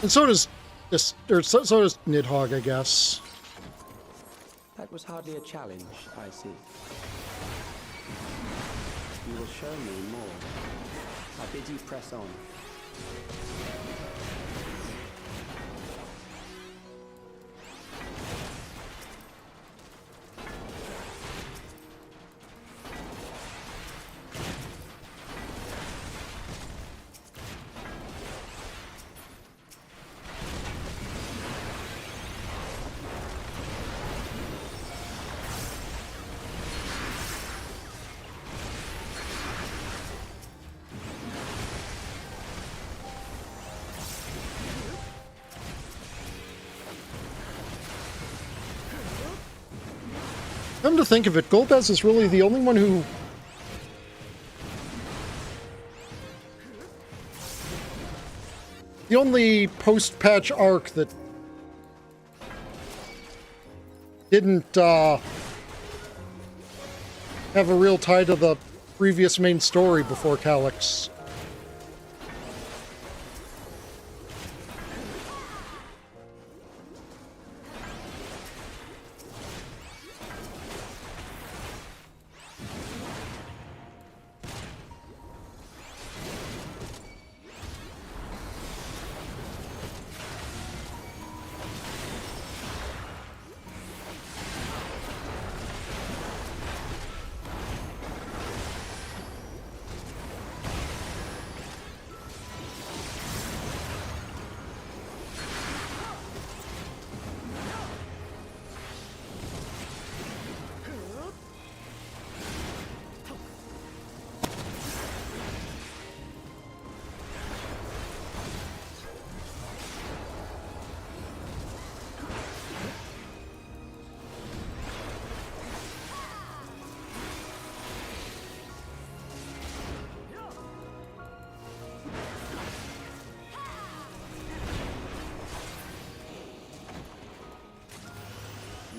[SPEAKER 1] And so does this, or so does Nidhogg, I guess.
[SPEAKER 11] That was hardly a challenge, I see. You will show me more. I bid you press on.
[SPEAKER 1] Come to think of it, Golbez is really the only one who... The only post-patch arc that didn't have a real tie to the previous main story before Calyx.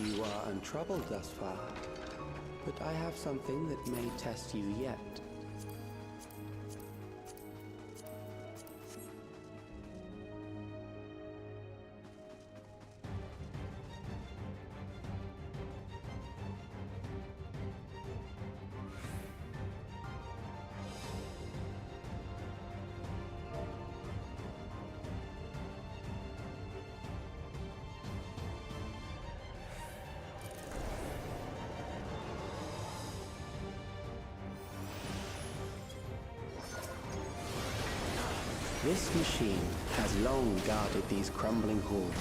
[SPEAKER 11] You are untroubled thus far, but I have something that may test you yet. This machine has long guarded these crumbling halls.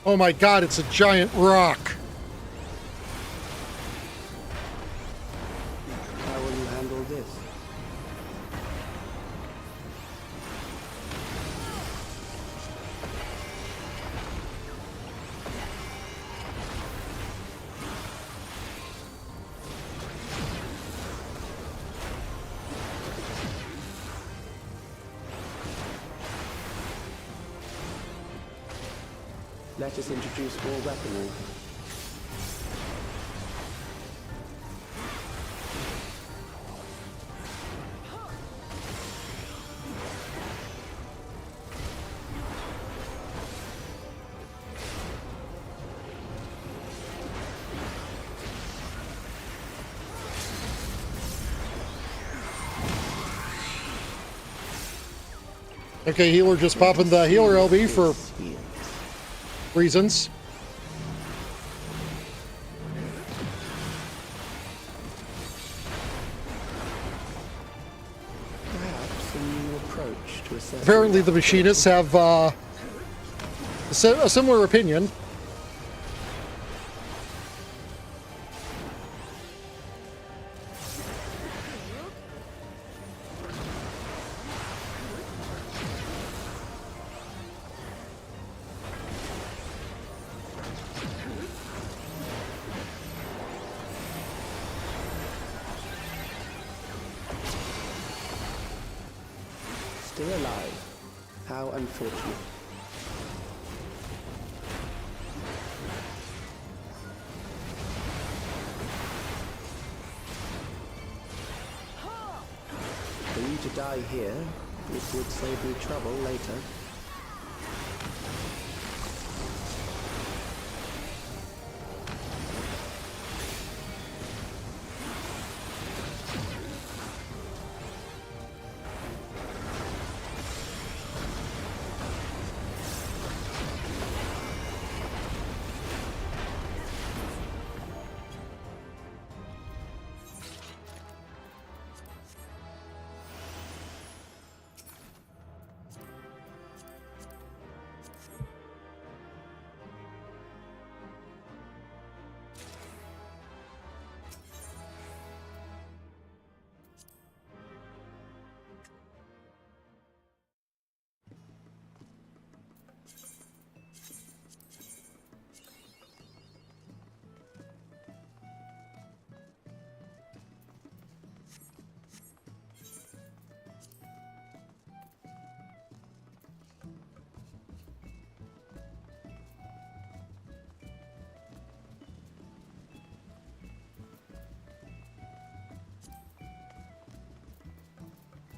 [SPEAKER 1] Oh my god, it's a giant rock!
[SPEAKER 11] How will you handle this? Let us introduce more weaponry.
[SPEAKER 1] Okay, healer just popping the healer LB for reasons.
[SPEAKER 11] Perhaps a new approach to assessing.
[SPEAKER 1] Apparently the machinists have a similar opinion.
[SPEAKER 11] still alive. How unfortunate. For you to die here, it would save me trouble later.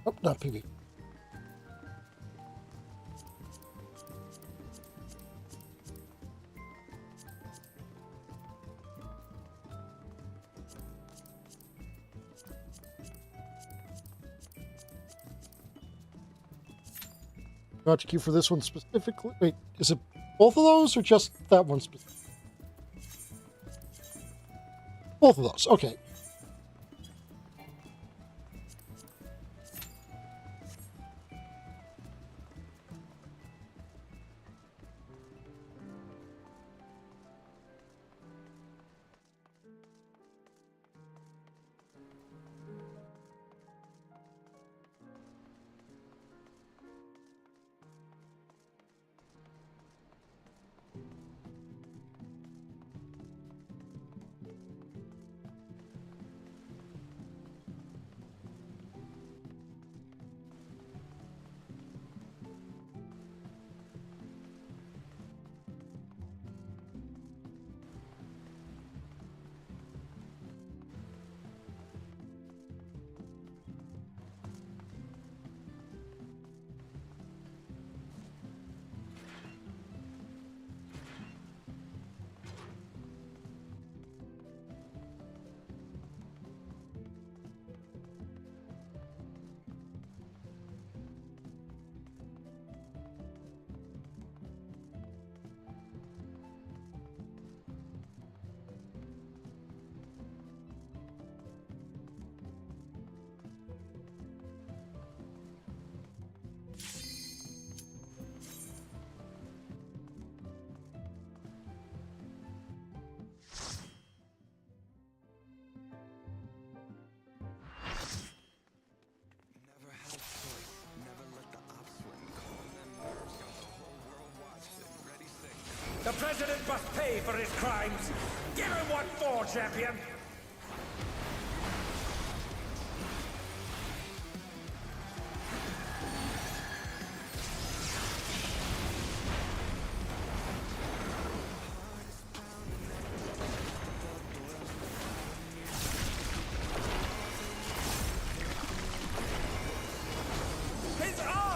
[SPEAKER 1] Oh, not PV. Got to queue for this one specifically. Wait, is it both of those or just that one specifically? Both of those. Okay.
[SPEAKER 6] The president must pay for his crimes. Give him what for, champion.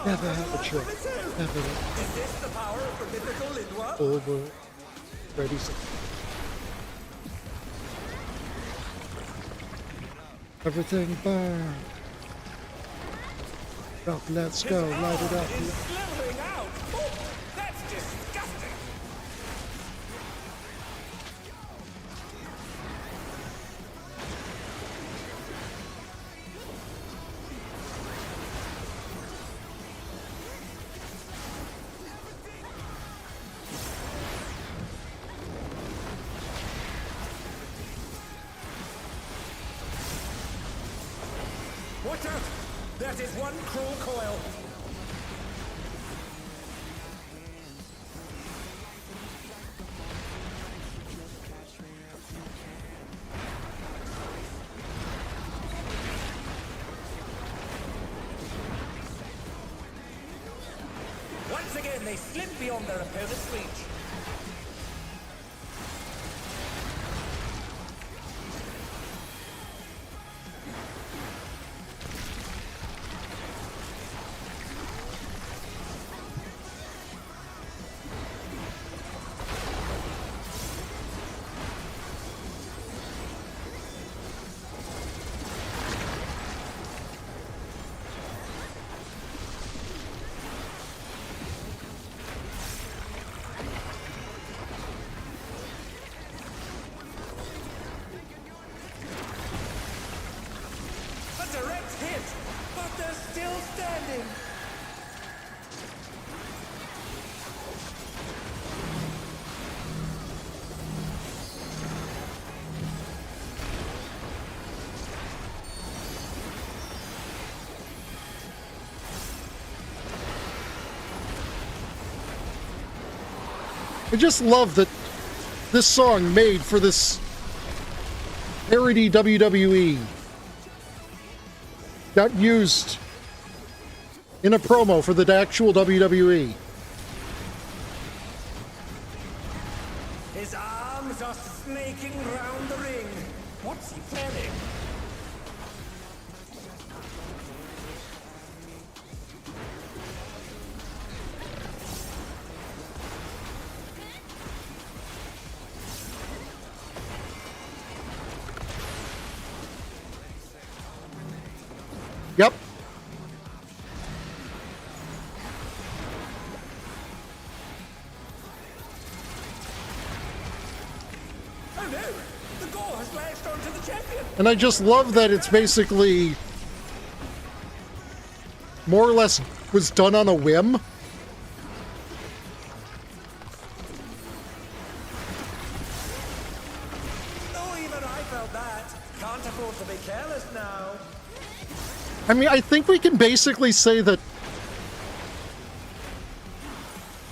[SPEAKER 1] Never have a trick. Never.
[SPEAKER 6] Is this the power of the mythical Lindwa?
[SPEAKER 1] Over. Ready, set. Everything burn. Up, let's go. Light it up.
[SPEAKER 6] It's slithering out. Oh, that's disgusting. Watch out! That is one cruel coil. Once again, they slip beyond their opponent's reach.
[SPEAKER 1] I just love that this song made for this parody WWE got used in a promo for the actual WWE.
[SPEAKER 6] His arms are snaking round the ring. What's he planning?
[SPEAKER 1] Yep.
[SPEAKER 6] Oh no! The gore has lashed onto the champion!
[SPEAKER 1] And I just love that it's basically more or less was done on a whim.
[SPEAKER 6] Oh, even I felt that. Can't afford to be careless now.
[SPEAKER 1] I mean, I think we can basically say that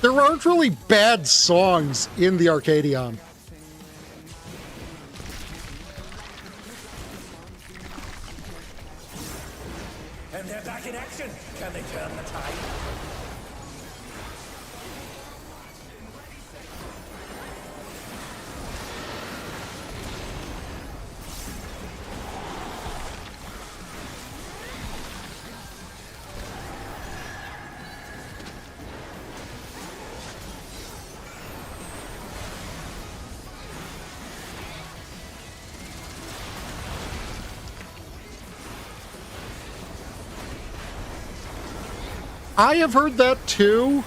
[SPEAKER 1] there aren't really bad songs in the Arcadion.
[SPEAKER 6] And they're back in action. Can they turn the tide?
[SPEAKER 1] I have heard that too.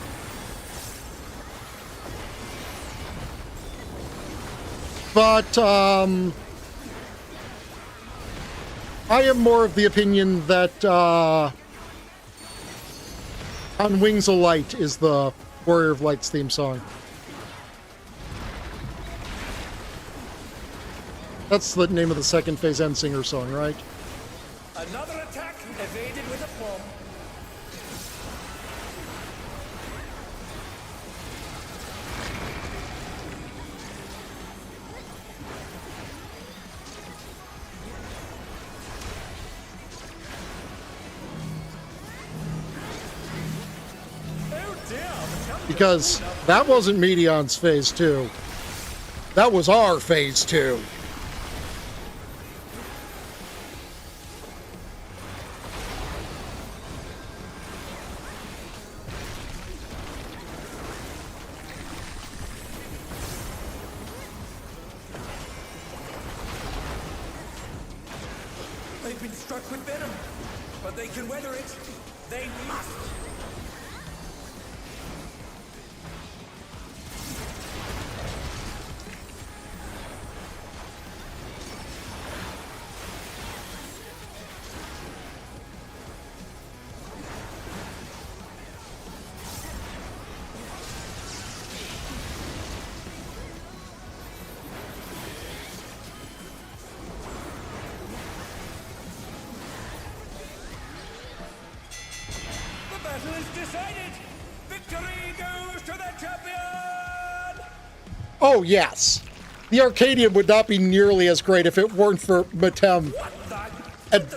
[SPEAKER 1] But I am more of the opinion that On Wings of Light is the Warrior of Light's theme song. That's the name of the second phase end singer song, right?
[SPEAKER 6] Another attack evaded with aplomb.
[SPEAKER 1] Because that wasn't Medion's phase 2. That was our phase 2.
[SPEAKER 6] They've been struck with venom, but they can weather it. They must.
[SPEAKER 1] Oh, yes. The Arcadian would not be nearly as great if it weren't for Matem and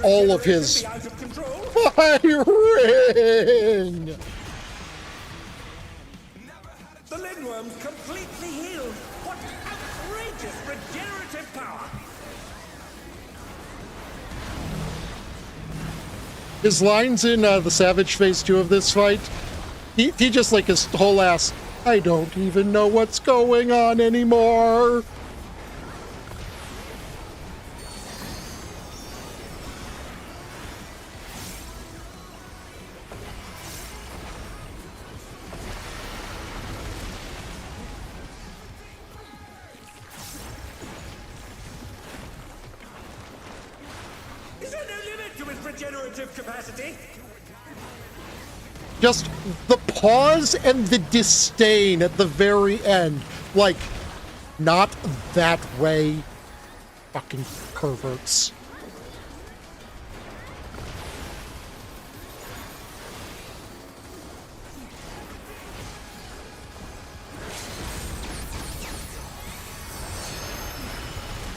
[SPEAKER 1] all of his firing.
[SPEAKER 6] The Lindworm's completely healed! What outrageous regenerative power!
[SPEAKER 1] His lines in the Savage Phase 2 of this fight, he just like his whole ass, I don't even know what's going on anymore.
[SPEAKER 6] Is there no limit to his regenerative capacity?
[SPEAKER 1] Just the pause and the disdain at the very end. Like, not that way, fucking perverts.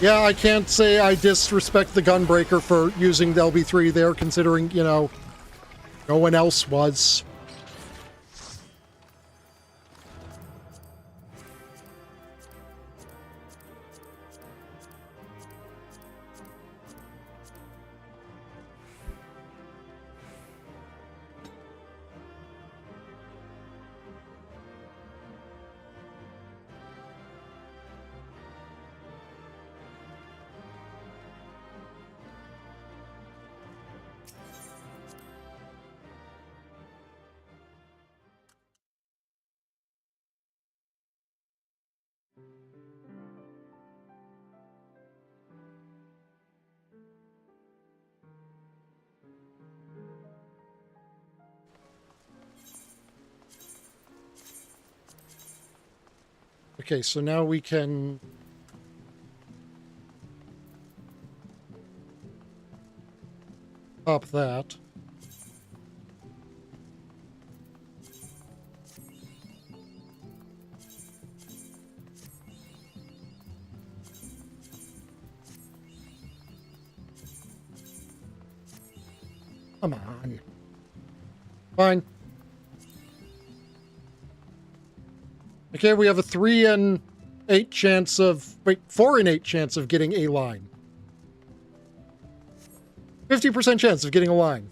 [SPEAKER 1] Yeah, I can't say I disrespect the Gunbreaker for using the LB3 there, considering, you know, no one else was. Okay, so now we can pop that. Come on. Fine. Okay, we have a 3 in 8 chance of... Wait, 4 in 8 chance of getting a line. 50% chance of getting a line.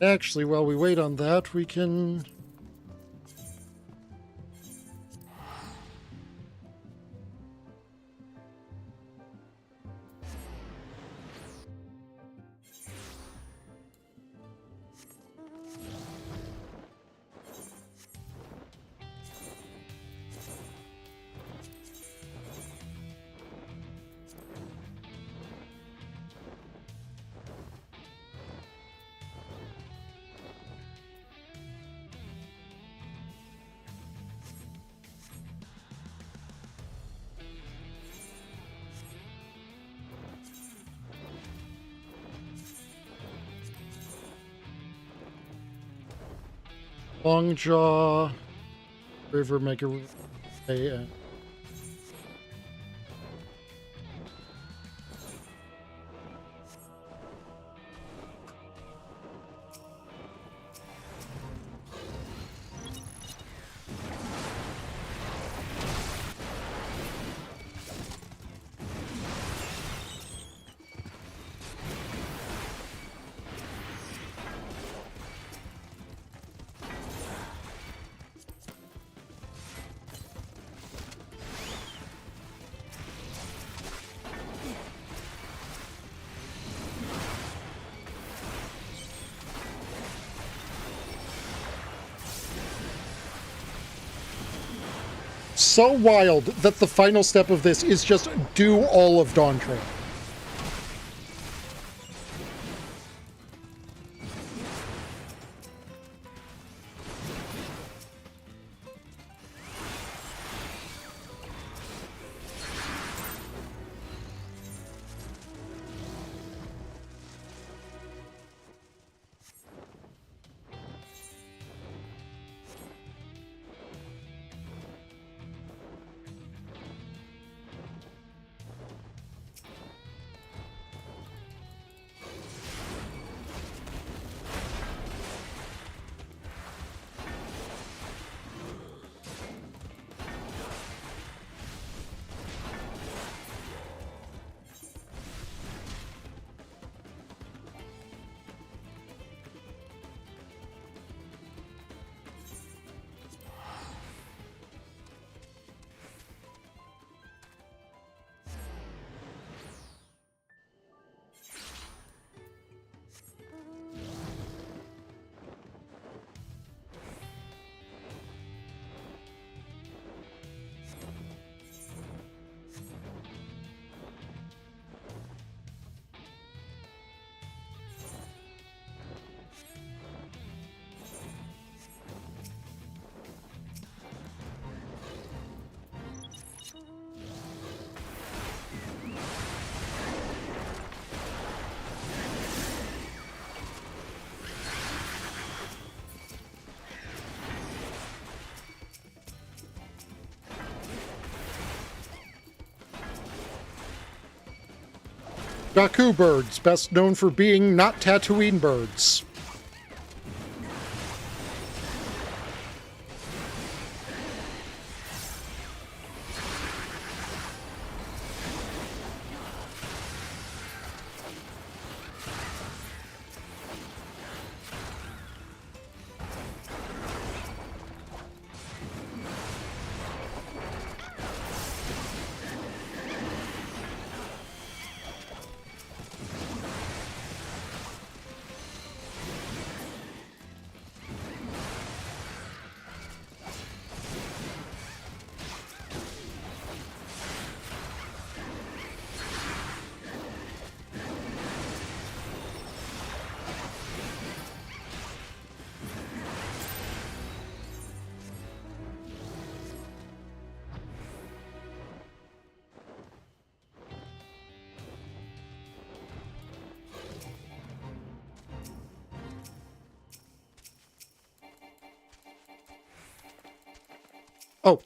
[SPEAKER 1] Actually, while we wait on that, we can... Longjaw, River Mega, so wild that the final step of this is just do all of Dawntaril. Daku birds, best known for being not Tatooine birds. Oh.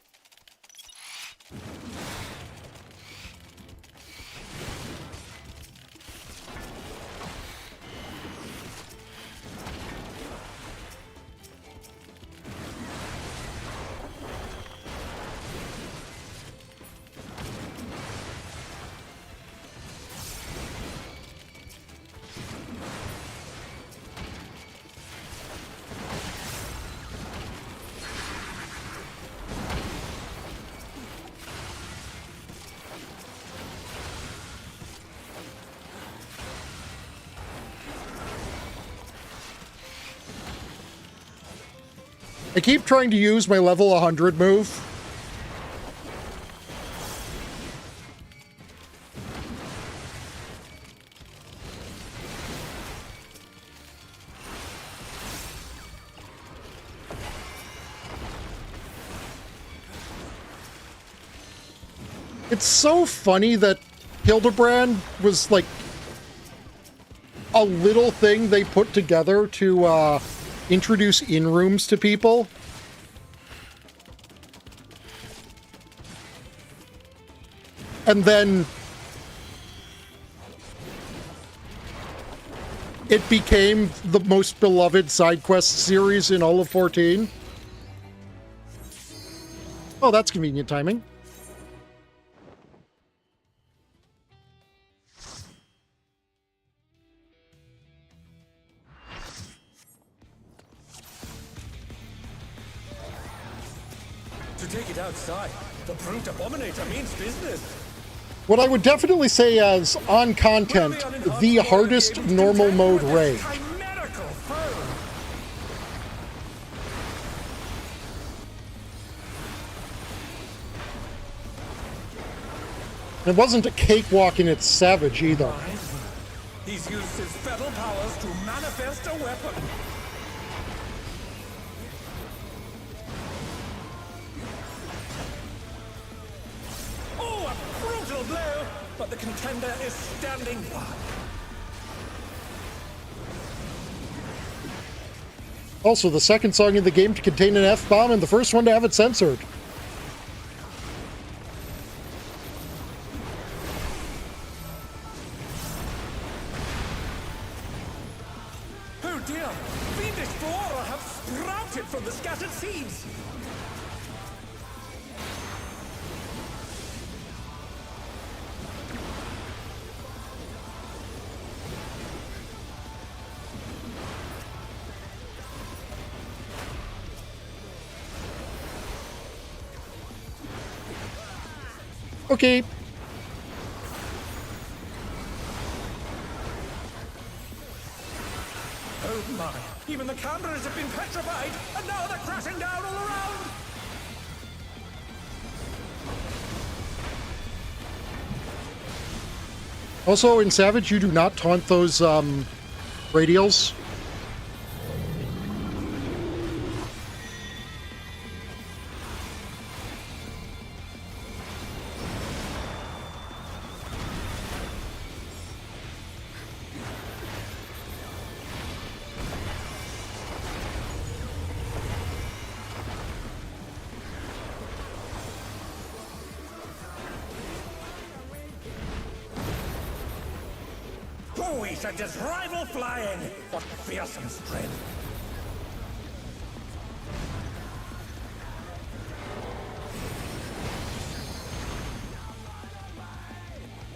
[SPEAKER 1] I keep trying to use my level 100 move. It's so funny that Hildebrand was like a little thing they put together to introduce in-rooms to people. And then it became the most beloved side quest series in all of 14. Oh, that's convenient timing.
[SPEAKER 6] To take it outside, the brute abominator means business.
[SPEAKER 1] What I would definitely say as on content, the hardest normal mode raid. It wasn't a cakewalk in its savage either.
[SPEAKER 6] He's used his fetal powers to manifest a weapon. Oh, a brutal blow, but the contender is standing by.
[SPEAKER 1] Also, the second song in the game to contain an F-bomb and the first one to have it censored.
[SPEAKER 6] From the scattered seeds.
[SPEAKER 1] Okay.
[SPEAKER 6] Oh my. Even the cameras have been petrified, and now they're crashing down all around!
[SPEAKER 1] Also, in Savage, you do not taunt those, radials.
[SPEAKER 6] We should just rival flying! What fearsome strength!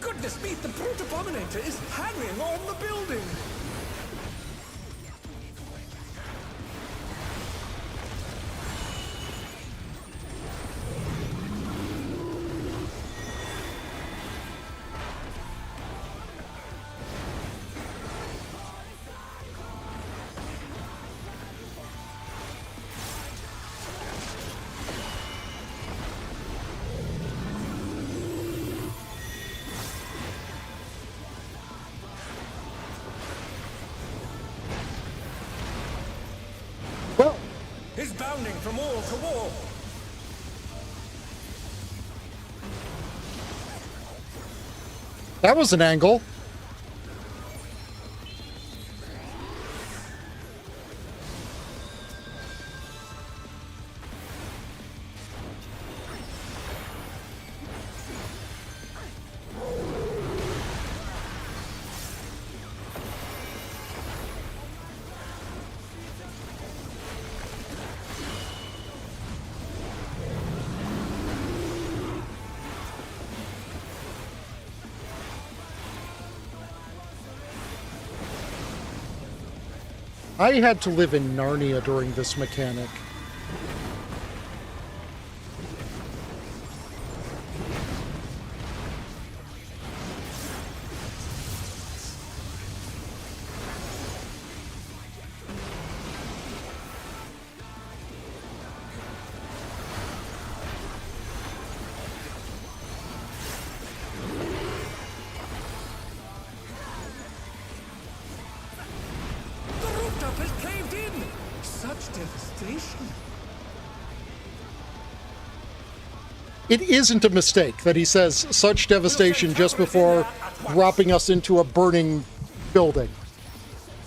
[SPEAKER 6] Goodness me, the brute abominator is hanging on the building!
[SPEAKER 1] Well,
[SPEAKER 6] He's bounding from wall to wall!
[SPEAKER 1] that was an angle. I had to live in Narnia during this mechanic. It isn't a mistake that he says such devastation just before dropping us into a burning building.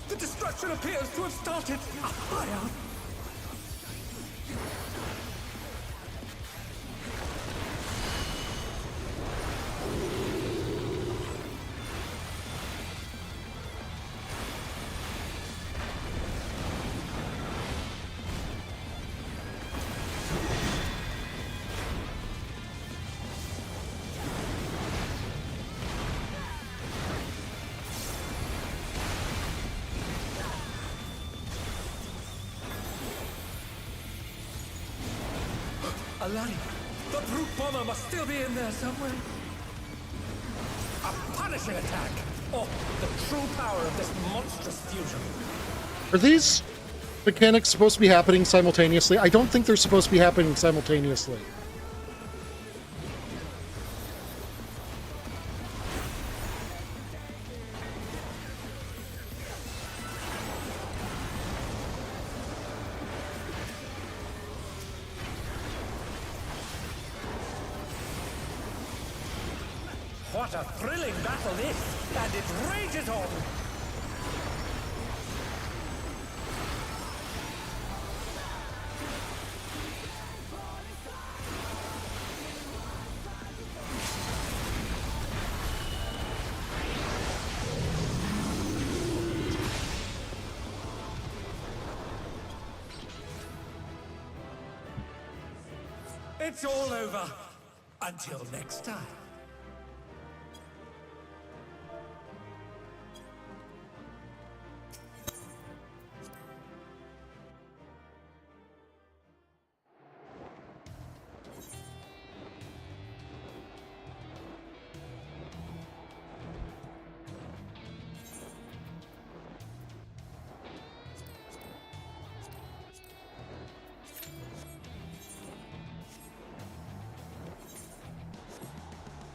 [SPEAKER 6] The destruction appears to have started a fire. Alani, the brute bomber must still be in there somewhere. A punishing attack! Oh, the true power of this monstrous fusion.
[SPEAKER 1] Are these mechanics supposed to be happening simultaneously? I don't think they're supposed to be happening simultaneously.
[SPEAKER 6] What a thrilling battle this, and it rages on! It's all over. Until next time.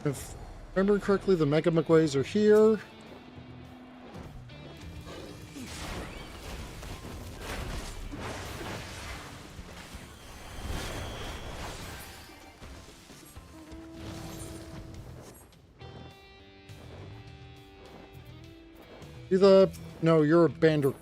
[SPEAKER 1] If I remember correctly, the Mega McWays are here. No, you're a Bandicoot.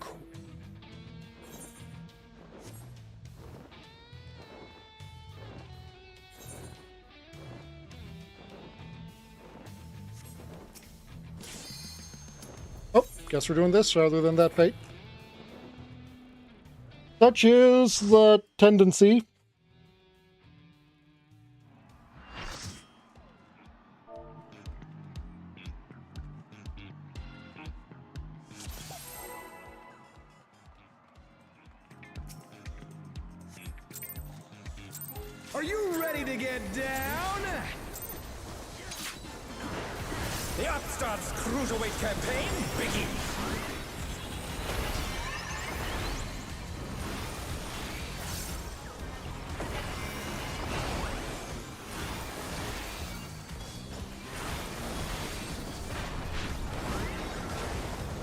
[SPEAKER 1] Oh. Guess we're doing this rather than that fate. Such is the tendency.
[SPEAKER 6] Are you ready to get down? The Upstart's Cruiserweight campaign begins!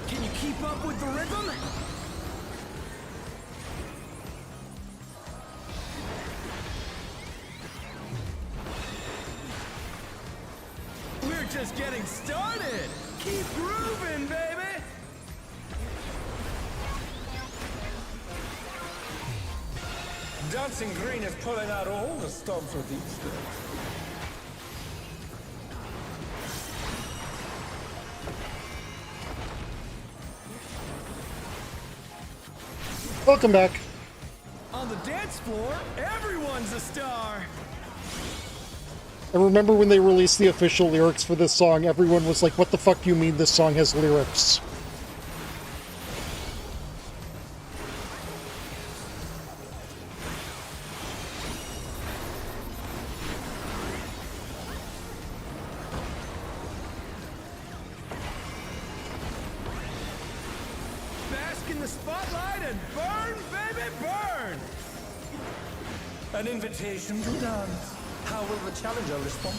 [SPEAKER 6] Can you keep up with the rhythm? We're just getting started! Keep grooving, baby! Dancing Green is pulling out all the stops with these days.
[SPEAKER 1] Welcome back.
[SPEAKER 6] On the dance floor, everyone's a star!
[SPEAKER 1] I remember when they released the official lyrics for this song, everyone was like, what the fuck do you mean this song has lyrics?
[SPEAKER 6] Bask in the spotlight and burn, baby, burn! An invitation to dance. How will the challenger respond?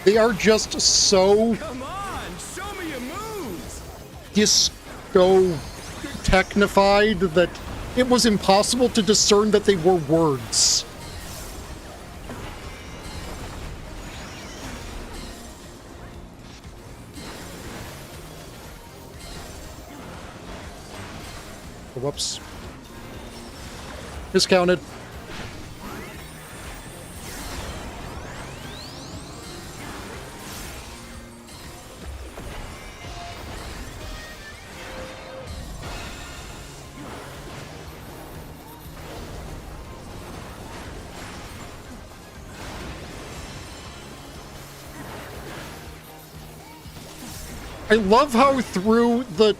[SPEAKER 1] They are just so
[SPEAKER 6] Come on, show me your moves!
[SPEAKER 1] disco technified that it was impossible to discern that they were words. Whoops. Discounted. I love how through the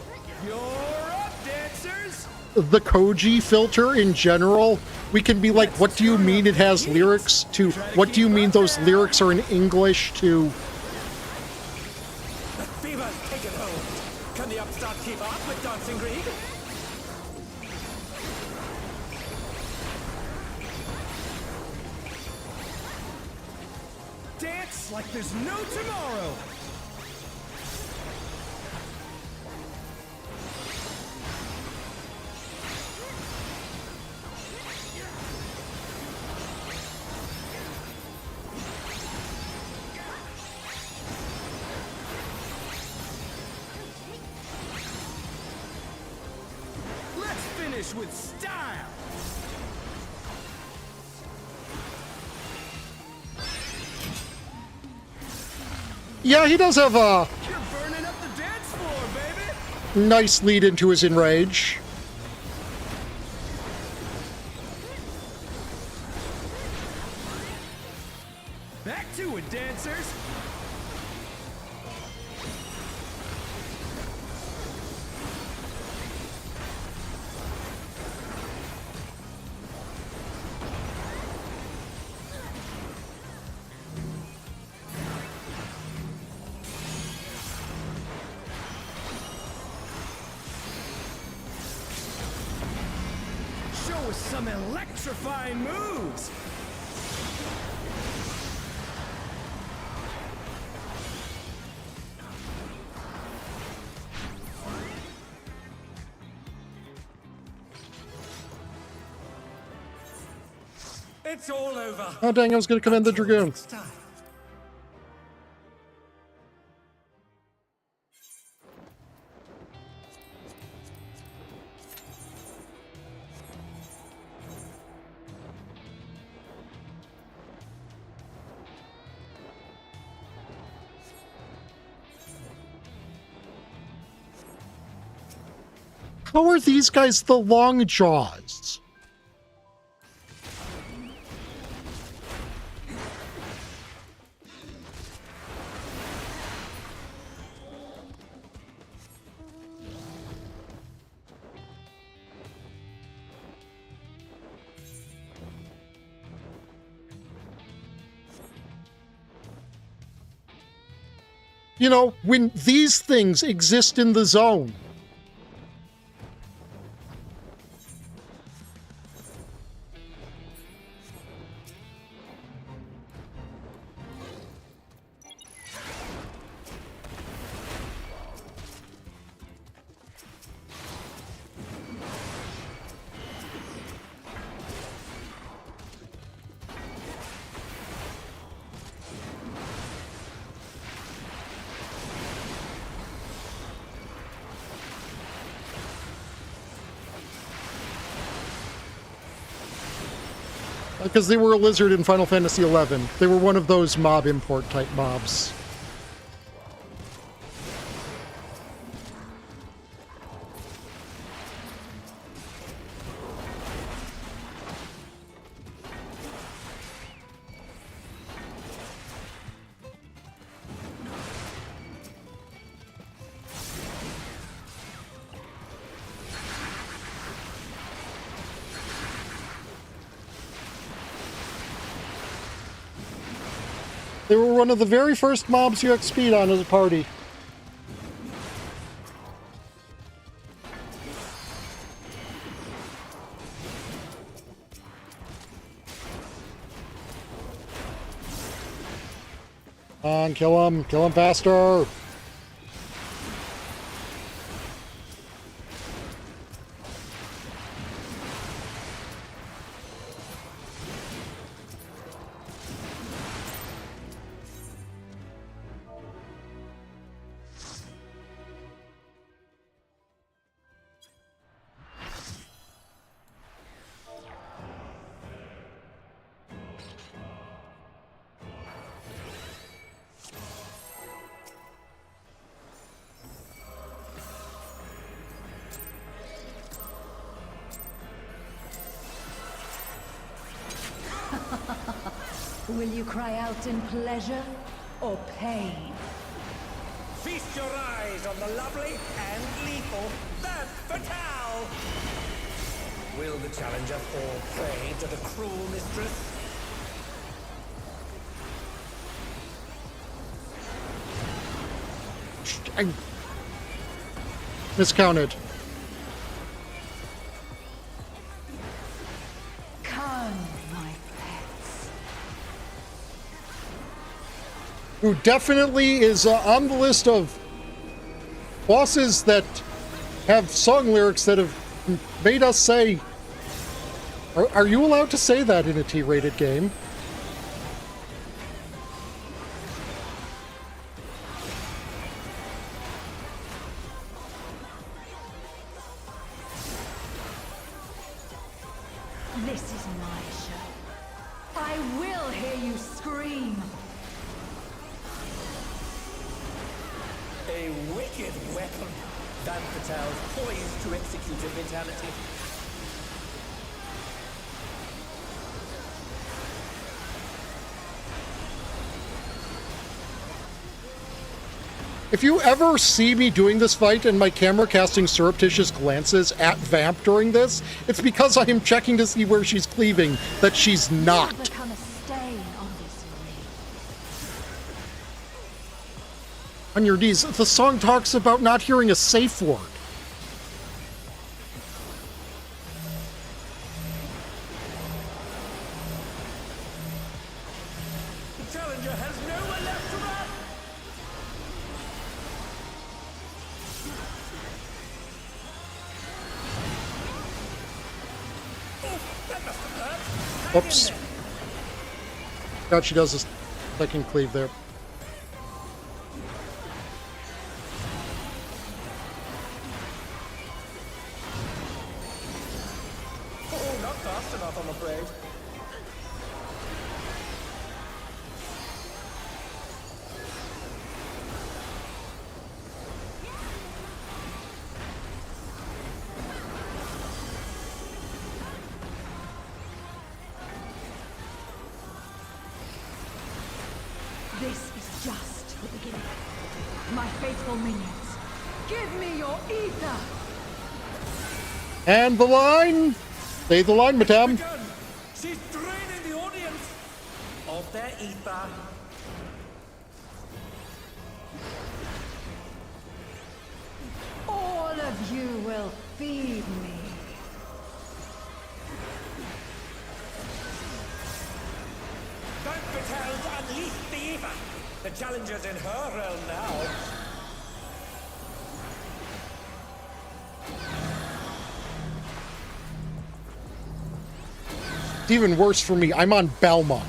[SPEAKER 1] Koji filter in general, we can be like, what do you mean it has lyrics? To what do you mean those lyrics are in English? To
[SPEAKER 6] The fever's taken hold. Can the Upstart keep up with Dancing Green? Dance like there's no tomorrow. With style.
[SPEAKER 1] yeah, he does have a
[SPEAKER 6] You're burning up the dance floor, baby.
[SPEAKER 1] nice lead into his enrage.
[SPEAKER 6] Back to it, dancers. That was some electrifying moves! It's all over.
[SPEAKER 1] Oh dang, I was gonna command the Dragoon. How are these guys the long jaws? You know, when these things exist in the zone. Because they were a lizard in Final Fantasy XI. They were one of those mob import type mobs. They were one of the very first mobs you XP'd on as a party. Come on, kill him faster!
[SPEAKER 12] Will you cry out in pleasure or pain?
[SPEAKER 6] Feast your eyes on the lovely and lethal Femme Fatale! Will the challenger fall prey to the cruel mistress?
[SPEAKER 1] I miscounted. Who definitely is on the list of bosses that have song lyrics that have made us say, are you allowed to say that in a T-rated game?
[SPEAKER 12] This is my show. I will hear you scream.
[SPEAKER 6] A wicked weapon. Femme Fatale's poised to execute a fatality.
[SPEAKER 1] If you ever see me doing this fight and my camera casting surreptitious glances at Vamp during this, it's because I am checking to see where she's cleaving, that she's not.
[SPEAKER 12] Become a stain on this ring.
[SPEAKER 1] On your knees, the song talks about not hearing a safe word.
[SPEAKER 6] challenger has nowhere left to run! Oh, that must have hurt. Hang
[SPEAKER 1] Oops.
[SPEAKER 6] in there.
[SPEAKER 1] God, she does this second cleave there.
[SPEAKER 6] Oh, not fast enough, I'm afraid.
[SPEAKER 12] This is just the beginning. My faithful minions, give me your ether!
[SPEAKER 1] And the line! Say the line, madame.
[SPEAKER 6] Begun. She's draining the audience of their ether.
[SPEAKER 12] All of you will feed me.
[SPEAKER 6] Don't pretend to unleash the ether. The challenger's in her realm now.
[SPEAKER 1] It's even worse for me. I'm on Belma.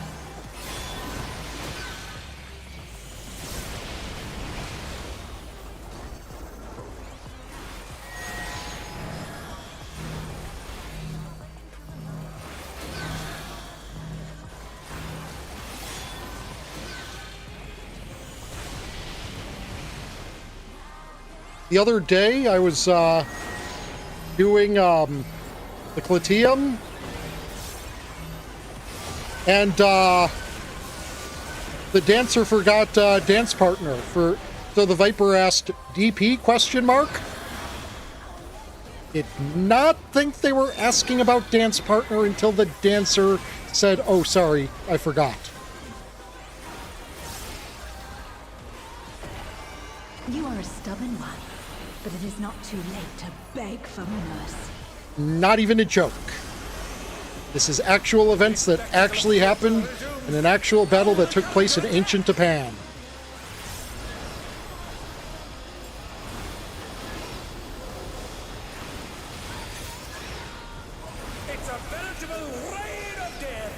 [SPEAKER 1] The other day, I was doing the Clitium, and the dancer forgot dance partner. So the Viper asked DP question mark. Did not think they were asking about dance partner until the dancer said, "Oh, sorry, I forgot."
[SPEAKER 12] You are a stubborn one, but it is not too late to beg for mercy.
[SPEAKER 1] Not even a joke. This is actual events that actually happened in an actual battle that took place in ancient Japan.
[SPEAKER 6] It's a veritable rain of death.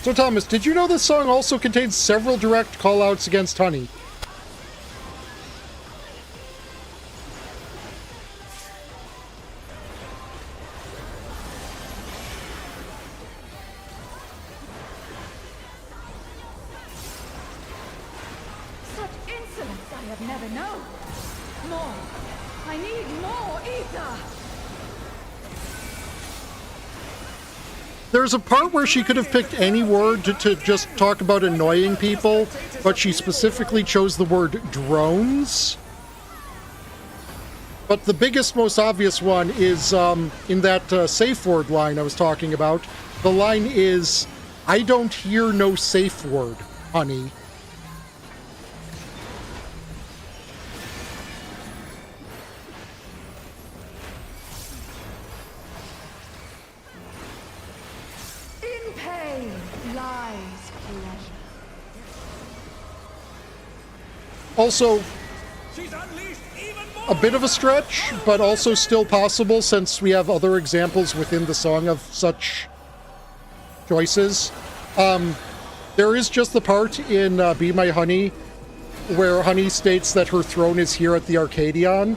[SPEAKER 1] So Thomas, did you know this song also contains several direct callouts against Honey?
[SPEAKER 12] Such insolence I have never known. More. I need more ether.
[SPEAKER 1] There's a part where she could have picked any word to just talk about annoying people, but she specifically chose the word drones. But the biggest, most obvious one is in that safe word line I was talking about. The line is, "I don't hear no safe word, honey."
[SPEAKER 12] In pain lies pleasure.
[SPEAKER 1] Also,
[SPEAKER 6] She's unleashed even more.
[SPEAKER 1] a bit of a stretch, but also still possible since we have other examples within the song of such choices. There is just the part in Be My Honey where Honey states that her throne is here at the Arcadion.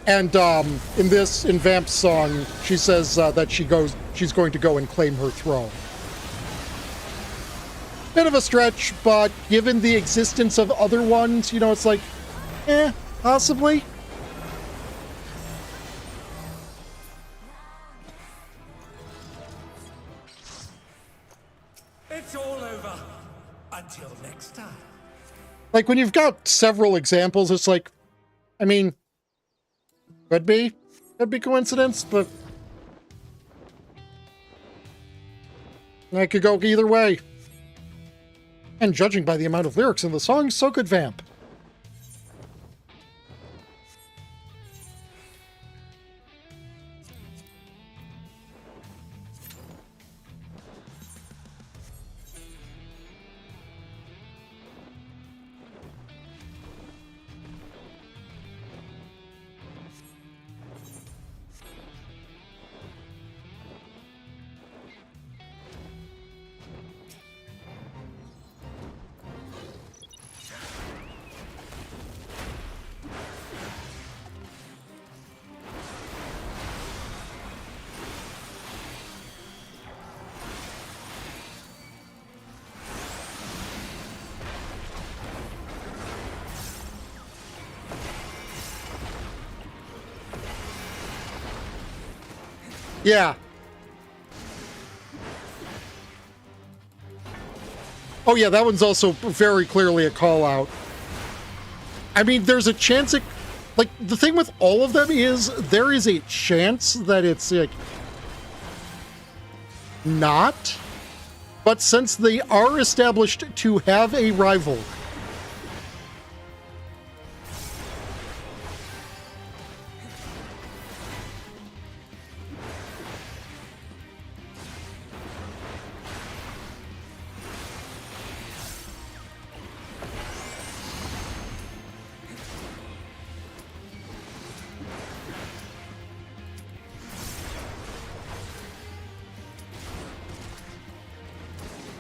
[SPEAKER 1] And in Vamp's song, she says that she's going to go and claim her throne. Bit of a stretch, but given the existence of other ones, you know, it's like, possibly.
[SPEAKER 6] It's all over. Until next time.
[SPEAKER 1] Like, when you've got several examples, it's like, I mean, could be coincidence, but that could go either way. And judging by the amount of lyrics in the song, so could Vamp. Yeah. Oh yeah, that one's also very clearly a call-out. I mean, there's a chance it... Like, the thing with all of them is, there is a chance that it's, like... not. But since they are established to have a rival...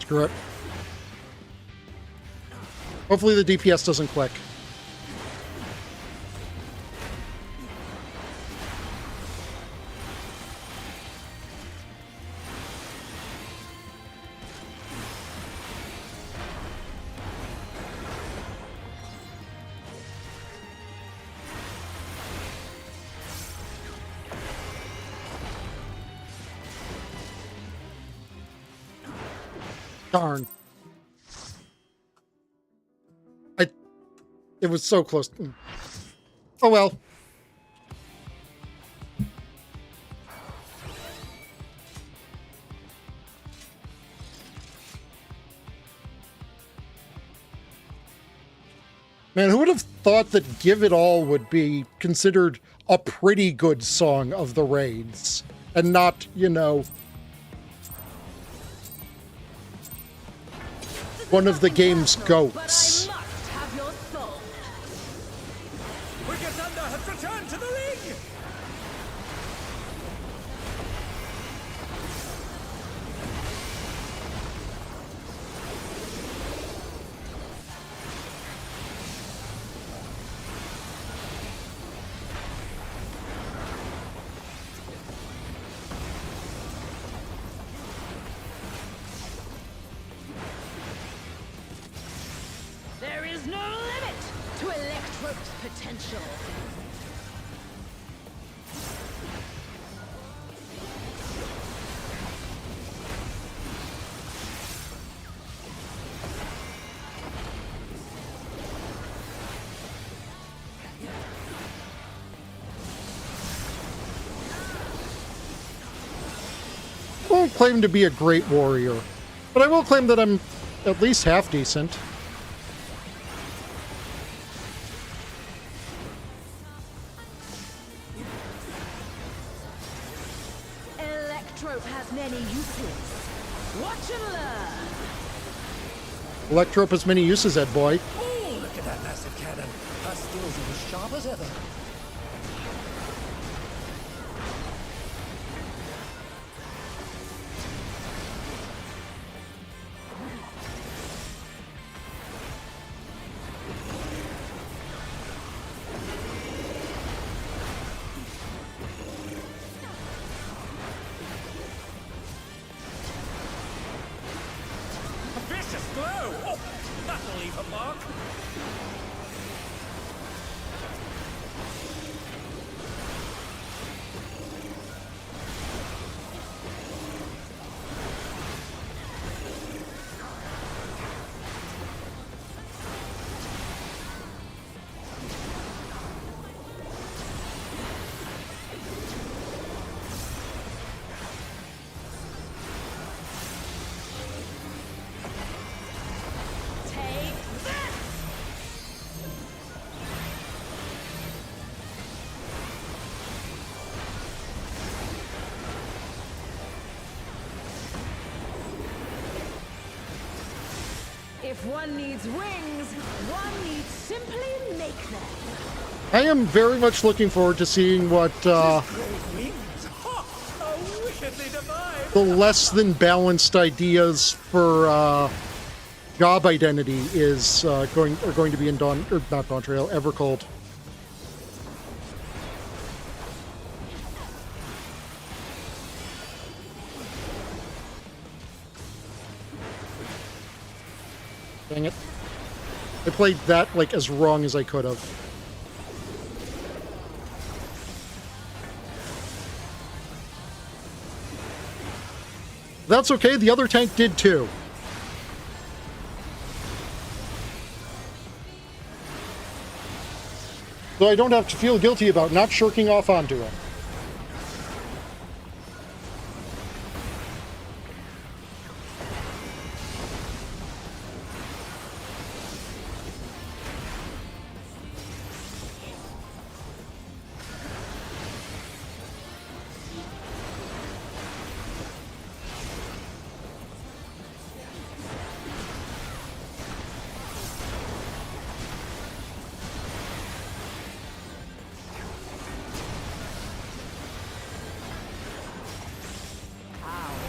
[SPEAKER 1] Screw it. Hopefully the DPS doesn't click. Darn. It was so close. Oh well. Man, who would have thought that Give It All would be considered a pretty good song of the raids and not, you know, one of the game's goats.
[SPEAKER 6] Wicked Thunder has returned to the ring!
[SPEAKER 12] There is no limit to Electro's potential.
[SPEAKER 1] I won't claim to be a great warrior, but I will claim that I'm at least half decent.
[SPEAKER 12] Electro has many uses. Watch and learn.
[SPEAKER 1] Electrope has many uses, Ed boy.
[SPEAKER 6] Oh, look at that massive cannon. Her skills are as sharp as ever. A vicious blow! Oh, that'll leave a mark.
[SPEAKER 12] If one needs wings, one needs simply make them.
[SPEAKER 1] I am very much looking forward to seeing what the less than balanced ideas for job identity is going to be in not Dawntaril, Evercold. Dang it. I played that, like, as wrong as I could have. That's okay, the other tank did too. So I don't have to feel guilty about not shirking off onto it.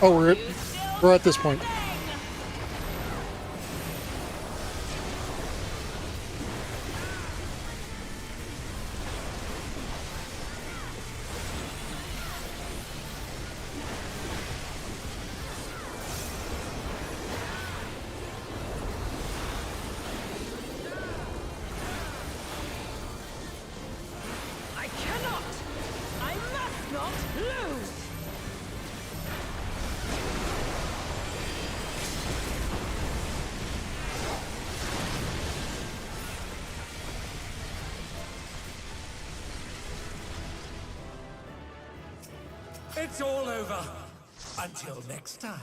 [SPEAKER 1] Oh, we're at this point.
[SPEAKER 12] I cannot! I must not lose!
[SPEAKER 6] It's all over. Until next time.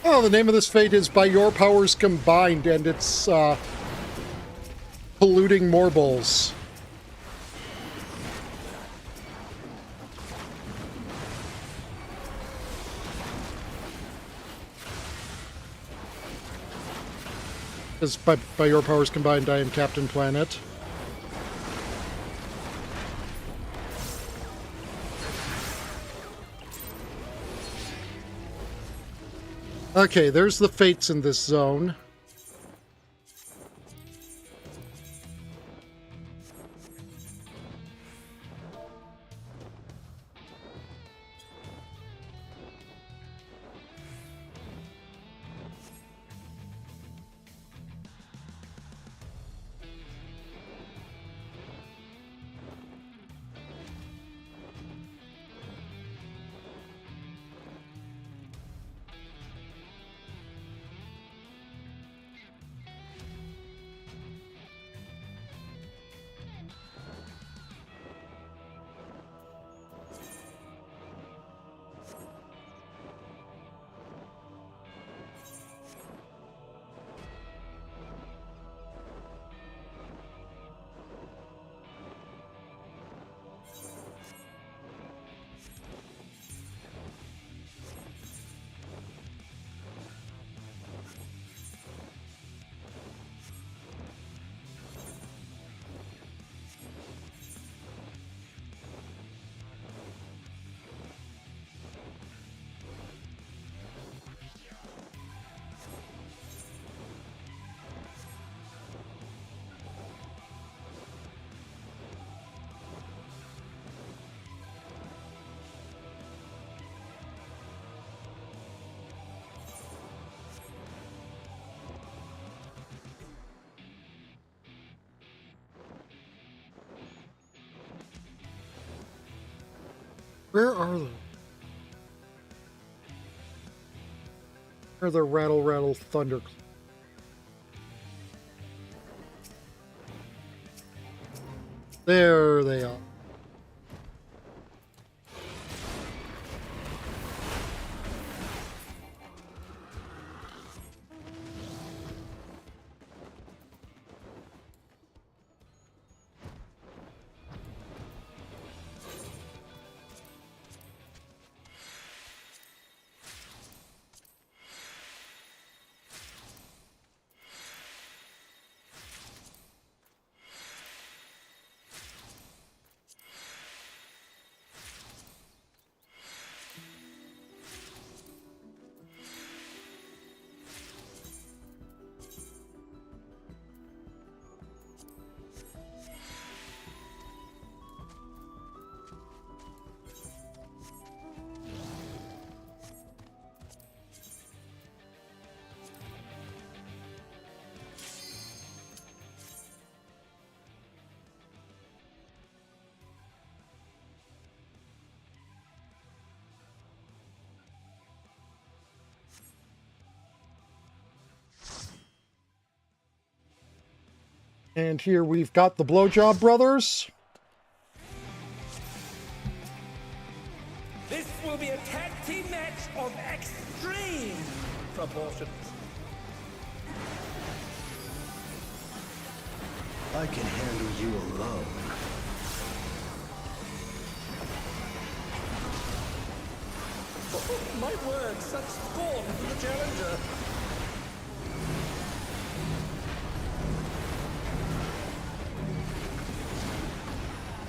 [SPEAKER 1] Oh, the name of this fate is By Your Powers Combined, and it's polluting more bowls. Because by your powers combined, I am Captain Planet. Okay, there's the fates in this zone. Where are they? Or the rattle, rattle, thunder. There they are. And here we've got the Blowjob Brothers.
[SPEAKER 6] This will be a tag team match of extreme proportions.
[SPEAKER 2] I can handle you alone.
[SPEAKER 6] Oh, my word, such scorn for the challenger.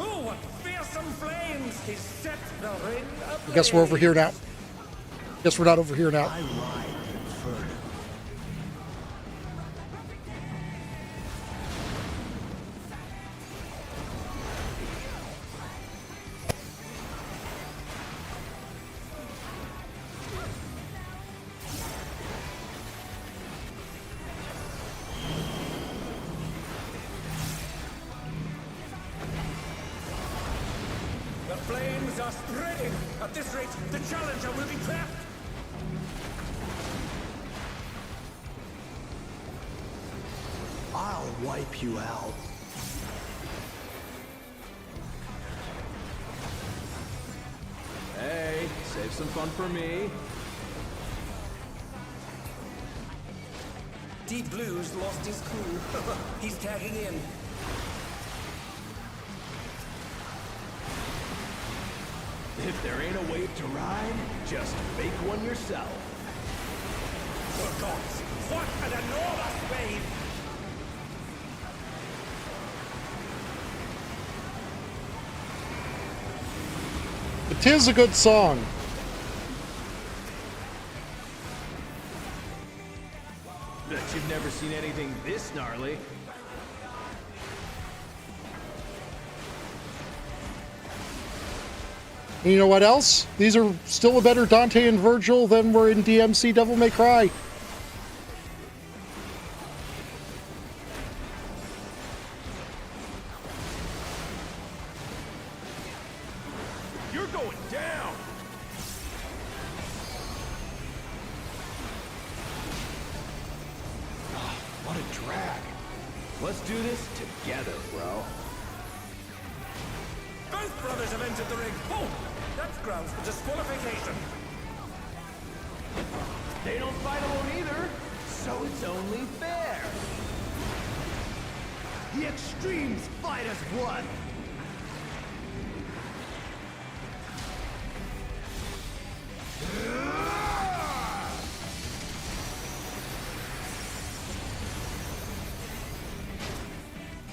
[SPEAKER 6] Oh, what fearsome flames! He set the ring ablaze.
[SPEAKER 1] I guess we're over here now. Guess we're not over here now.
[SPEAKER 2] I ride Inferno.
[SPEAKER 6] The flames are spreading. At this rate, the challenger will be trapped.
[SPEAKER 2] I'll wipe you out.
[SPEAKER 13] Hey, save some fun for me.
[SPEAKER 6] Deep Blue's lost his cool. He's tagging in.
[SPEAKER 13] If there ain't a wave to ride, just make one yourself.
[SPEAKER 6] For gods, what an enormous wave!
[SPEAKER 1] It is a good song.
[SPEAKER 13] Bet you've never seen anything this gnarly.
[SPEAKER 1] And you know what else? These are still a better Dante and Virgil than were in DMC Devil May Cry.
[SPEAKER 13] You're going down!
[SPEAKER 2] What a drag.
[SPEAKER 13] Let's do this together, bro.
[SPEAKER 6] Both brothers have entered the ring. Oh, that's grounds for disqualification.
[SPEAKER 13] They don't fight alone either, so it's only fair.
[SPEAKER 2] The extremes fight as one.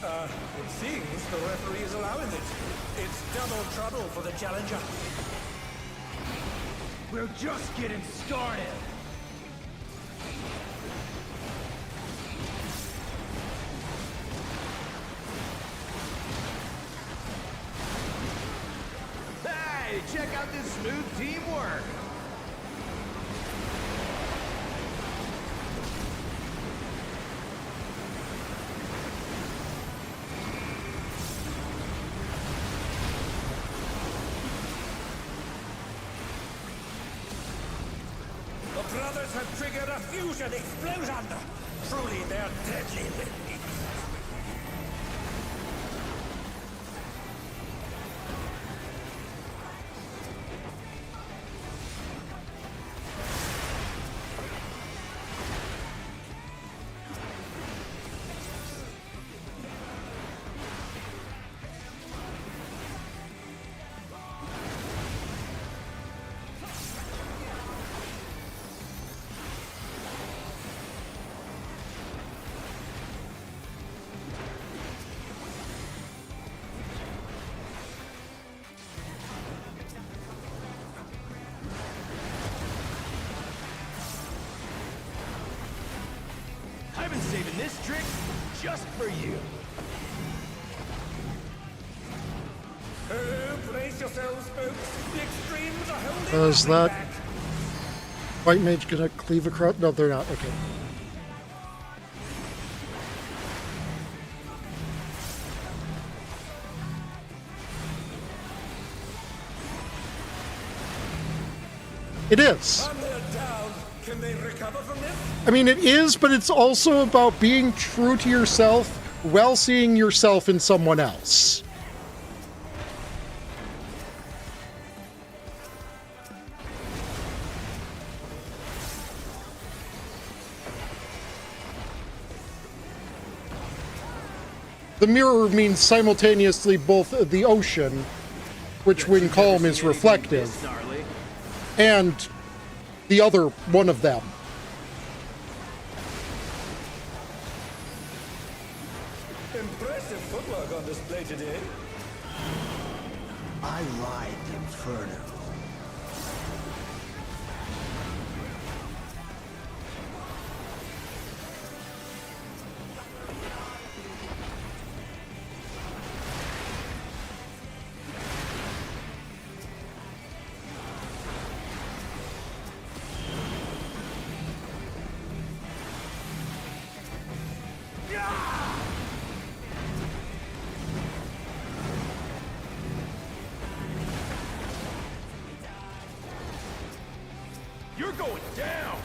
[SPEAKER 6] It seems the referee is allowing it. It's double trouble for the challenger.
[SPEAKER 2] We're just getting started.
[SPEAKER 13] Hey, check out this smooth teamwork.
[SPEAKER 6] The brothers must have triggered a fusion explosion. Truly, they're deadly limbs.
[SPEAKER 13] I've been saving this trick just for you.
[SPEAKER 6] Brace yourselves, folks. The extremes are holding
[SPEAKER 1] Is that white mage gonna cleave across? No, they're not. Okay. It is.
[SPEAKER 6] And they're down. Can they recover from this?
[SPEAKER 1] I mean, it is, but it's also about being true to yourself while seeing yourself in someone else. The mirror means simultaneously both the ocean, which when calm is reflective, and the other one of them.
[SPEAKER 6] Impressive footwork on display today.
[SPEAKER 2] I ride the inferno.
[SPEAKER 13] You're going down!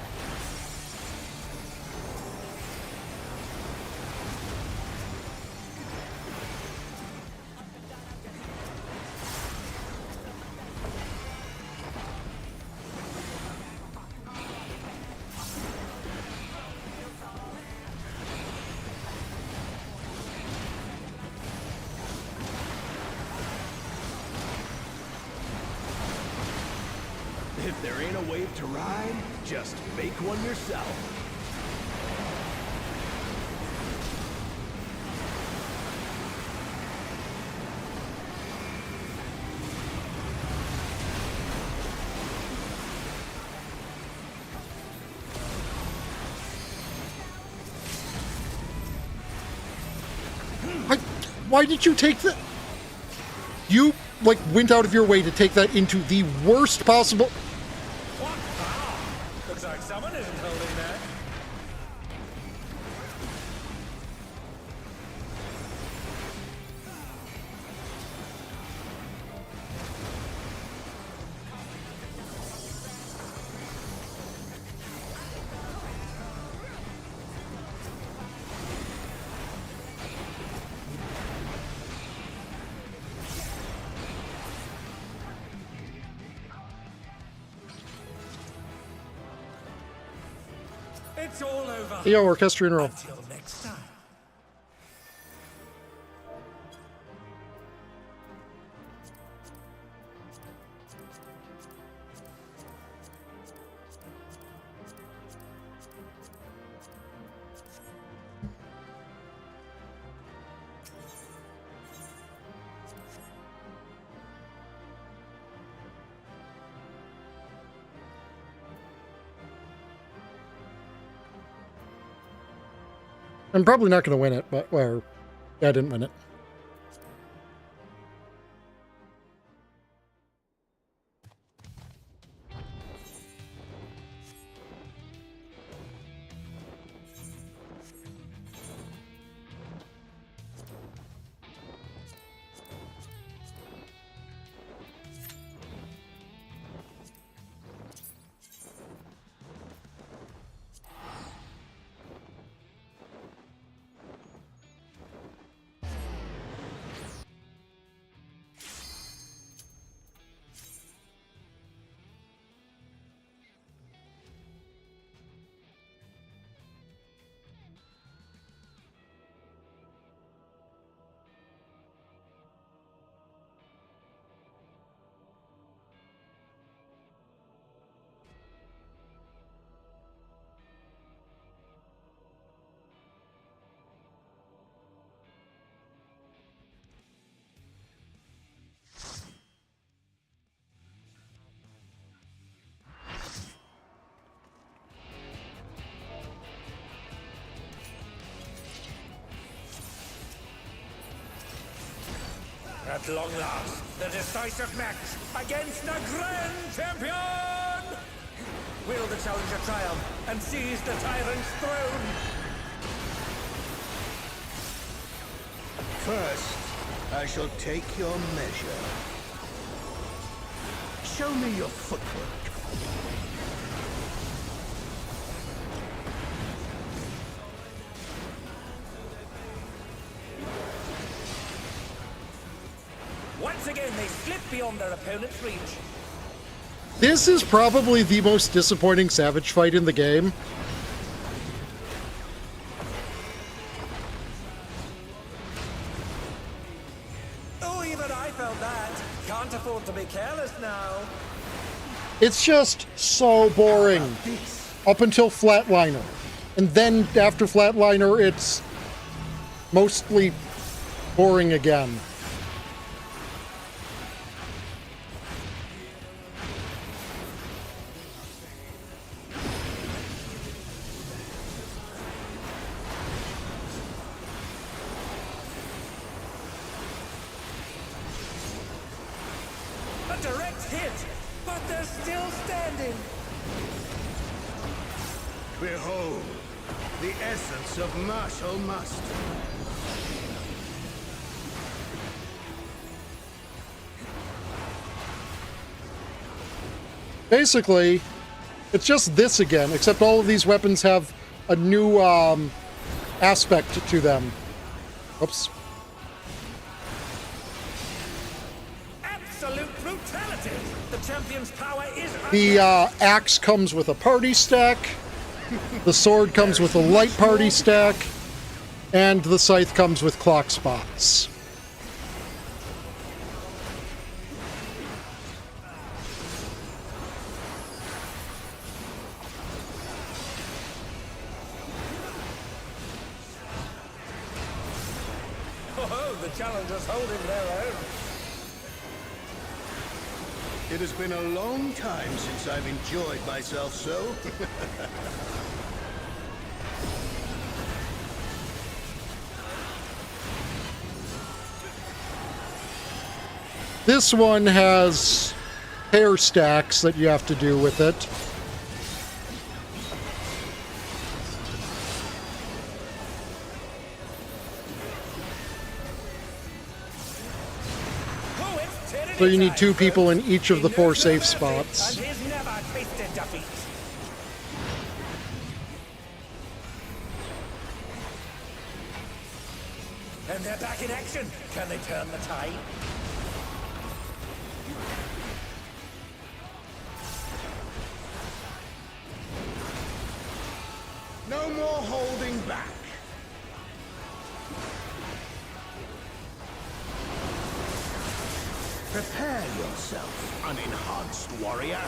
[SPEAKER 13] If there ain't a wave to ride, just make one yourself.
[SPEAKER 1] Why did you take that? You, like, went out of your way to take that into the worst possible...
[SPEAKER 6] Looks like someone isn't holding that. It's all over.
[SPEAKER 1] Yo, orchestrion roll.
[SPEAKER 6] Until next time.
[SPEAKER 1] I'm probably not going to win it, but, well, yeah, I didn't win it.
[SPEAKER 6] At long last, the decisive match against the Grand Champion! Will the challenger triumph and seize the tyrant's throne?
[SPEAKER 13] First, I shall take your measure. Show me your footwork.
[SPEAKER 6] Once again, they slip beyond their opponent's reach.
[SPEAKER 1] This is probably the most disappointing Savage fight in the game.
[SPEAKER 6] Oh, even I felt that. Can't afford to be careless now.
[SPEAKER 1] It's just so boring. Up until Flatliner. And then after Flatliner, it's mostly boring again.
[SPEAKER 6] A direct hit, but they're still standing.
[SPEAKER 13] Behold, the essence of martial must.
[SPEAKER 1] Basically, it's just this again, except all of these weapons have a new aspect to them. Oops.
[SPEAKER 6] Absolute brutality. The champion's power is
[SPEAKER 1] The axe comes with a party stack, the sword comes with a light party stack, and the scythe comes with clock spots.
[SPEAKER 6] Oh, the challengers holding their own.
[SPEAKER 13] It has been a long time since I've enjoyed myself so.
[SPEAKER 1] This one has hair stacks that you have to do with it. So you need 2 people in each of the 4 safe spots.
[SPEAKER 6] And he's never tasted defeat. And they're back in action. Can they turn the tide?
[SPEAKER 13] No more holding back. Prepare yourself, unenhanced warrior.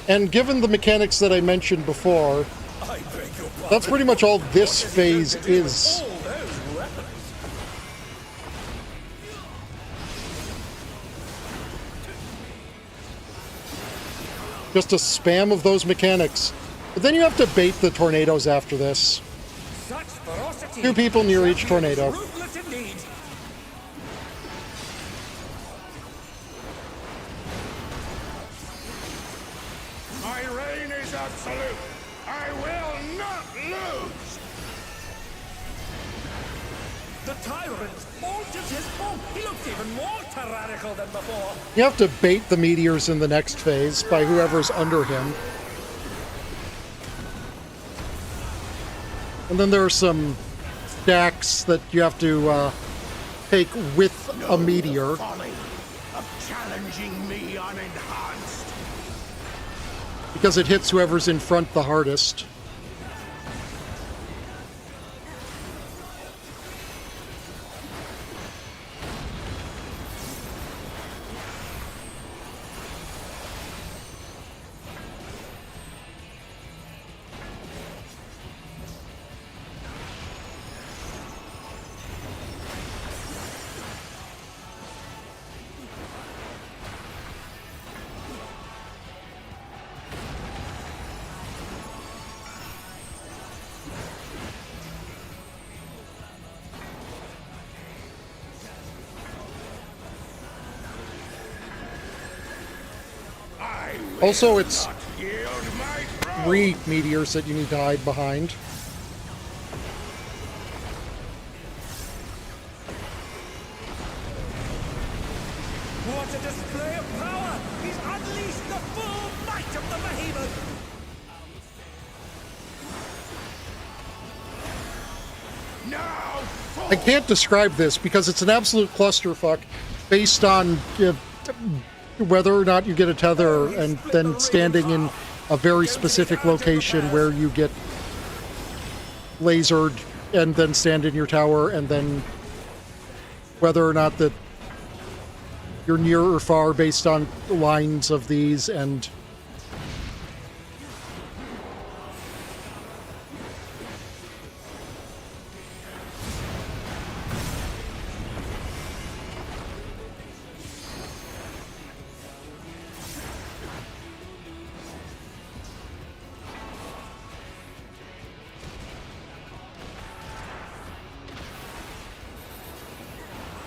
[SPEAKER 1] And given the mechanics that I mentioned before, that's pretty much all this phase is. Just a spam of those mechanics. But then you have to bait the tornadoes after this. 2 people near each tornado.
[SPEAKER 3] My reign is absolute. I will not lose.
[SPEAKER 6] The tyrant altered his form. He looks even more tyrannical than before.
[SPEAKER 1] You have to bait the meteors in the next phase by whoever's under him. And then there are some stacks that you have to take with a meteor.
[SPEAKER 13] Folly of challenging me unenhanced.
[SPEAKER 1] Because it hits whoever's in front the hardest. Also, it's 3 meteors that you need to hide behind.
[SPEAKER 6] What a display of power! He's unleashed the full might of the behemoth!
[SPEAKER 1] I can't describe this because it's an absolute clusterfuck based on whether or not you get a tether and then standing in a very specific location where you get lasered and then stand in your tower, and then whether or not that you're near or far based on lines of these. And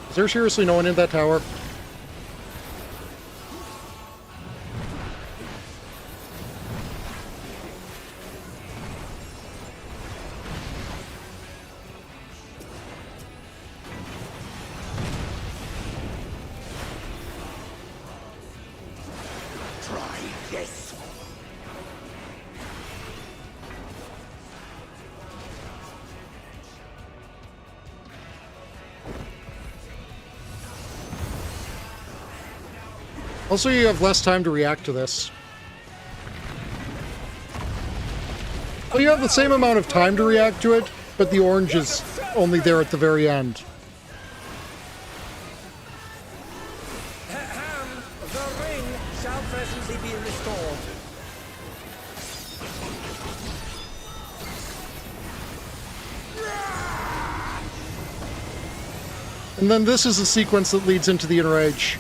[SPEAKER 1] is there seriously no one in that tower?
[SPEAKER 3] Try this.
[SPEAKER 1] Also, you have less time to react to this. Well, you have the same amount of time to react to it, but the orange is only there at the very end.
[SPEAKER 6] The ring shall presently be restored.
[SPEAKER 1] And then this is the sequence that leads into the Enrage.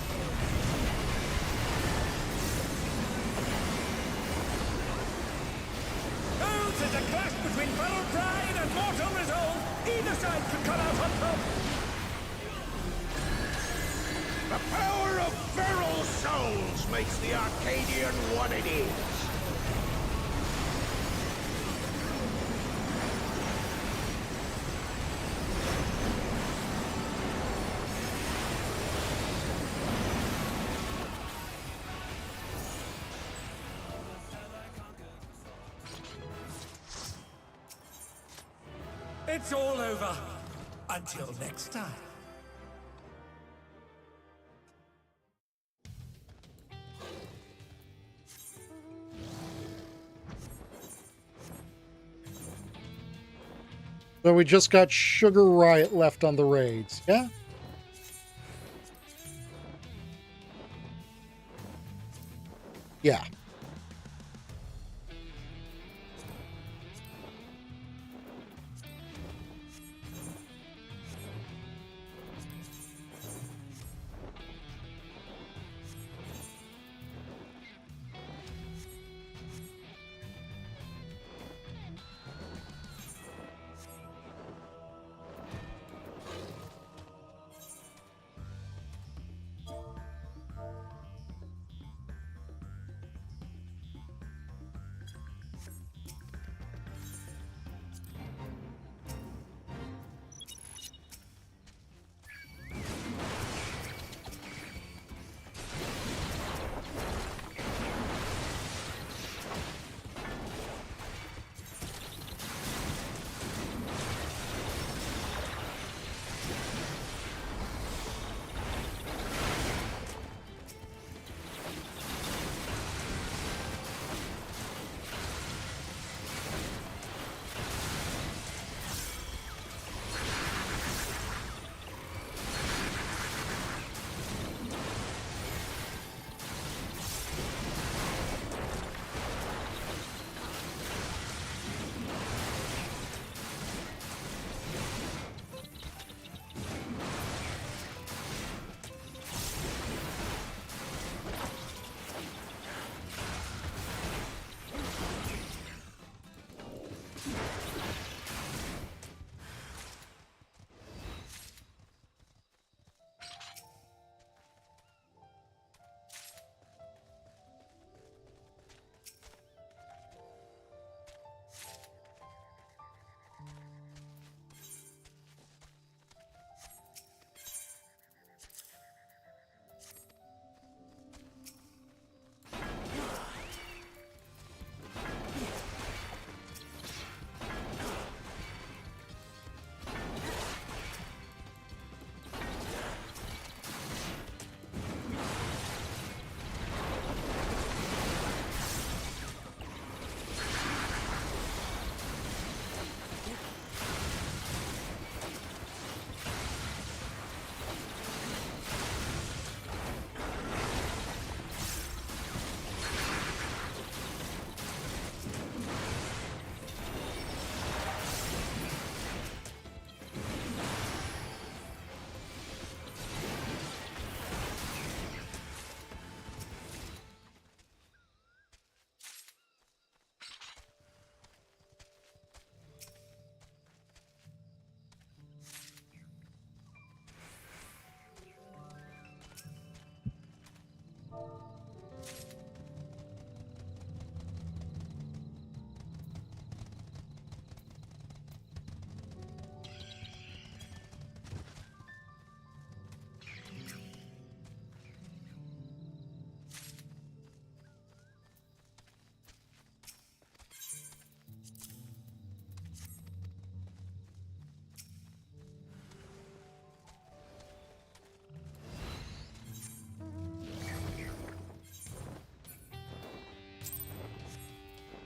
[SPEAKER 3] The power of feral souls makes the Arcadian what it is.
[SPEAKER 6] It's all over. Until next time.
[SPEAKER 1] So we just got Sugar Riot left on the raids, yeah? Yeah.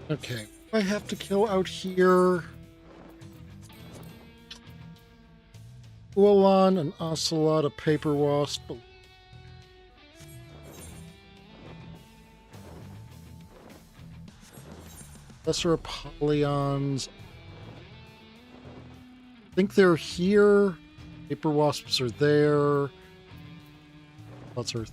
[SPEAKER 1] Okay, I have to kill out here. Ulan, an ocelot, a paper wasp. Lesser Apollons. I think they're here. Paper wasps are there. Lots are.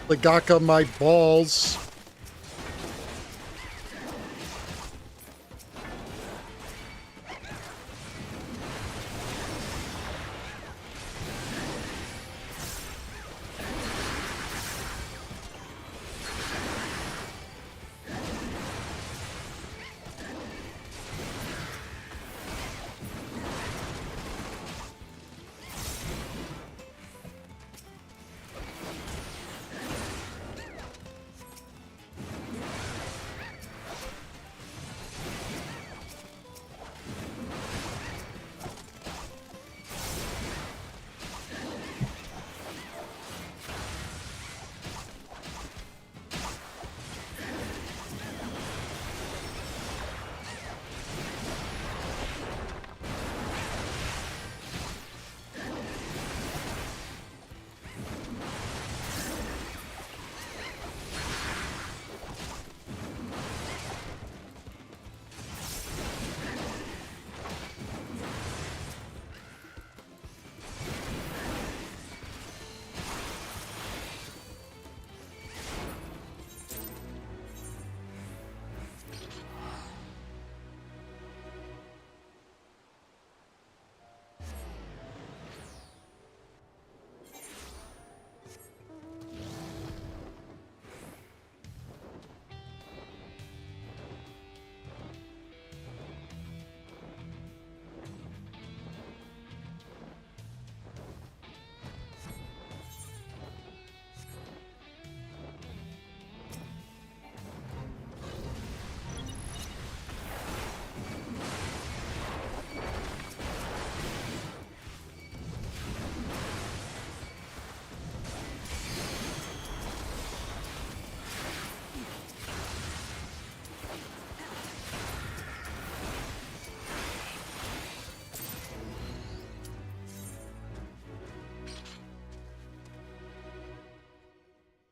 [SPEAKER 1] Lagaka my balls.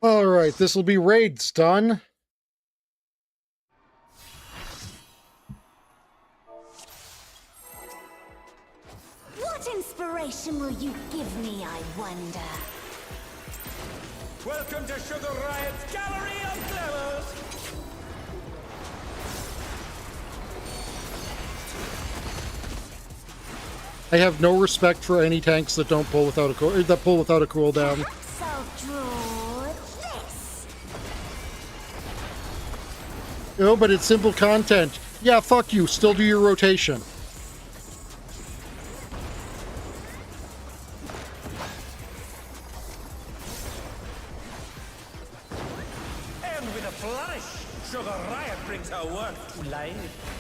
[SPEAKER 1] All right, this will be raids done.
[SPEAKER 14] What inspiration will you give me, I wonder?
[SPEAKER 6] Welcome to Sugar Riot's Gallery of Glamours!
[SPEAKER 1] I have no respect for any tanks that don't pull without a cooldown. No, but it's simple content. Yeah, fuck you. Still do your rotation.
[SPEAKER 6] And with a flourish, Sugar Riot brings her work to life.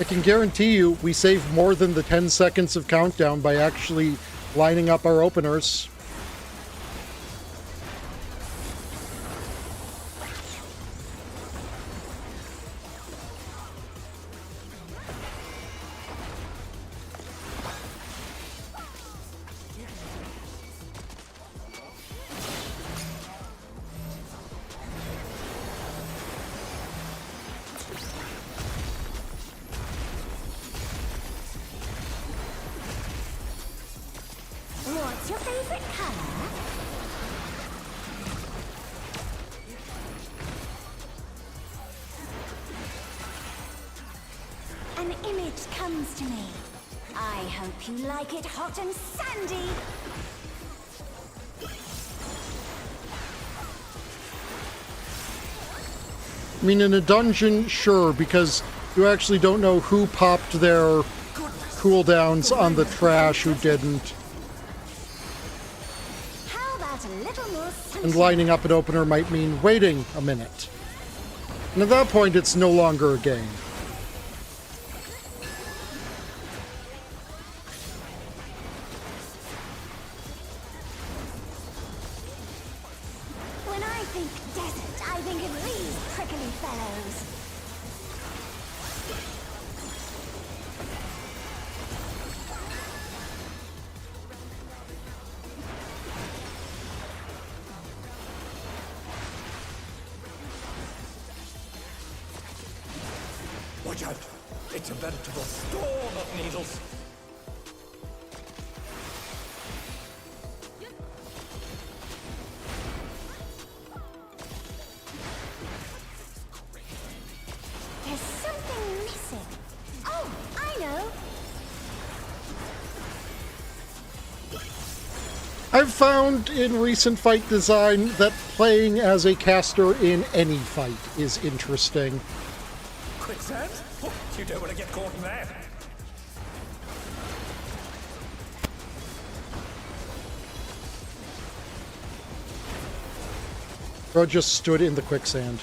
[SPEAKER 1] I can guarantee you we save more than the 10 seconds of countdown by actually lining up our openers.
[SPEAKER 14] favorite color? An image comes to me. I hope you like it hot and sandy.
[SPEAKER 1] I mean, in a dungeon, sure, because you actually don't know who popped their cooldowns on the trash, who didn't.
[SPEAKER 14] How about a little more sunshine?
[SPEAKER 1] And lining up an opener might mean waiting a minute. And at that point, it's no longer a game.
[SPEAKER 14] When I think desert, I think of these prickly fellows.
[SPEAKER 6] Watch out! It's a veritable storm of needles.
[SPEAKER 14] There's something missing. Oh, I know.
[SPEAKER 1] I've found in recent fight design that playing as a caster in any fight is interesting.
[SPEAKER 6] Quicksand? Oh, you don't want to get caught in that.
[SPEAKER 1] Bro just stood in the quicksand.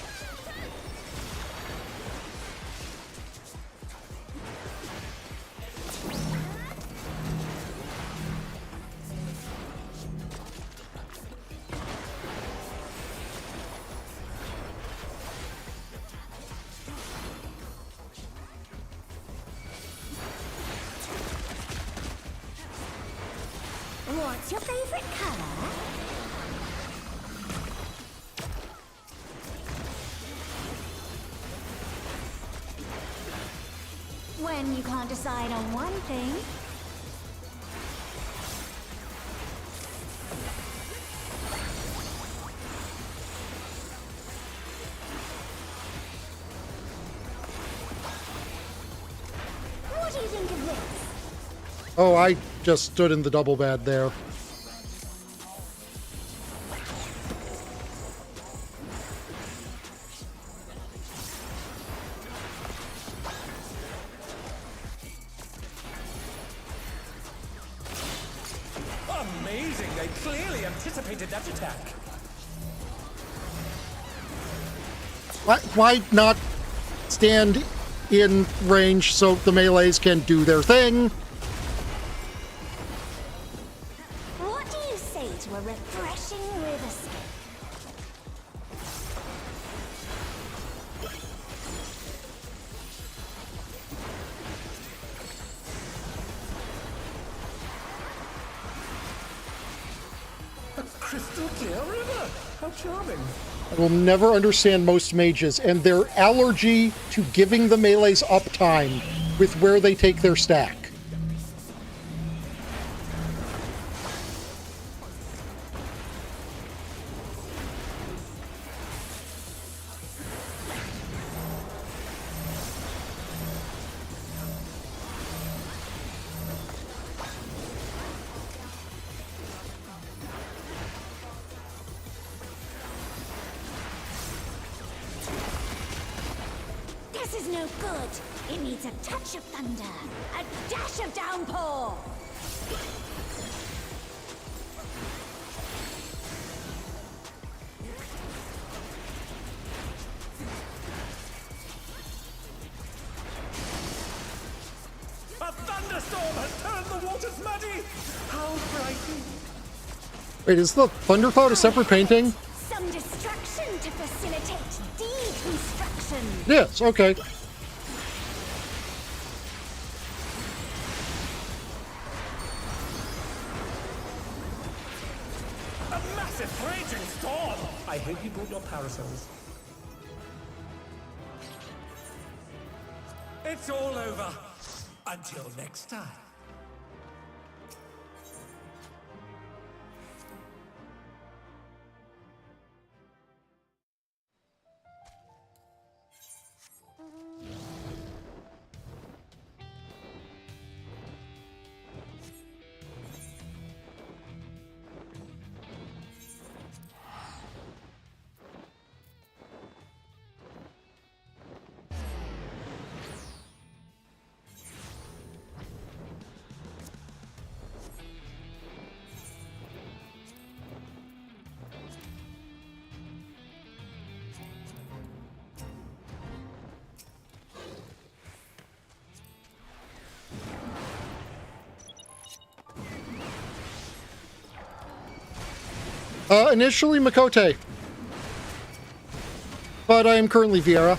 [SPEAKER 14] What's your favorite color? When you can't decide on one thing. What do you think of this?
[SPEAKER 1] Oh, I just stood in the double bad there.
[SPEAKER 6] Amazing! They clearly anticipated that attack.
[SPEAKER 1] Why not stand in range so the melees can do their thing?
[SPEAKER 14] What do you say to a refreshing river skip?
[SPEAKER 6] A crystal clear river! How charming!
[SPEAKER 1] I will never understand most mages and their allergy to giving the melees uptime with where they take their stack.
[SPEAKER 14] This is no good. It needs a touch of thunder, a dash of downpour.
[SPEAKER 6] A thunderstorm has turned the waters muddy! How frightening!
[SPEAKER 1] Wait, is the thundercloud a separate painting?
[SPEAKER 14] Some destruction to facilitate deconstruction.
[SPEAKER 1] Yes, okay.
[SPEAKER 6] A massive raging storm! I hope you brought your parasols. It's all over. Until next time.
[SPEAKER 1] Initially Makote. But I am currently Viera.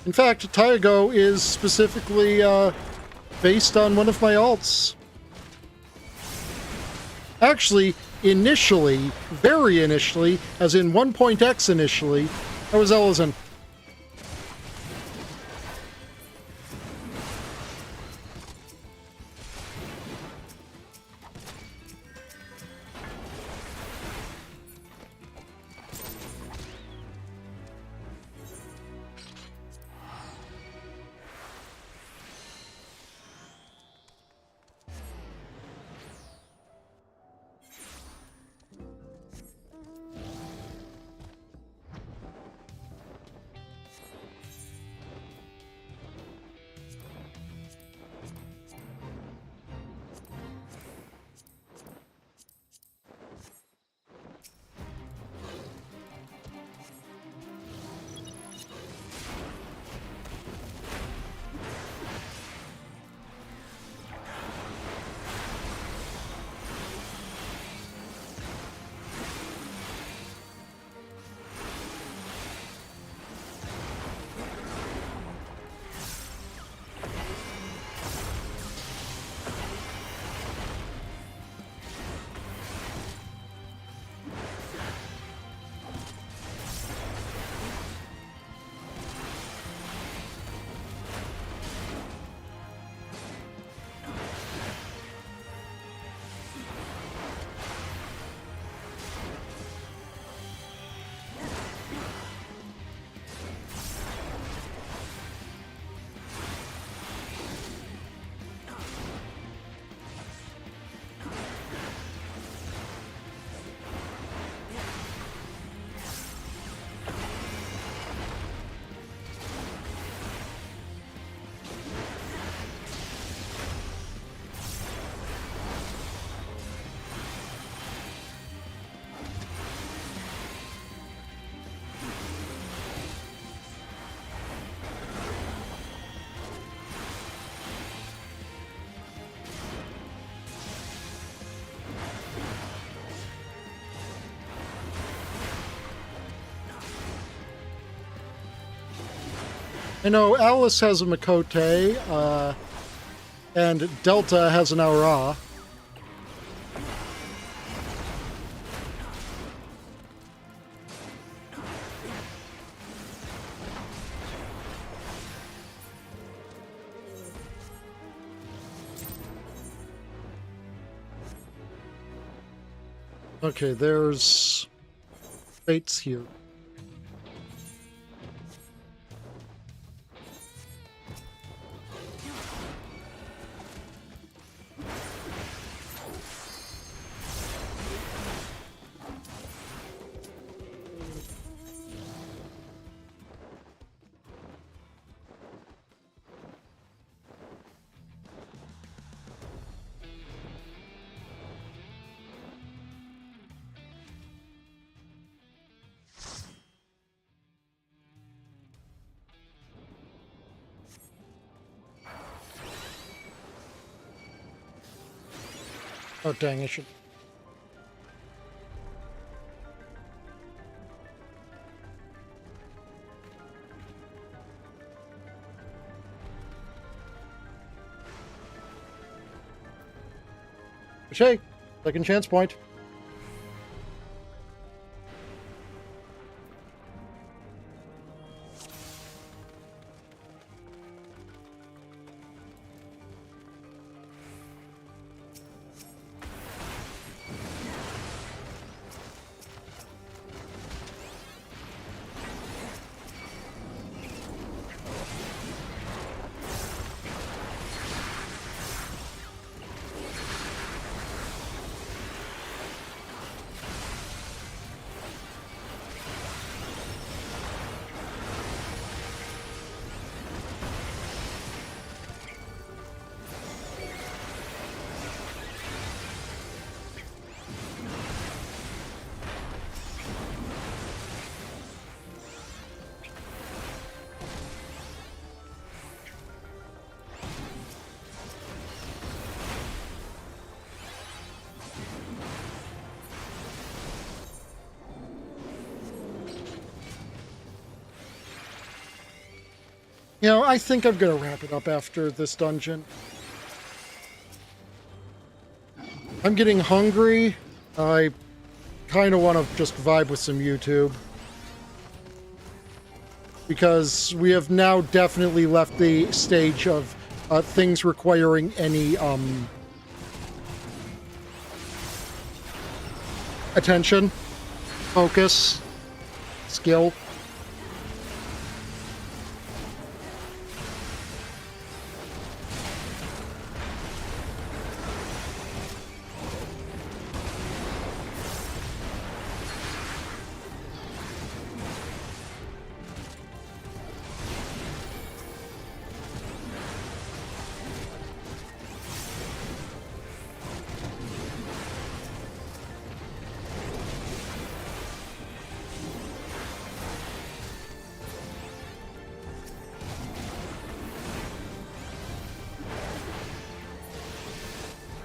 [SPEAKER 1] In fact, Tyago is specifically based on one of my alts. Actually, initially, very initially, as in 1.x initially, I was Elizin. I know Alice has a Makote, and Delta has an Rawr. Okay, there's fates here. Oh dang, I should... Hey, second chance point. You know, I think I'm gonna wrap it up after this dungeon. I'm getting hungry. I kind of want to just vibe with some YouTube. Because we have now definitely left the stage of things requiring any attention, focus, skill.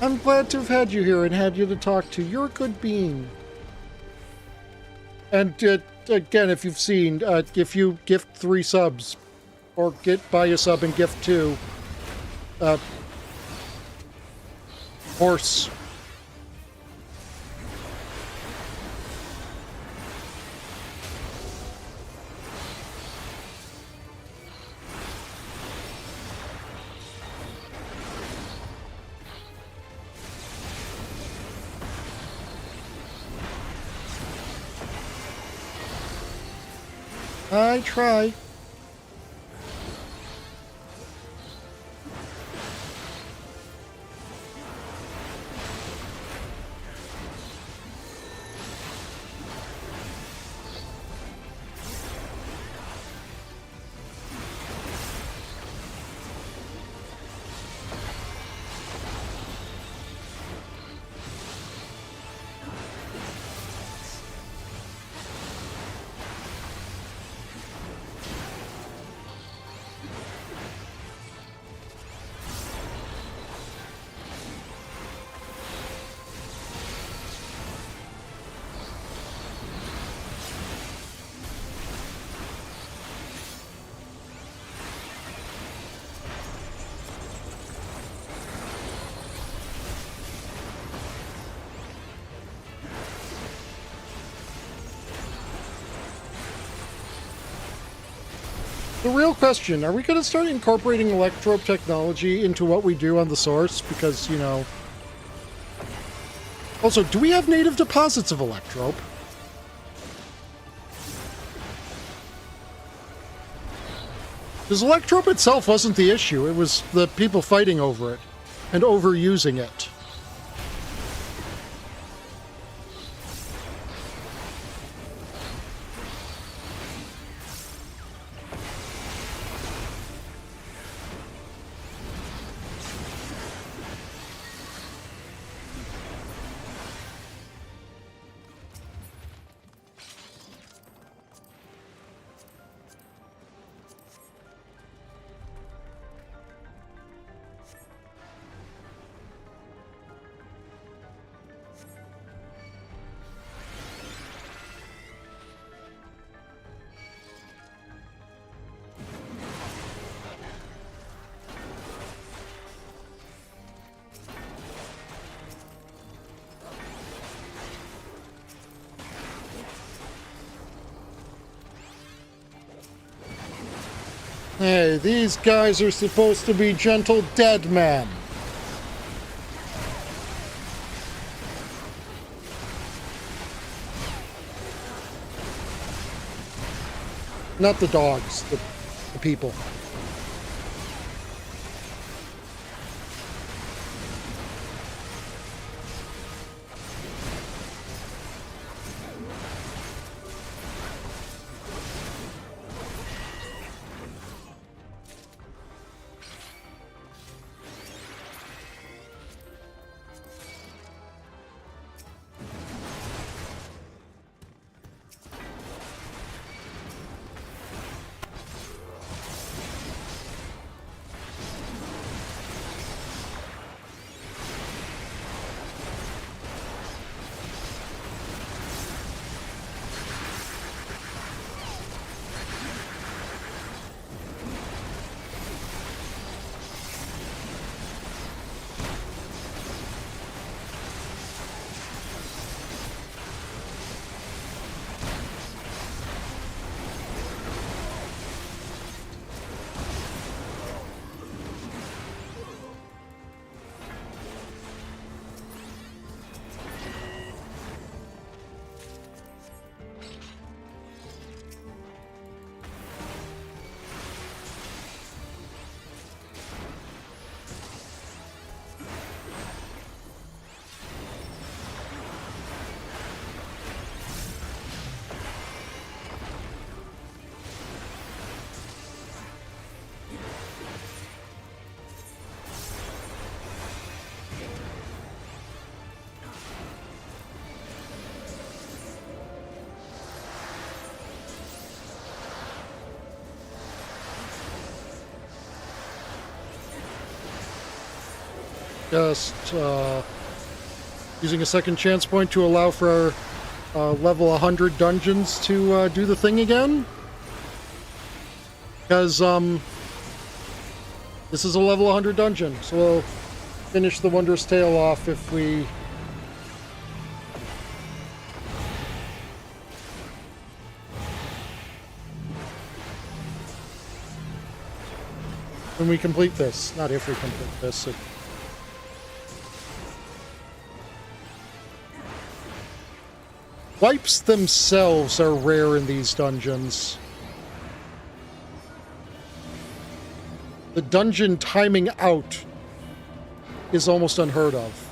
[SPEAKER 1] I'm glad to have had you here and had you to talk to. You're a good being. And again, if you've seen, if you gift 3 subs, or buy a sub and gift 2, horse. I try. The real question, are we going to start incorporating electrope technology into what we do on the source? Because, you know... Also, do we have native deposits of electrope? Because electrope itself wasn't the issue, it was the people fighting over it and overusing it. Hey, these guys are supposed to be gentle dead men. Not the dogs, the people. just using a second chance point to allow for our level 100 dungeons to do the thing again. Because this is a level 100 dungeon, so we'll finish the Wondrous Tale off if we... when we complete this. Not if we complete this. Wipes themselves are rare in these dungeons. The dungeon timing out is almost unheard of.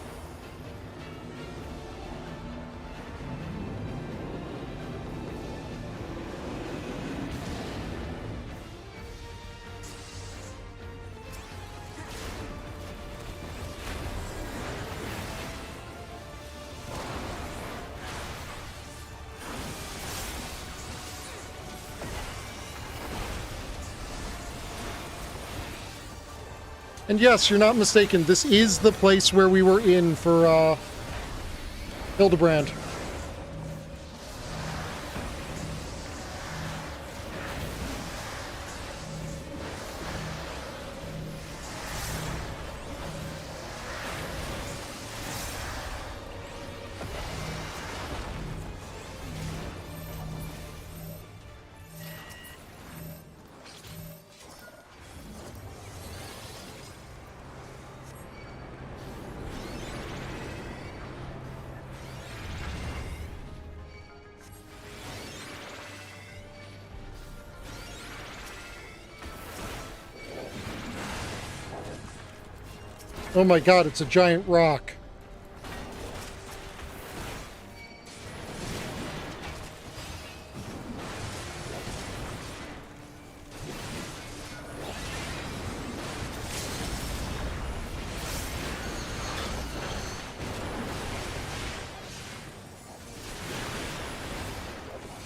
[SPEAKER 1] And yes, you're not mistaken. This is the place where we were in for Hildebrand. Oh my god, it's a giant rock.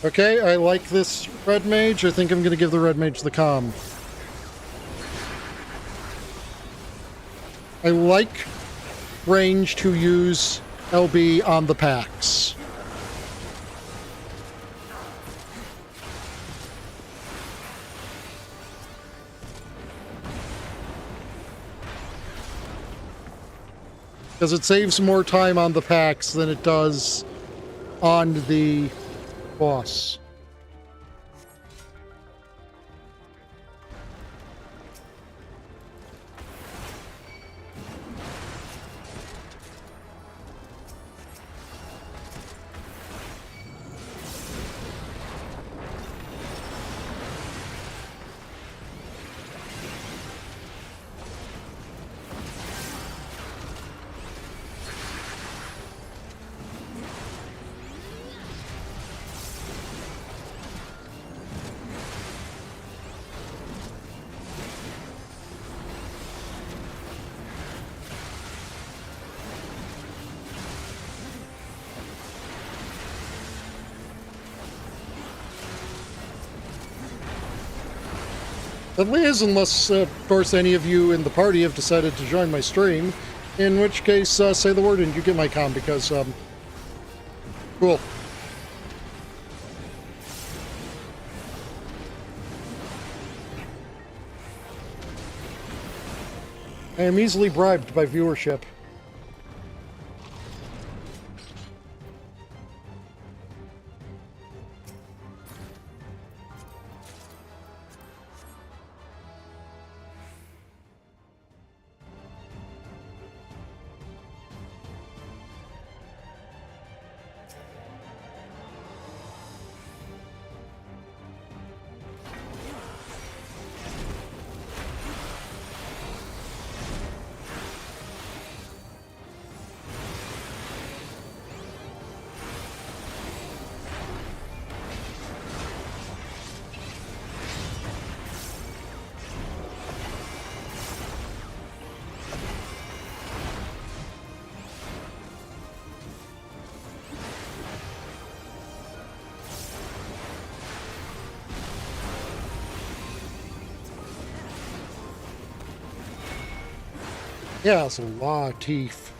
[SPEAKER 1] Okay, I like this red mage. I think I'm going to give the red mage the comm. I like range to use LB on the packs. Because it saves more time on the packs than it does on the boss. That is, unless, of course, any of you in the party have decided to join my stream, in which case, say the word and you get my comm, because, cool. I am easily bribed by viewership. Yeah, it's a lot of teeth.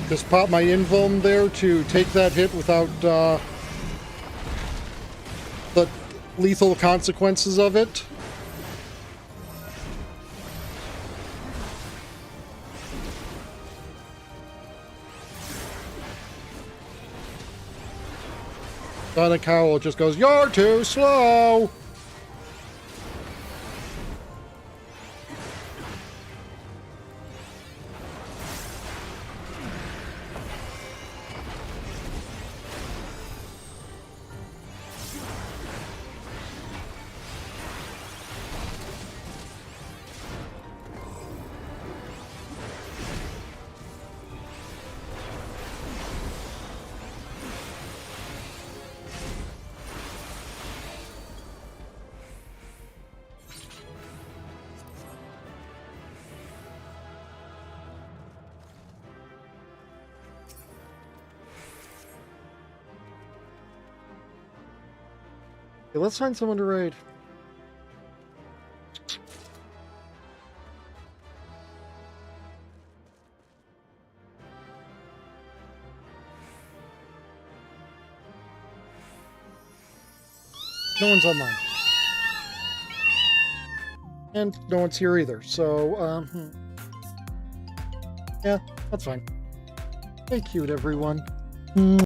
[SPEAKER 1] Just pop my invuln there to take that hit without the lethal consequences of it. Onekohayo just goes, "You're too slow!" Okay, let's find someone to raid. No one's online. And no one's here either, so, yeah, that's fine. Stay cute, everyone.